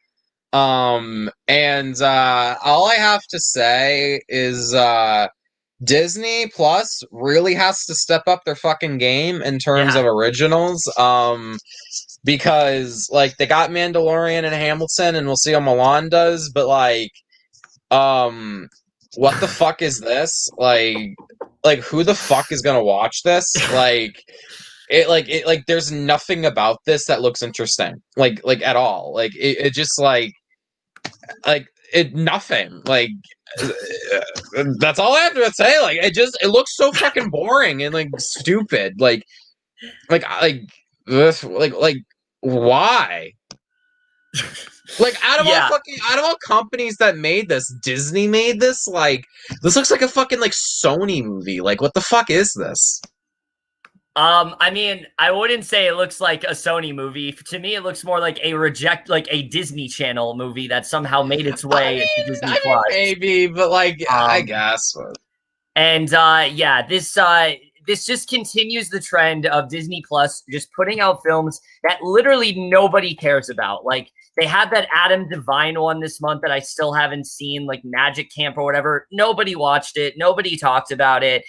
All I have to say is Disney Plus really has to step up their fucking game in terms of originals. Because like they got Mandalorian and Hamilton, and we'll see how Milan does, but like what the fuck is this? Like who the fuck is gonna watch this? It there's nothing about this that looks interesting. Like at all. Like it just like it nothing. Like that's all I have to say. Like it looks so fucking boring and like stupid. Like why? Like out of all companies that made this, Disney made this. Like this looks like a fucking like Sony movie. Like what the fuck is this? I mean, I wouldn't say it looks like a Sony movie. To me, it looks more like a Disney Channel movie that somehow made its way to Disney Plus. Maybe, but like I guess. And this just continues the trend of Disney Plus just putting out films that literally nobody cares about. Like they had that Adam Devine one this month that I still haven't seen, like Magic Camp or whatever. Nobody watched it. Nobody talked about it.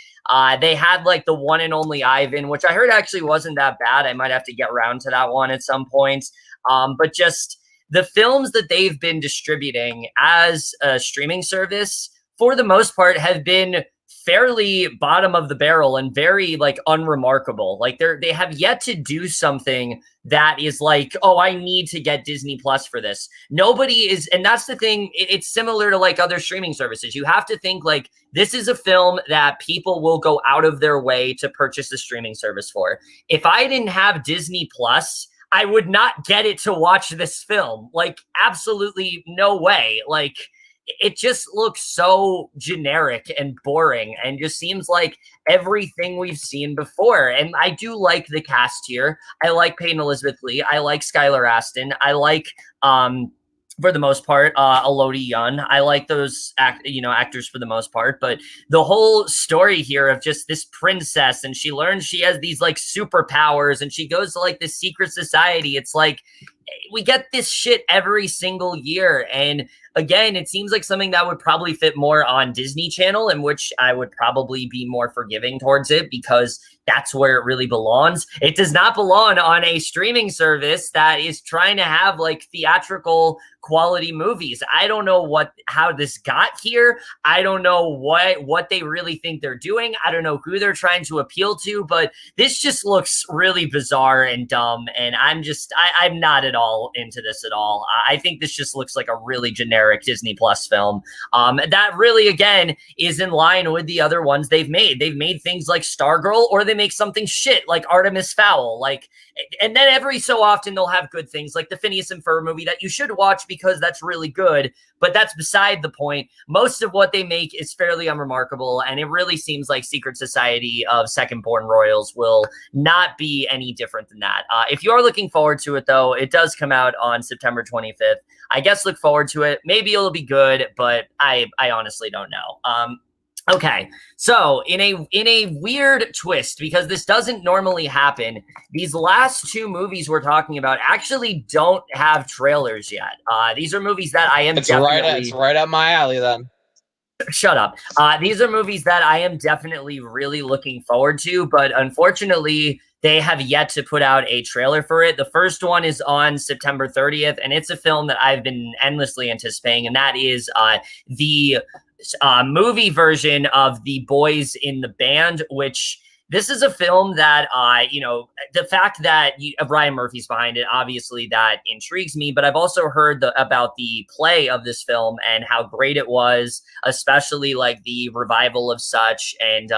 They had like the one and only Ivan, which I heard actually wasn't that bad. I might have to get around to that one at some point. But just the films that they've been distributing as a streaming service, for the most part, have been fairly bottom of the barrel and very like unremarkable. Like they have yet to do something that is like, oh, I need to get Disney Plus for this. Nobody is, and that's the thing. It's similar to like other streaming services. You have to think like this is a film that people will go out of their way to purchase a streaming service for. If I didn't have Disney Plus, I would not get it to watch this film. Like absolutely no way. Like it just looks so generic and boring and just seems like everything we've seen before. And I do like the cast here. I like Peyton Elizabeth-Lee. I like Skylar Astin. I like, for the most part, Elodie Young. I like those actors for the most part. But the whole story here of just this princess and she learns she has these like superpowers and she goes to like this secret society. It's like we get this shit every single year. And again, it seems like something that would probably fit more on Disney Channel, in which I would probably be more forgiving towards it because that's where it really belongs. It does not belong on a streaming service that is trying to have like theatrical quality movies. I don't know how this got here. I don't know what they really think they're doing. I don't know who they're trying to appeal to, but this just looks really bizarre and dumb. And I'm not at all into this at all. I think this just looks like a really generic Disney Plus film. That really, again, is in line with the other ones they've made. They've made things like Stargirl, or they make something shit like Artemis Fowl. And then every so often they'll have good things like the Phineas and Ferb movie that you should watch because that's really good, but that's beside the point. Most of what they make is fairly unremarkable, and it really seems like Secret Society of Second-Born Royals will not be any different than that. If you are looking forward to it, though, it does come out on September 25th. I guess look forward to it. Maybe it'll be good, but I honestly don't know. Okay, so in a weird twist, because this doesn't normally happen, these last two movies we're talking about actually don't have trailers yet. These are movies that I am It's right up my alley then. Shut up. These are movies that I am definitely really looking forward to, but unfortunately, they have yet to put out a trailer for it. The first one is on September 30th, and it's a film that I've been endlessly anticipating, and that is the movie version of The Boys in the Band, which this is a film that, the fact that Ryan Murphy's behind it, obviously that intrigues me, but I've also heard about the play of this film and how great it was, especially like the revival of such. And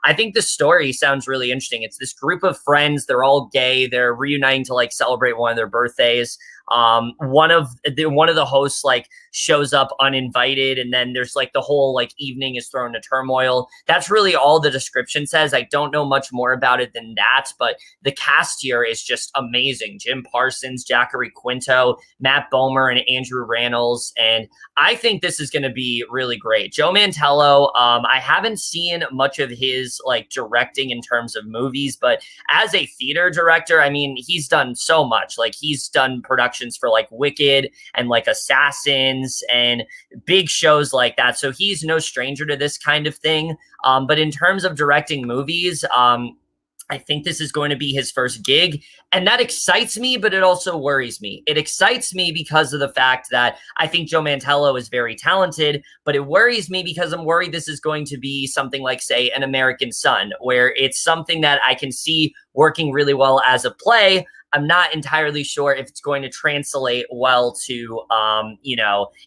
I think the story sounds really interesting. It's this group of friends. They're all gay. They're reuniting to like celebrate one of their birthdays. One of the hosts like shows up uninvited, and then there's like the whole like evening is thrown to turmoil. That's really all the description says. I don't know much more about it than that, but the cast here is just amazing. Jim Parsons, Zachary Quinto, Matt Bomer, and Andrew Rannells, and I think this is going to be really great. Joe Mantello, I haven't seen much of his like directing in terms of movies, but as a theater director, I mean, he's done so much. Like he's done productions for like Wicked and like Assassins and big shows like that. So he's no stranger to this kind of thing. But in terms of directing movies, I think this is going to be his first gig, and that excites me, but it also worries me. It excites me because of the fact that I think Joe Mantello is very talented, but it worries me because I'm worried this is going to be something like, say, An American Son, where it's something that I can see working really well as a play. I'm not entirely sure if it's going to translate well to,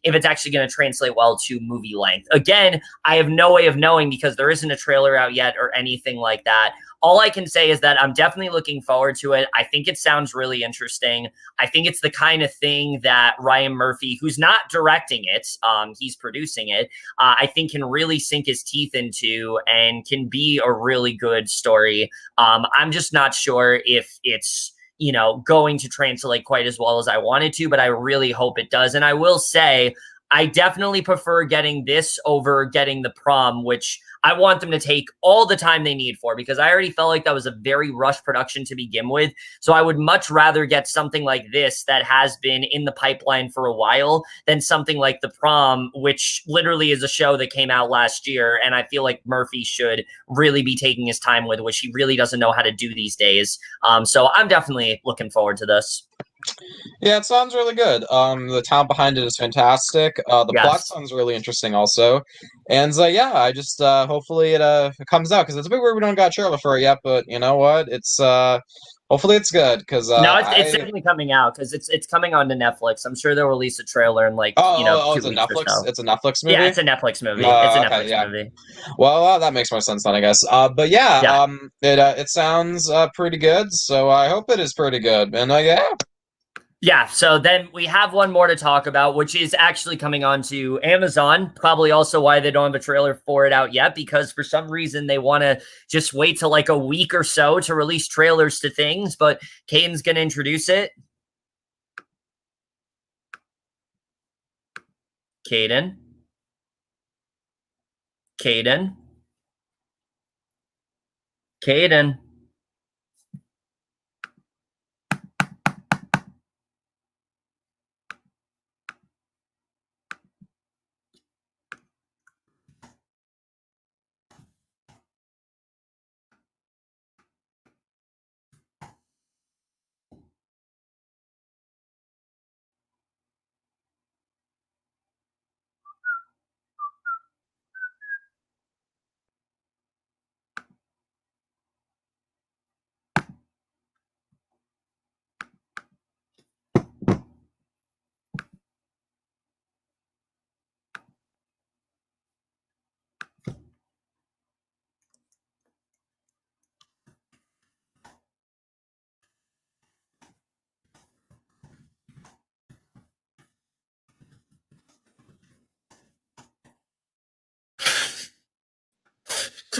if it's actually going to translate well to movie length. Again, I have no way of knowing because there isn't a trailer out yet or anything like that. All I can say is that I'm definitely looking forward to it. I think it sounds really interesting. I think it's the kind of thing that Ryan Murphy, who's not directing it, he's producing it, I think can really sink his teeth into and can be a really good story. I'm just not sure if it's, going to translate quite as well as I wanted to, but I really hope it does. And I will say, I definitely prefer getting this over getting The Prom, which I want them to take all the time they need for, because I already felt like that was a very rushed production to begin with. So I would much rather get something like this that has been in the pipeline for a while than something like The Prom, which literally is a show that came out last year. And I feel like Murphy should really be taking his time with, which he really doesn't know how to do these days. So I'm definitely looking forward to this. Yeah, it sounds really good. The talent behind it is fantastic. The plot sounds really interesting also. And I just hopefully it comes out, because it's a bit weird we don't got a trailer for it yet, but you know what? It's hopefully it's good, because no, it's definitely coming out, because it's coming on to Netflix. I'm sure they'll release a trailer in 2 it's a weeks Netflix. or so. It's a Netflix movie. Yeah, it's a Netflix movie. It's a Netflix movie. Well, that makes more sense then, I guess. It sounds pretty good. So I hope it is pretty good. And Yeah, so then we have one more to talk about, which is actually coming on to Amazon. Probably also why they don't have a trailer for it out yet, because for some reason they want to just wait till like a week or so to release trailers to things. But Caden's going to introduce it. Caden.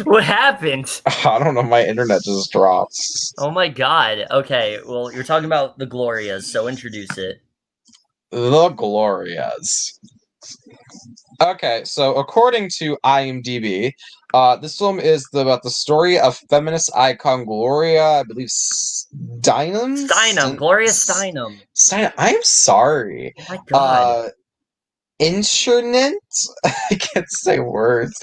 What happened? I don't know. My internet just dropped. Oh my god. Okay, well, you're talking about The Glorias, so introduce it. The Glorias. Okay, so according to IMDb, this film is about the story of feminist icon Gloria, I believe, Steinem? Gloria Steinem. I'm sorry. Oh my god. Insurgent, I can't say words.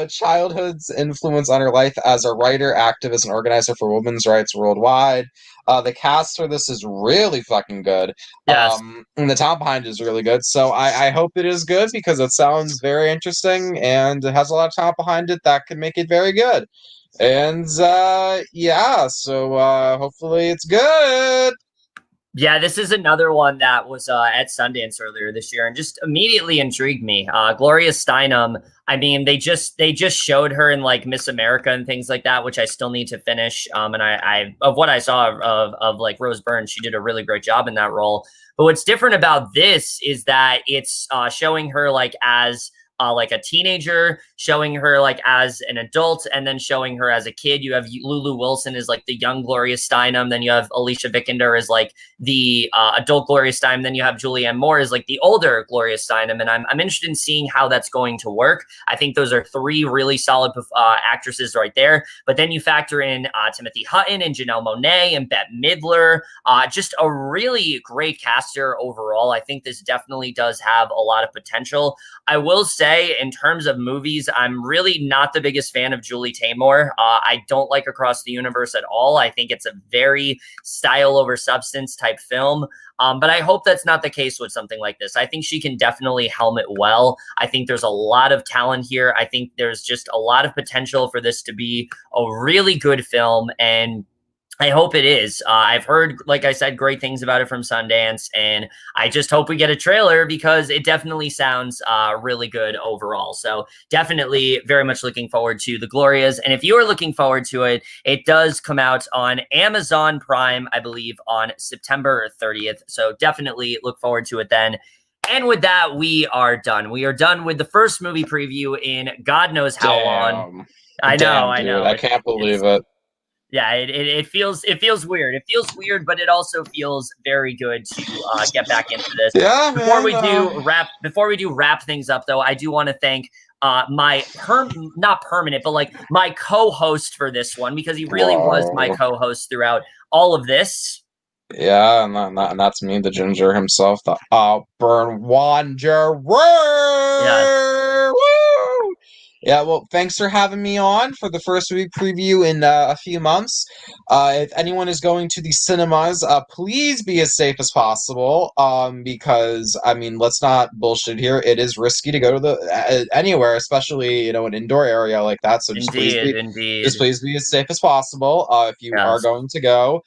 Childhood's influence on her life as a writer, activist, and organizer for women's rights worldwide. The cast for this is really fucking good. Yes. And the talent behind it is really good. So I hope it is good because it sounds very interesting and it has a lot of talent behind it that could make it very good. And yeah, so hopefully it's good. Yeah, this is another one that was at Sundance earlier this year and just immediately intrigued me. Gloria Steinem, I mean, they just showed her in like Miss America and things like that, which I still need to finish. And I of what I saw of like Rose Byrne, she did a really great job in that role. But what's different about this is that it's showing her like a teenager, showing her like as an adult, and then showing her as a kid. You have Lulu Wilson as like the young Gloria Steinem, then you have Alicia Vikander as like the adult Gloria Steinem, then you have Julianne Moore as like the older Gloria Steinem, and I'm interested in seeing how that's going to work. I think those are three really solid actresses right there, but then you factor in Timothy Hutton and Janelle Monáe and Bette Midler, just a really great caster overall. I think this definitely does have a lot of potential. I will say, in terms of movies, I'm really not the biggest fan of Julie Taymor. I don't like Across the Universe at all. I think it's a very style over substance type film. But I hope that's not the case with something like this. I think she can definitely helm it well. I think there's a lot of talent here. I think there's just a lot of potential for this to be a really good film, and I hope it is. I've heard, like I said, great things about it from Sundance, and I just hope we get a trailer because it definitely sounds really good overall. So definitely very much looking forward to the Glorias. And if you are looking forward to it, it does come out on Amazon Prime, I believe, on September 30th. So definitely look forward to it then. And with that, we are done. We are done with the first movie preview in God knows how long. I know. I can't believe it. Yeah, it feels weird. It feels weird, but it also feels very good to get back into this. Yeah, before we do wrap things up, though, I do want to thank my not permanent, but like my co-host for this one, because he really was my co-host throughout all of this. Yeah, and that's me, the ginger himself, the Auburn Wanderer. Yes. Woo! Yeah, well, thanks for having me on for the first week preview in a few months. If anyone is going to the cinemas, please be as safe as possible, because, I mean, let's not bullshit here. It is risky to go to anywhere, especially, you know, an indoor area like that. So just please be as safe as possible if you are going to go.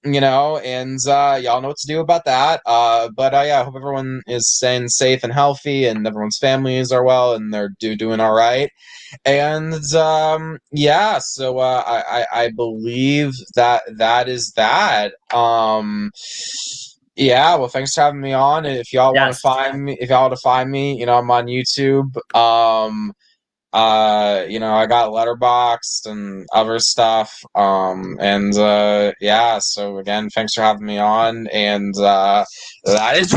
You know, and y'all know what to do about that. But yeah, I hope everyone is staying safe and healthy, and everyone's families are well, and they're doing all right. And yeah, so I believe that is that. Yeah, well, thanks for having me on. If y'all want to find me, you know, I'm on YouTube. You know, I got Letterboxd and other stuff. And yeah, so again, thanks for having me on, and that is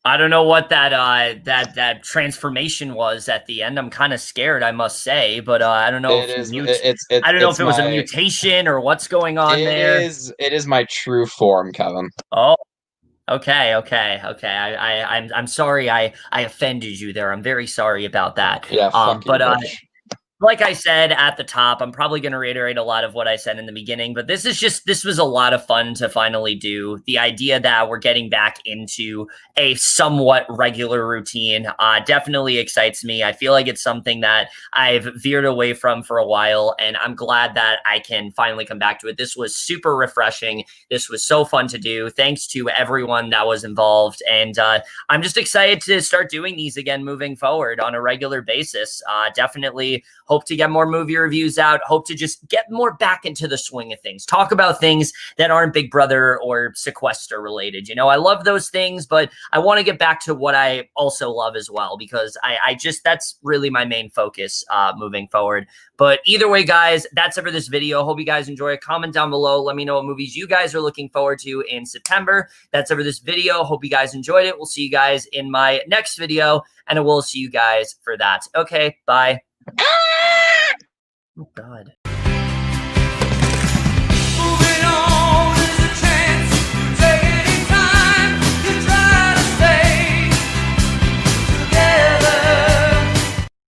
I don't know what that transformation was at the end. I'm kind of scared, I must say, but I don't know I don't know if it was a mutation or what's going on there. It is my true form, Kevin. Oh. Okay. I'm sorry I offended you there. I'm very sorry about that. Yeah, but like I said at the top, I'm probably going to reiterate a lot of what I said in the beginning, but this was a lot of fun to finally do. The idea that we're getting back into a somewhat regular routine definitely excites me. I feel like it's something that I've veered away from for a while, and I'm glad that I can finally come back to it. This was super refreshing. This was so fun to do. Thanks to everyone that was involved, and I'm just excited to start doing these again moving forward on a regular basis. Definitely hope to get more movie reviews out, hope to just get more back into the swing of things, talk about things that aren't Big Brother or Sequester related. You know, I love those things, but I want to get back to what I also love as well, because I just, that's really my main focus moving forward. But either way, guys, that's it for this video. Hope you guys enjoy it. Comment down below. Let me know what movies you guys are looking forward to in September. That's it for this video. Hope you guys enjoyed it. We'll see you guys in my next video, and I will see you guys for that. Okay, bye. Oh, God.